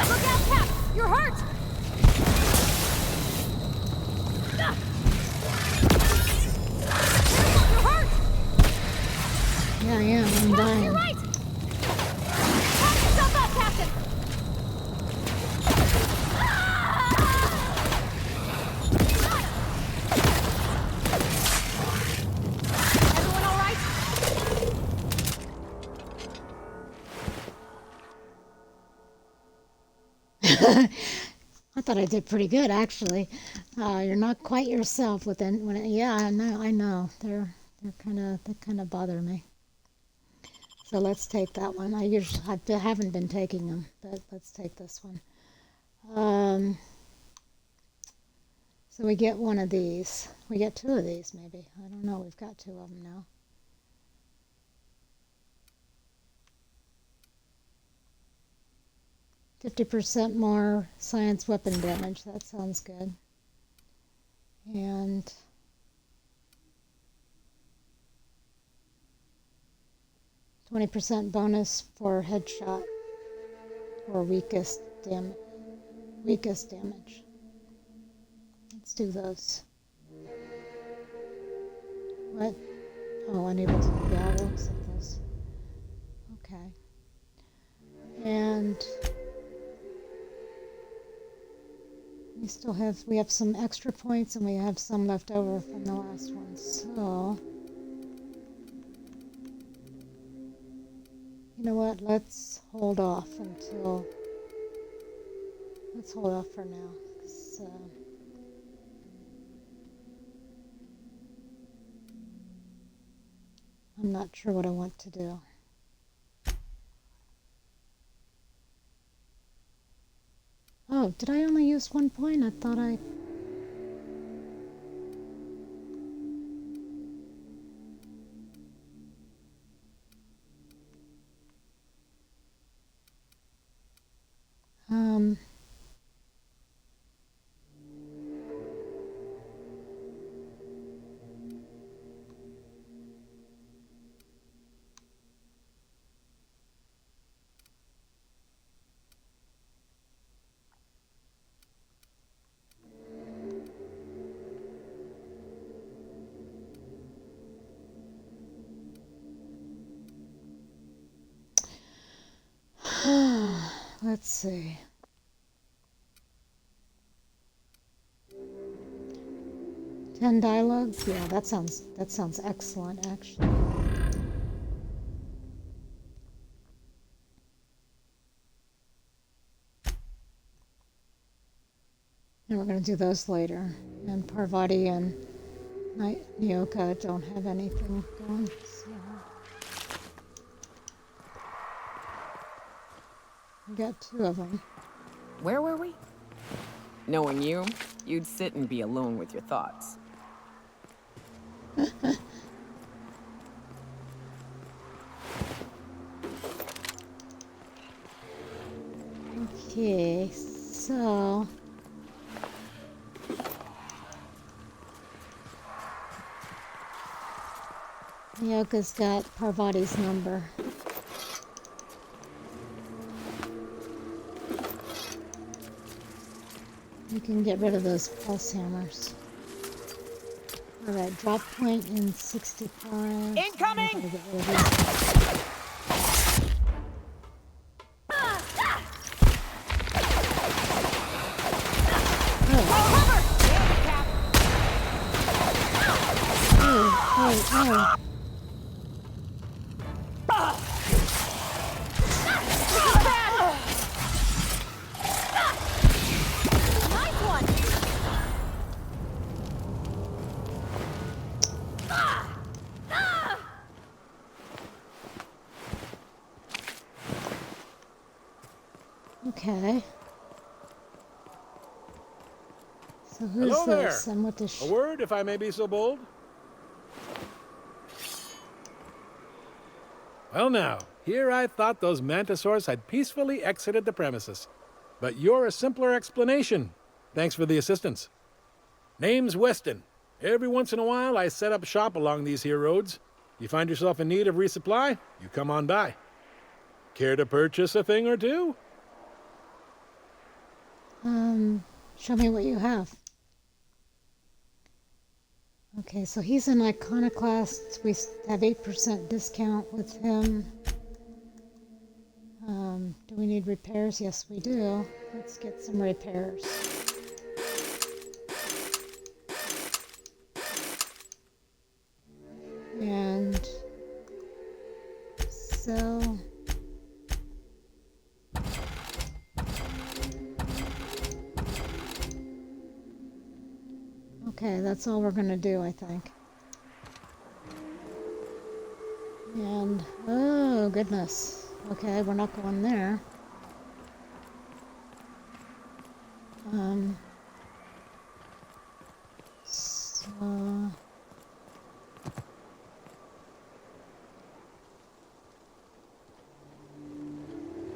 Look out, Cap! You're hurt! You're hurt! Yeah, I am. I'm dying. You're right! Help yourself up, Captain! Everyone all right? I thought I did pretty good, actually. You're not quite yourself yeah, I know. They kind of bother me. So let's take that one. I haven't been taking them, but let's take this one. So we get one of these. We get two of these, maybe. I don't know. We've got two of them now. %50 more science weapon damage. That sounds good. And 20% bonus for headshot or weakest weakest damage. Let's do those. What? Oh, unable to. Yeah, we'll accept those. Okay. And we have some extra points and we have some left over from the last one. So, you know what? Let's hold off for now. 'Cause, I'm not sure what I want to do. Oh, did I only use 1 point? I thought I... Let's see. Ten dialogues? Yeah, that sounds excellent, actually. And we're going to do those later. And Parvati and Nyoka don't have anything going. So. We got 2 of them. Where were we? Knowing you, you'd sit and be alone with your thoughts. Okay, so... Nyoka's got Parvati's number. You can get rid of those pulse hammers. Alright, drop point in 65. Incoming! So get rid of these. Oh. Okay. So who's Hello this? there. And what does A word, if I may be so bold? Well now, here I thought those mantisaurs had peacefully exited the premises. But you're a simpler explanation. Thanks for the assistance. Name's Weston. Every once in a while I set up shop along these here roads. You find yourself in need of resupply, you come on by. Care to purchase a thing or two? Show me what you have. Okay, so he's an iconoclast. We have 8% discount with him. Do we need repairs? Yes, we do. Let's get some repairs. And sell. Okay, that's all we're gonna do, I think. And, oh goodness. Okay, we're not going there.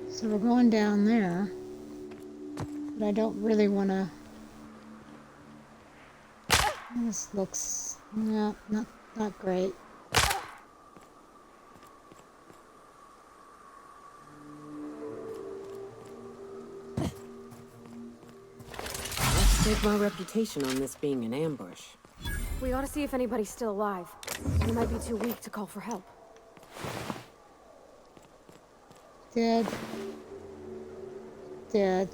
So we're going down there, but I don't really want to. This looks not great. Stake my reputation on this being an ambush. We ought to see if anybody's still alive. They might be too weak to call for help. Dead. Dead.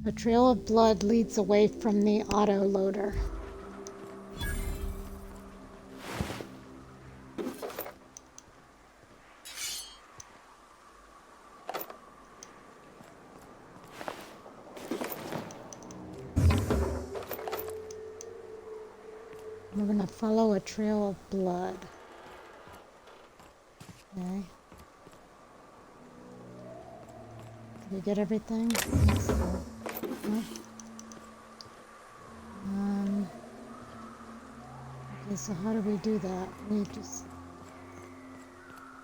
A trail of blood leads away from the autoloader. We're gonna follow a trail of blood. Okay. Did we get everything? No. Okay, so how do we do that? We just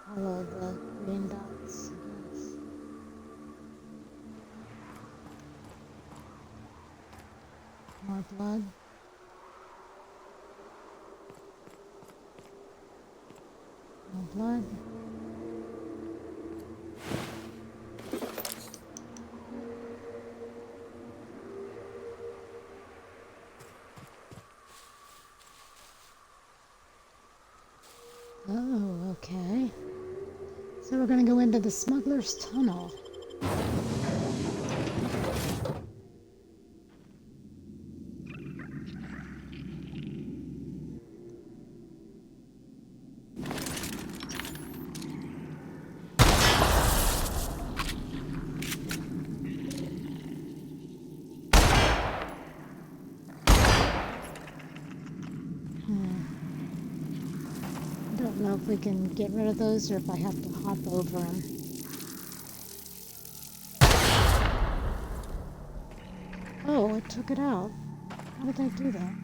follow the green dots, I guess. More blood. More blood. Oh, okay. So we're gonna go into the smuggler's tunnel. I don't know if we can get rid of those or if I have to hop over them. Oh, it took it out. How did I do that?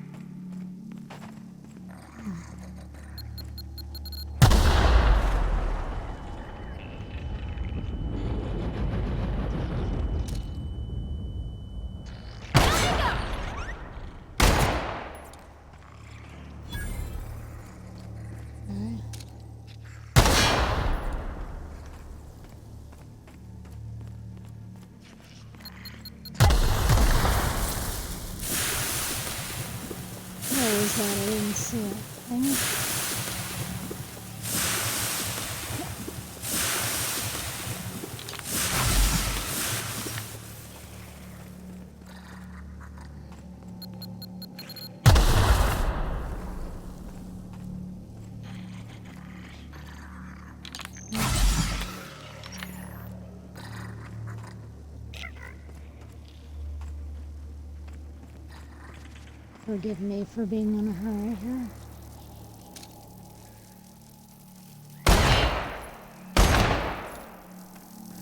Where is that? I didn't see it. Dang it. Forgive me for being in a hurry here.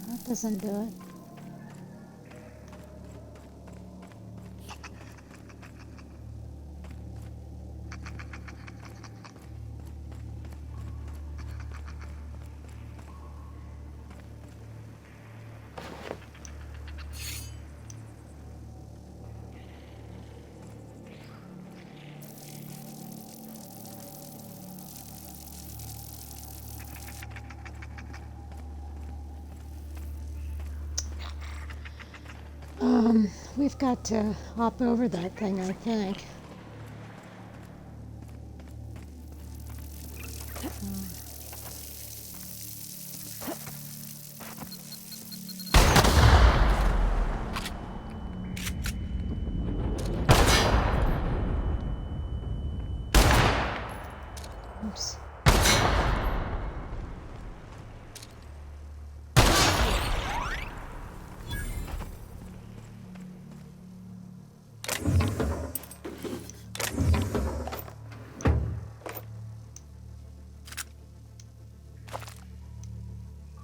That doesn't do it. We've got to hop over that thing, I think. Oops.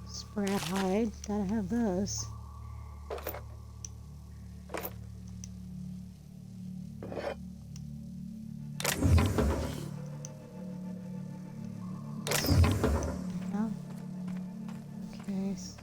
Sprat hide, gotta have those. Yeah. Okay, so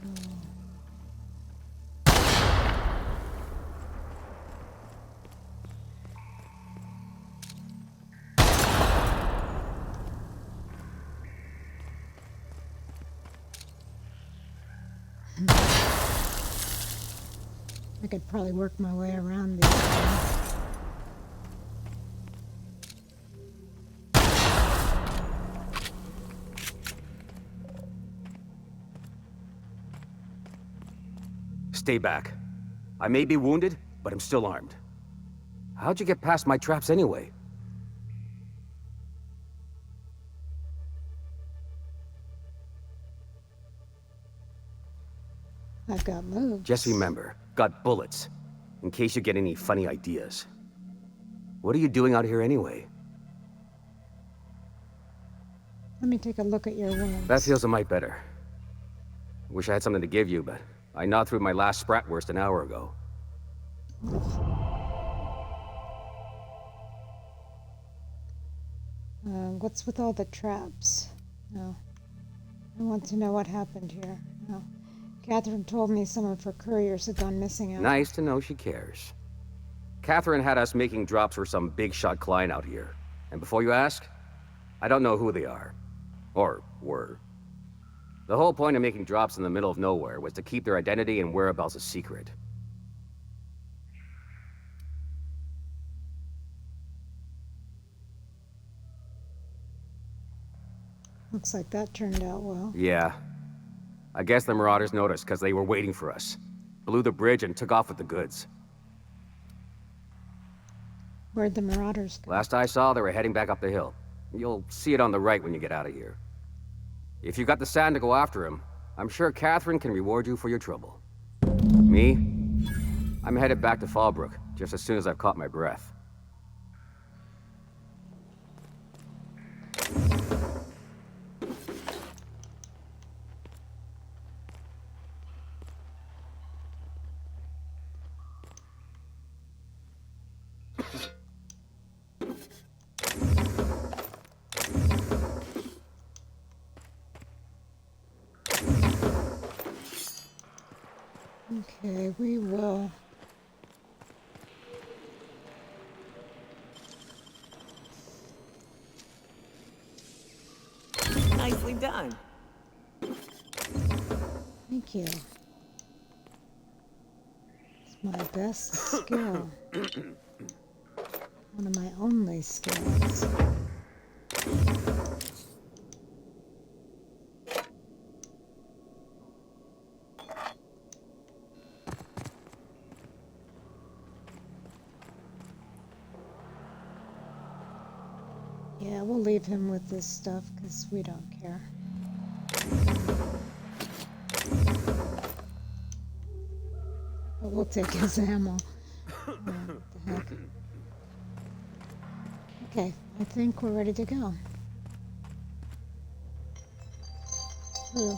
could probably work my way around these things. Stay back. I may be wounded, but I'm still armed. How'd you get past my traps anyway? I've got moves. Just remember, got bullets, in case you get any funny ideas. What are you doing out here anyway? Let me take a look at your wounds. That feels a mite better. Wish I had something to give you, but I gnawed through my last Spratwurst an hour ago. What's with all the traps? No. I want to know what happened here. No. Catherine told me some of her couriers had gone missing out. Nice to know she cares. Catherine had us making drops for some big shot client out here. And before you ask, I don't know who they are. Or were. The whole point of making drops in the middle of nowhere was to keep their identity and whereabouts a secret. Looks like that turned out well. Yeah. I guess the Marauders noticed because they were waiting for us. Blew the bridge and took off with the goods. Where'd the Marauders go? Last I saw, they were heading back up the hill. You'll see it on the right when you get out of here. If you got the sand to go after him, I'm sure Catherine can reward you for your trouble. Me? I'm headed back to Fallbrook, just as soon as I've caught my breath. Okay, we will. Nicely done. Thank you. It's my best skill. One of my only skills. Yeah, we'll leave him with this stuff because we don't care. But we'll take his ammo. What the heck. Okay, I think we're ready to go. Ooh.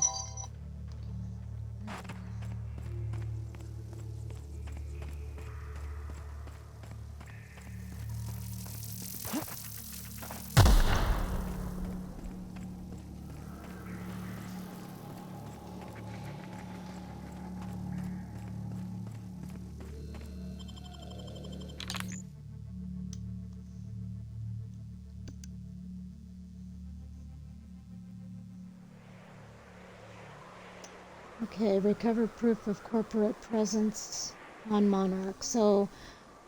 Okay, recover proof of corporate presence on Monarch. So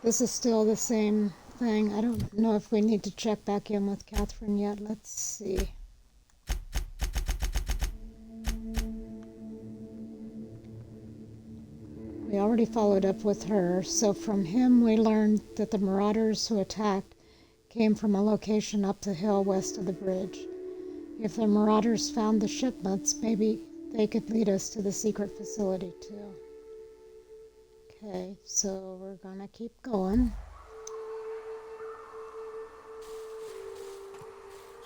this is still the same thing. I don't know if we need to check back in with Catherine yet. Let's see. We already followed up with her. So from him we learned that the Marauders who attacked came from a location up the hill west of the bridge. If the Marauders found the shipments, maybe they could lead us to the secret facility too. Okay, so we're gonna keep going.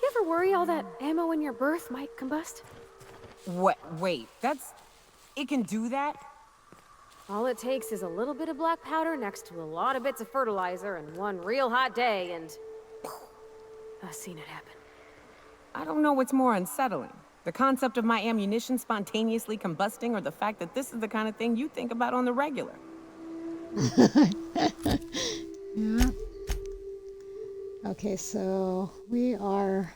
You ever worry all that ammo in your berth might combust? What? Wait, that's... It can do that? All it takes is a little bit of black powder next to a lot of bits of fertilizer and one real hot day and... I've seen it happen. I don't know what's more unsettling. The concept of my ammunition spontaneously combusting, or the fact that this is the kind of thing you think about on the regular. Yeah. Okay, so we are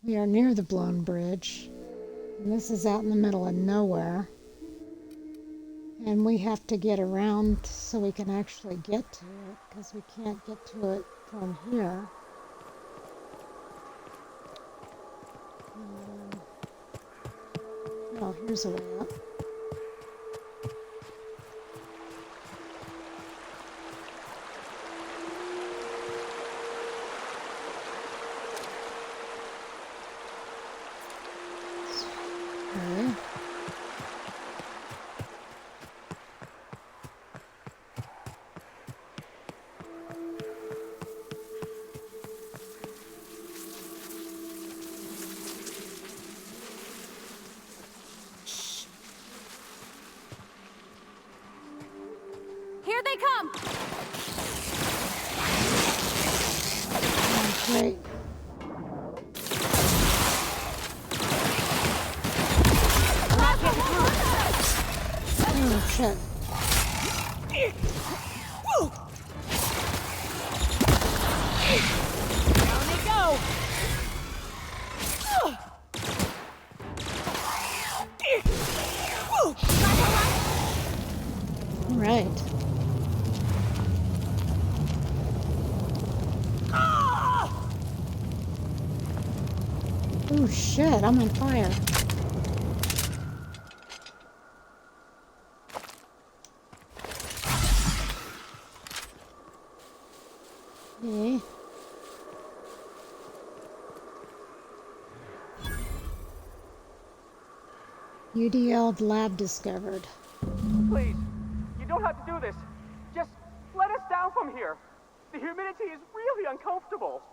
near the blown bridge. And this is out in the middle of nowhere. And we have to get around so we can actually get to it, because we can't get to it from here. Oh, here's a way up. Okay. Here they come! Great. Oh, shit. Down they go! Right. Oh shit, I'm on fire. Okay. UDL lab discovered. Please, you don't have to do this. Just let us down from here. The humidity is really uncomfortable.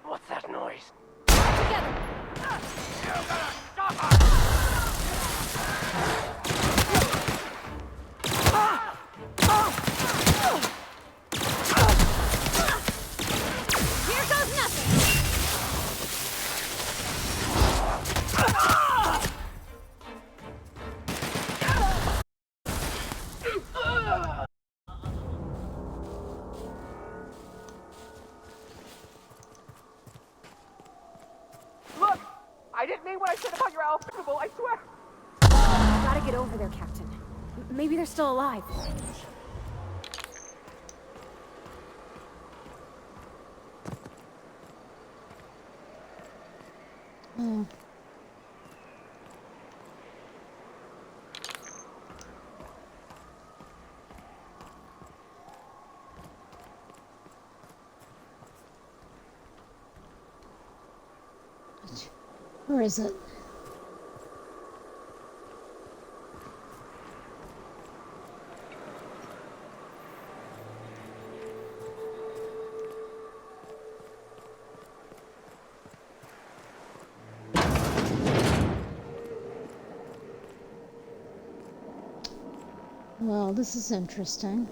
What's that noise? Here goes nothing! Look! I didn't mean what I said about your outfitable, I swear! Gotta get over there, Captain. Maybe they're still alive. Oh. Where is it? Well, this is interesting.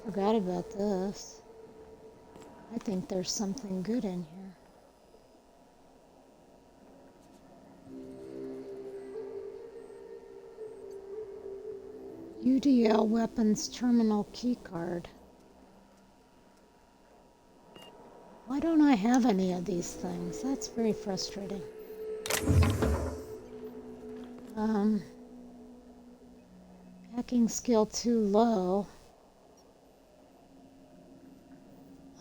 Forgot about this. I think there's something good in here. UDL weapons terminal keycard. Why don't I have any of these things? That's very frustrating. Hacking skill too low.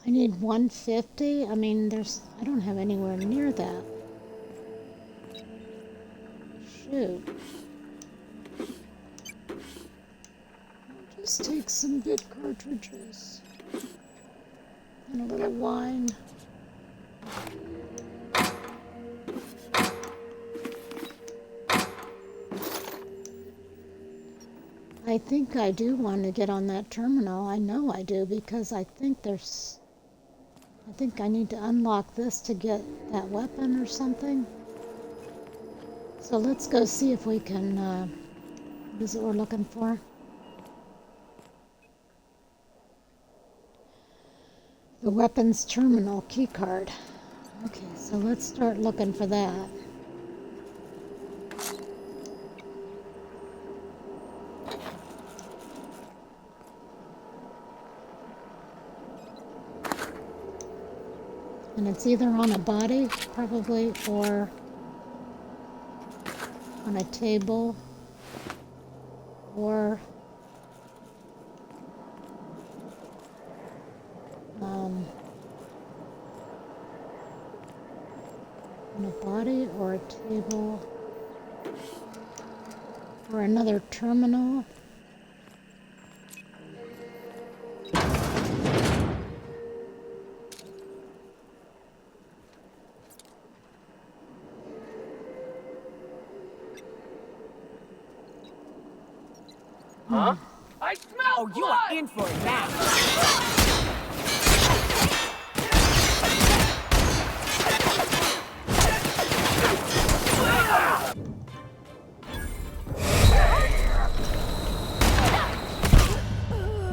I need 150? I mean, I don't have anywhere near that. Shoot. I'll just take some bit cartridges. And a little wine. I think I do want to get on that terminal. I know I do, because I think I need to unlock this to get that weapon or something. So let's go see if we can, what is it we're looking for? The weapons terminal keycard. Okay, so let's start looking for that. And it's either on a body, probably, or on a table, or on a body or a table or another terminal. Huh? I smell Oh, you are in for it now.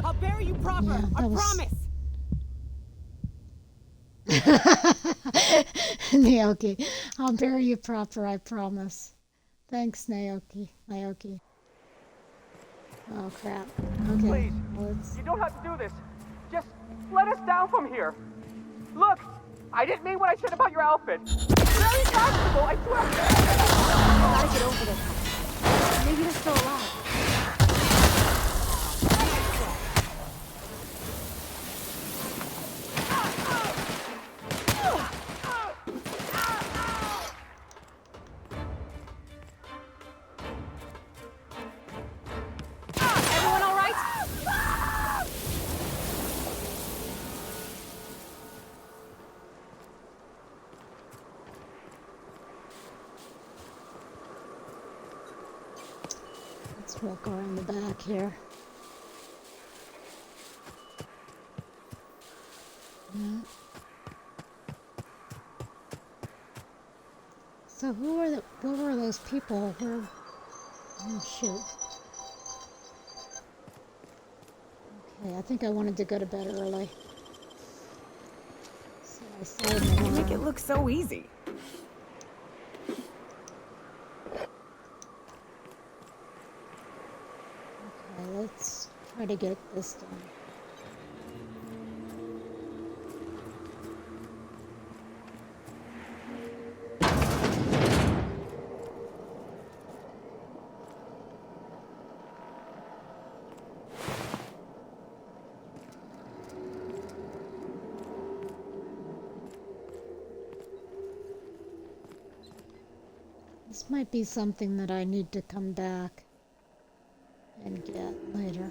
I'll bury you proper. Yeah, I that was- promise. Naoki, I'll bury you proper, I promise. Thanks, Naoki. Oh, crap. Okay, Please, let's... you don't have to do this. Just let us down from here. Look, I didn't mean what I said about your outfit. Very fashionable, I swear. I gotta get over this. Maybe they're still alive. Everyone all right? Let's walk around the back here. Yeah. So what were those people? Oh shoot. Okay, I think I wanted to go to bed early. So I saw them You make it around. look so easy. Okay, let's try to get this done. This might be something that I need to come back and get later.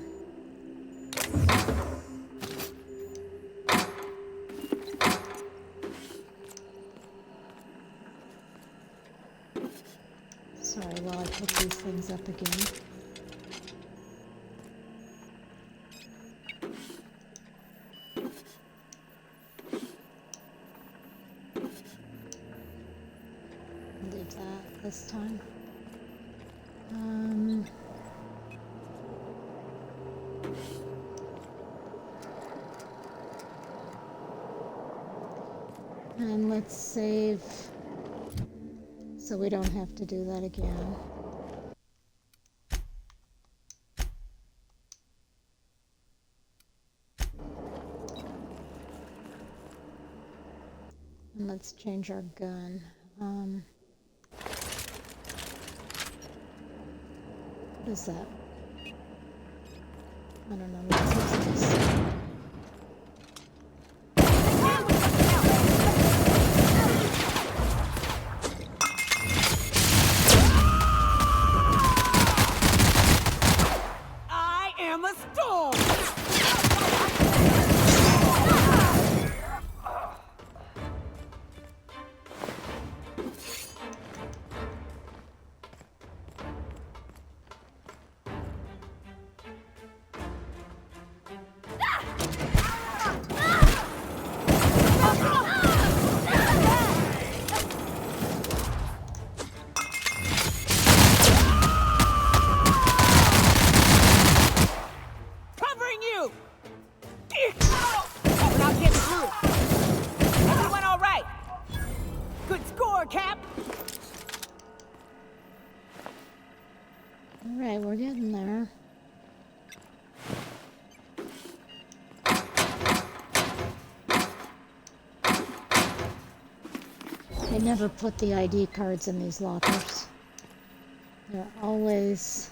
Sorry while I put these things up again. Leave that this time. And let's save so we don't have to do that again. And let's change our gun. What is that? I don't know. Let's use this. I am a storm. They never put the ID cards in these lockers. They're always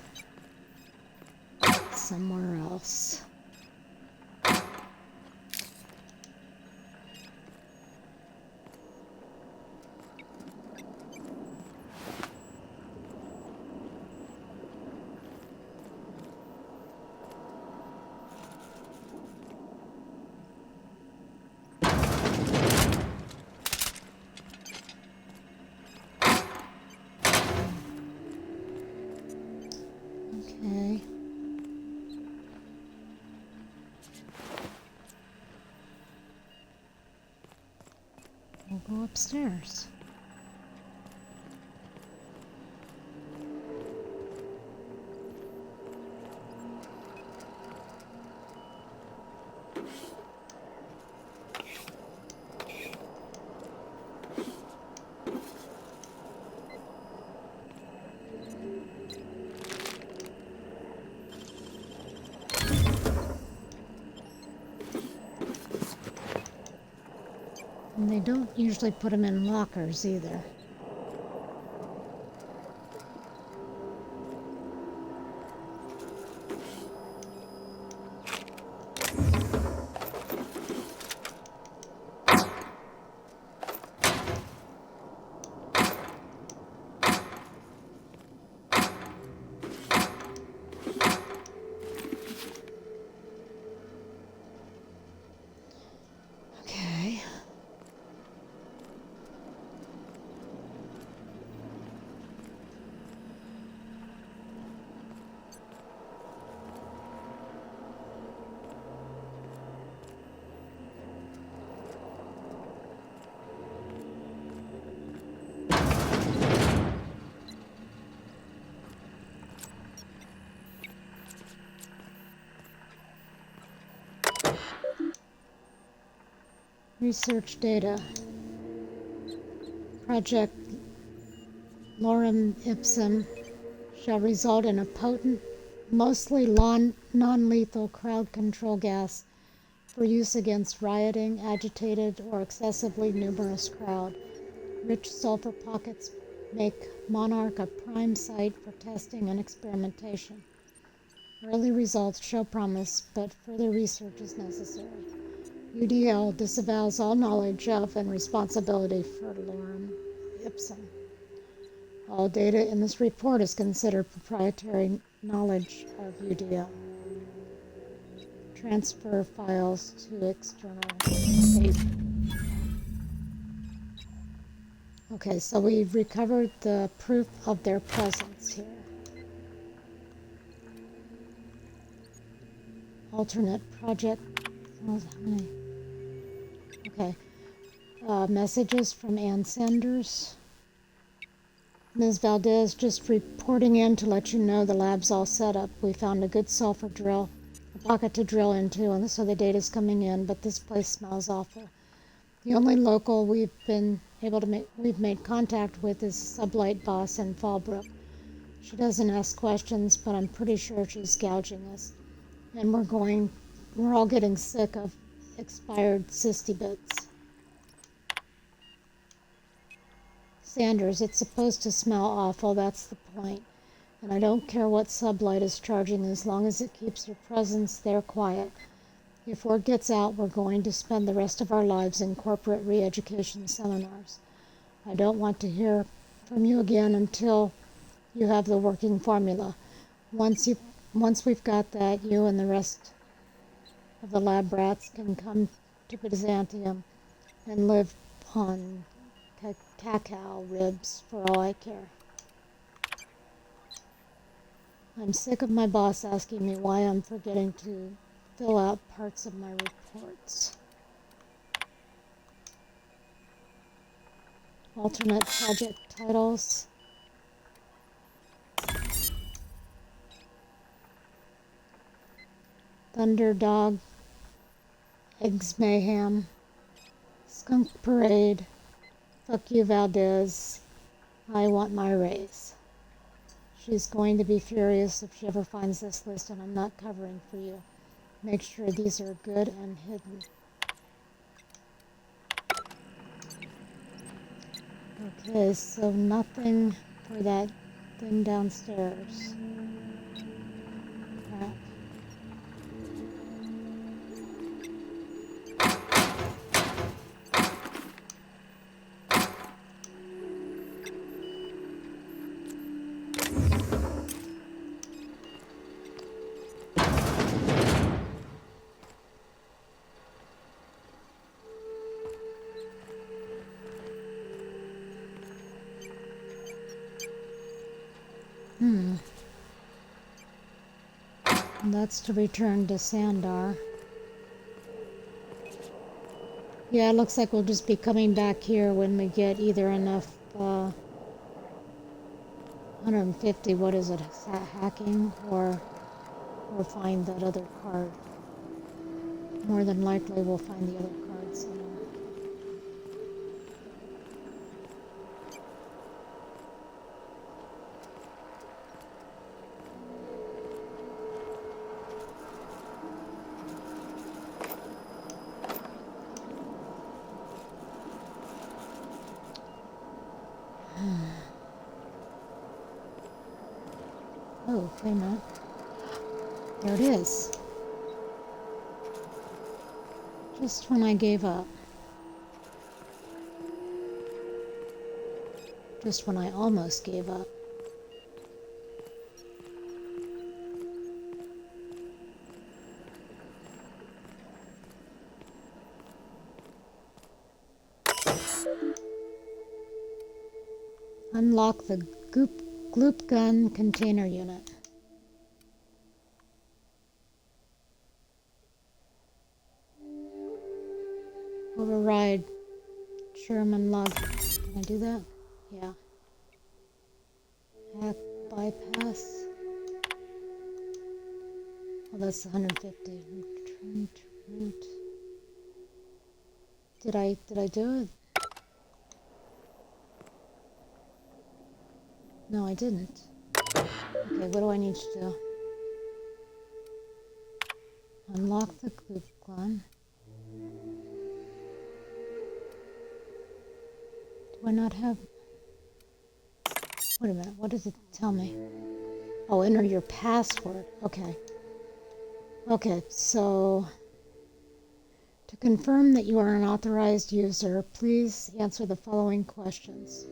somewhere else. Okay. We'll go upstairs. And they don't usually put them in lockers either. Okay. Research data. Project Lorem Ipsum shall result in a potent, mostly non-lethal crowd control gas for use against rioting, agitated, or excessively numerous crowd. Rich sulfur pockets make Monarch a prime site for testing and experimentation. Early results show promise, but further research is necessary. UDL disavows all knowledge of and responsibility for Lorem Ipsum. All data in this report is considered proprietary knowledge of UDL. Transfer files to external state. Okay, so we've recovered the proof of their presence here. Alternate project. Oh, how many? Okay. Messages from Ann Sanders. Ms. Valdez, just reporting in to let you know the lab's all set up. We found a good sulfur drill, a pocket to drill into, and so the data's coming in, but this place smells awful. The only local we've made contact with is Sublight Boss in Fallbrook. She doesn't ask questions, but I'm pretty sure she's gouging us. And we're all getting sick of expired cysty bits. Sanders, it's supposed to smell awful, that's the point. And I don't care what Sublight is charging as long as it keeps your presence there quiet. If word gets out, we're going to spend the rest of our lives in corporate re-education seminars. I don't want to hear from you again until you have the working formula. Once we've got that, you and the rest of the lab rats can come to Byzantium and live on cacao ribs for all I care. I'm sick of my boss asking me why I'm forgetting to fill out parts of my reports. Alternate project titles. Thunderdog, Eggs Mayhem, Skunk Parade, Fuck You Valdez, I Want My Raise. She's going to be furious if she ever finds this list, and I'm not covering for you. Make sure these are good and hidden. Okay, so nothing for that thing downstairs. Crap. And that's to return to Sandar. Yeah, it looks like we'll just be coming back here when we get either enough 150, what is it, hacking, or find that other card. More than likely we'll find the other card somewhere. Oh, wait a minute. There it is. Just when I gave up. Just when I almost gave up. Unlock the gloop gun container unit. Override Sherman log. Can I do that? Yeah. Hack bypass. Oh, that's 150. Return to root. Did I do it? No, I didn't. Okay, what do I need to do? Unlock the gloop gun. Do I not have... Wait a minute, what does it tell me? Oh, enter your password. Okay. Okay, so... To confirm that you are an authorized user, please answer the following questions.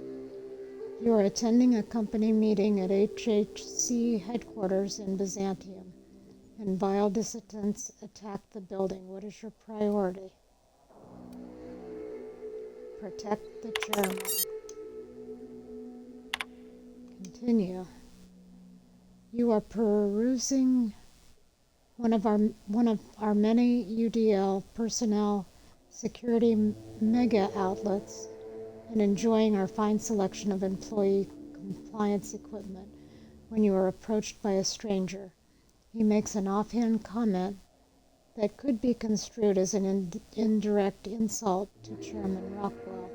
You are attending a company meeting at HHC headquarters in Byzantium, and vile dissidents attack the building. What is your priority? Protect the chairman. Continue. You are perusing one of our many UDL personnel security mega outlets and enjoying our fine selection of employee compliance equipment when you are approached by a stranger. He makes an offhand comment that could be construed as an indirect insult to Chairman Rockwell.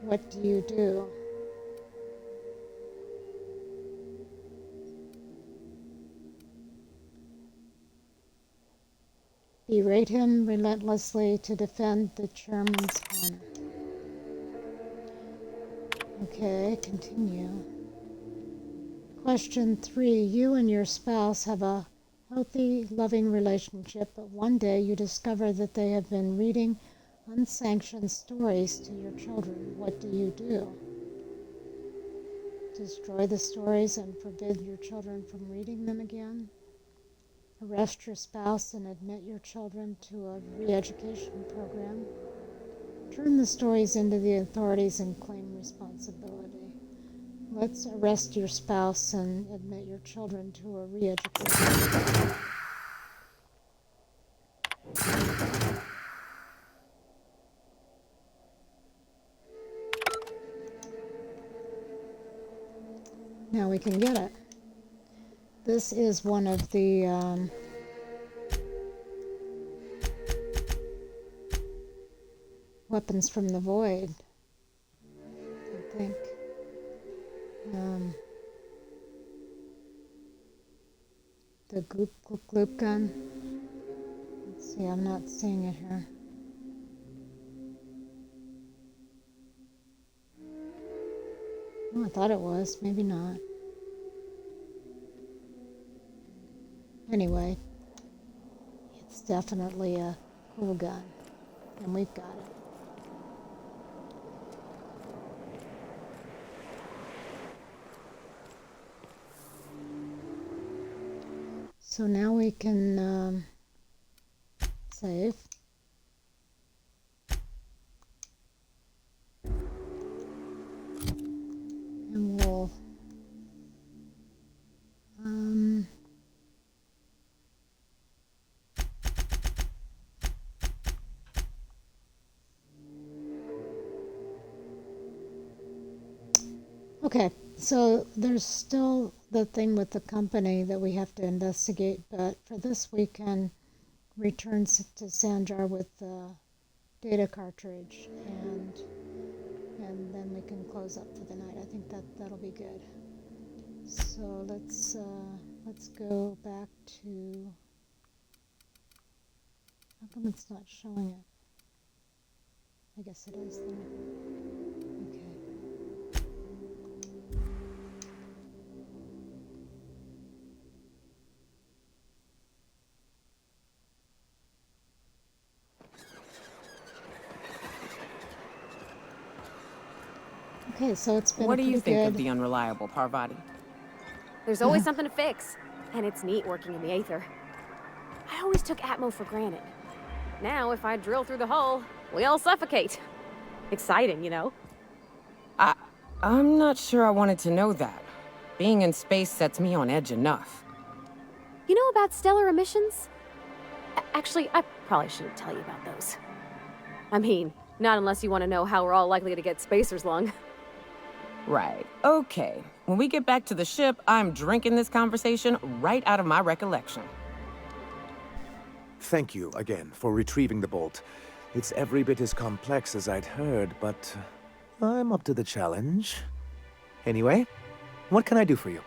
What do you do? Berate him relentlessly to defend the chairman's honor. Okay, continue. Question 3. You and your spouse have a healthy, loving relationship, but one day you discover that they have been reading unsanctioned stories to your children. What do you do? Destroy the stories and forbid your children from reading them again? Arrest your spouse and admit your children to a re-education program? Turn the stories into the authorities and claim responsibility. Let's arrest your spouse and admit your children to a re-education. Now we can get it. This is one of the weapons from the void, I think. The gloop gun. Let's see, I'm not seeing it here. Oh, I thought it was. Maybe not. Anyway, it's definitely a cool gun. And we've got it. So now we can save. And we'll okay, so there's still the thing with the company that we have to investigate, but for this we can return to Sanjar with the data cartridge, and then we can close up for the night. I think that'll be good. So let's go back to. How come it's not showing it? I guess it is there. Okay, so it's been What do you think good. of the unreliable, Parvati? There's always something to fix, and it's neat working in the Aether. I always took Atmo for granted. Now, if I drill through the hull, we all suffocate. Exciting, you know? I'm not sure I wanted to know that. Being in space sets me on edge enough. You know about stellar emissions? Actually, I probably shouldn't tell you about those. I mean, not unless you want to know how we're all likely to get spacers lung. Right. Okay. When we get back to the ship, I'm drinking this conversation right out of my recollection. Thank you again for retrieving the bolt. It's every bit as complex as I'd heard, but I'm up to the challenge. Anyway, what can I do for you?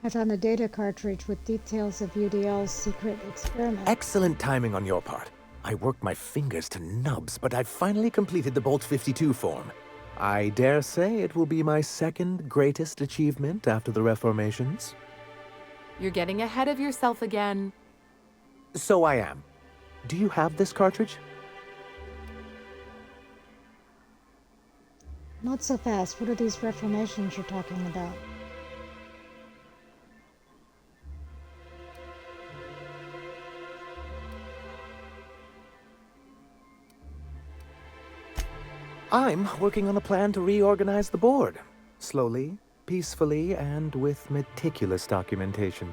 I found a data cartridge with details of UDL's secret experiment. Excellent timing on your part. I worked my fingers to nubs, but I've finally completed the Bolt 52 form. I dare say it will be my second greatest achievement after the Reformations. You're getting ahead of yourself again. So I am. Do you have this cartridge? Not so fast. What are these reformations you're talking about? I'm working on a plan to reorganize the board. Slowly, peacefully, and with meticulous documentation.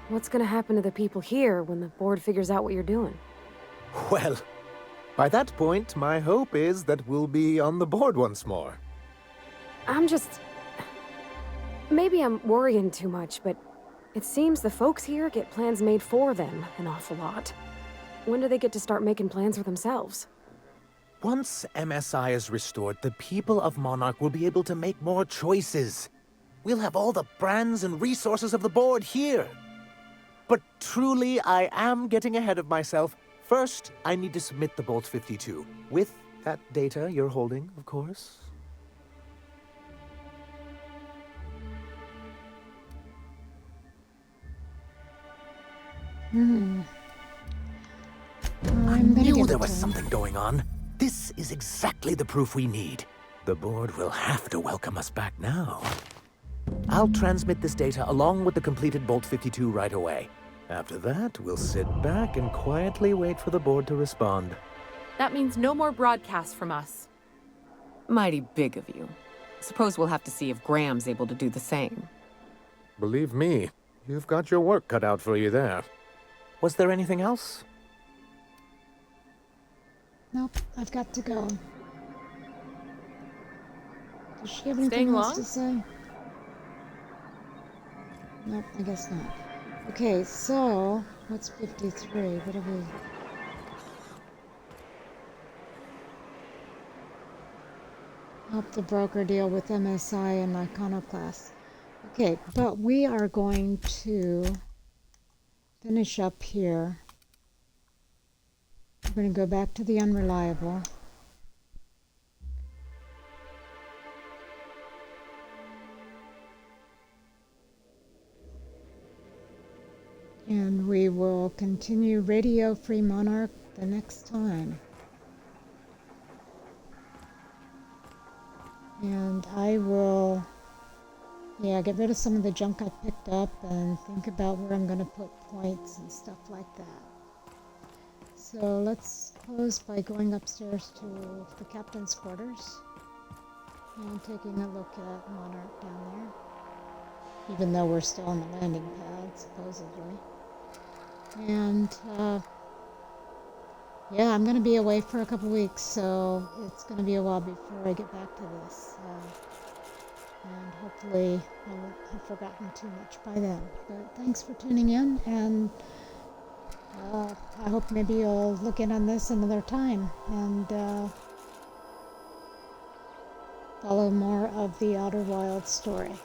What's gonna happen to the people here when the board figures out what you're doing? Well, by that point, my hope is that we'll be on the board once more. Maybe I'm worrying too much, but it seems the folks here get plans made for them an awful lot. When do they get to start making plans for themselves? Once MSI is restored, the people of Monarch will be able to make more choices. We'll have all the brands and resources of the board here. But truly, I am getting ahead of myself. First, I need to submit the Bolt 52. With that data you're holding, of course. I knew there was something going on. This is exactly the proof we need. The board will have to welcome us back now. I'll transmit this data along with the completed Bolt 52 right away. After that, we'll sit back and quietly wait for the board to respond. That means no more broadcasts from us. Mighty big of you. Suppose we'll have to see if Graham's able to do the same. Believe me, you've got your work cut out for you there. Was there anything else? Nope, I've got to go. Does she have anything else to say? Nope, I guess not. Okay, so what's 53? What have we? Help the broker deal with MSI and Iconoclast. Okay, but we are going to finish up here. We're going to go back to the unreliable. And we will continue Radio Free Monarch the next time. And I will, get rid of some of the junk I picked up and think about where I'm going to put points and stuff like that. So let's close by going upstairs to the captain's quarters and taking a look at Monarch down there, even though we're still on the landing pad, supposedly. And I'm going to be away for a couple weeks, so it's going to be a while before I get back to this. And hopefully I won't have forgotten too much by then. But thanks for tuning in, and I hope maybe you'll look in on this another time and follow more of the Outer Wilds story.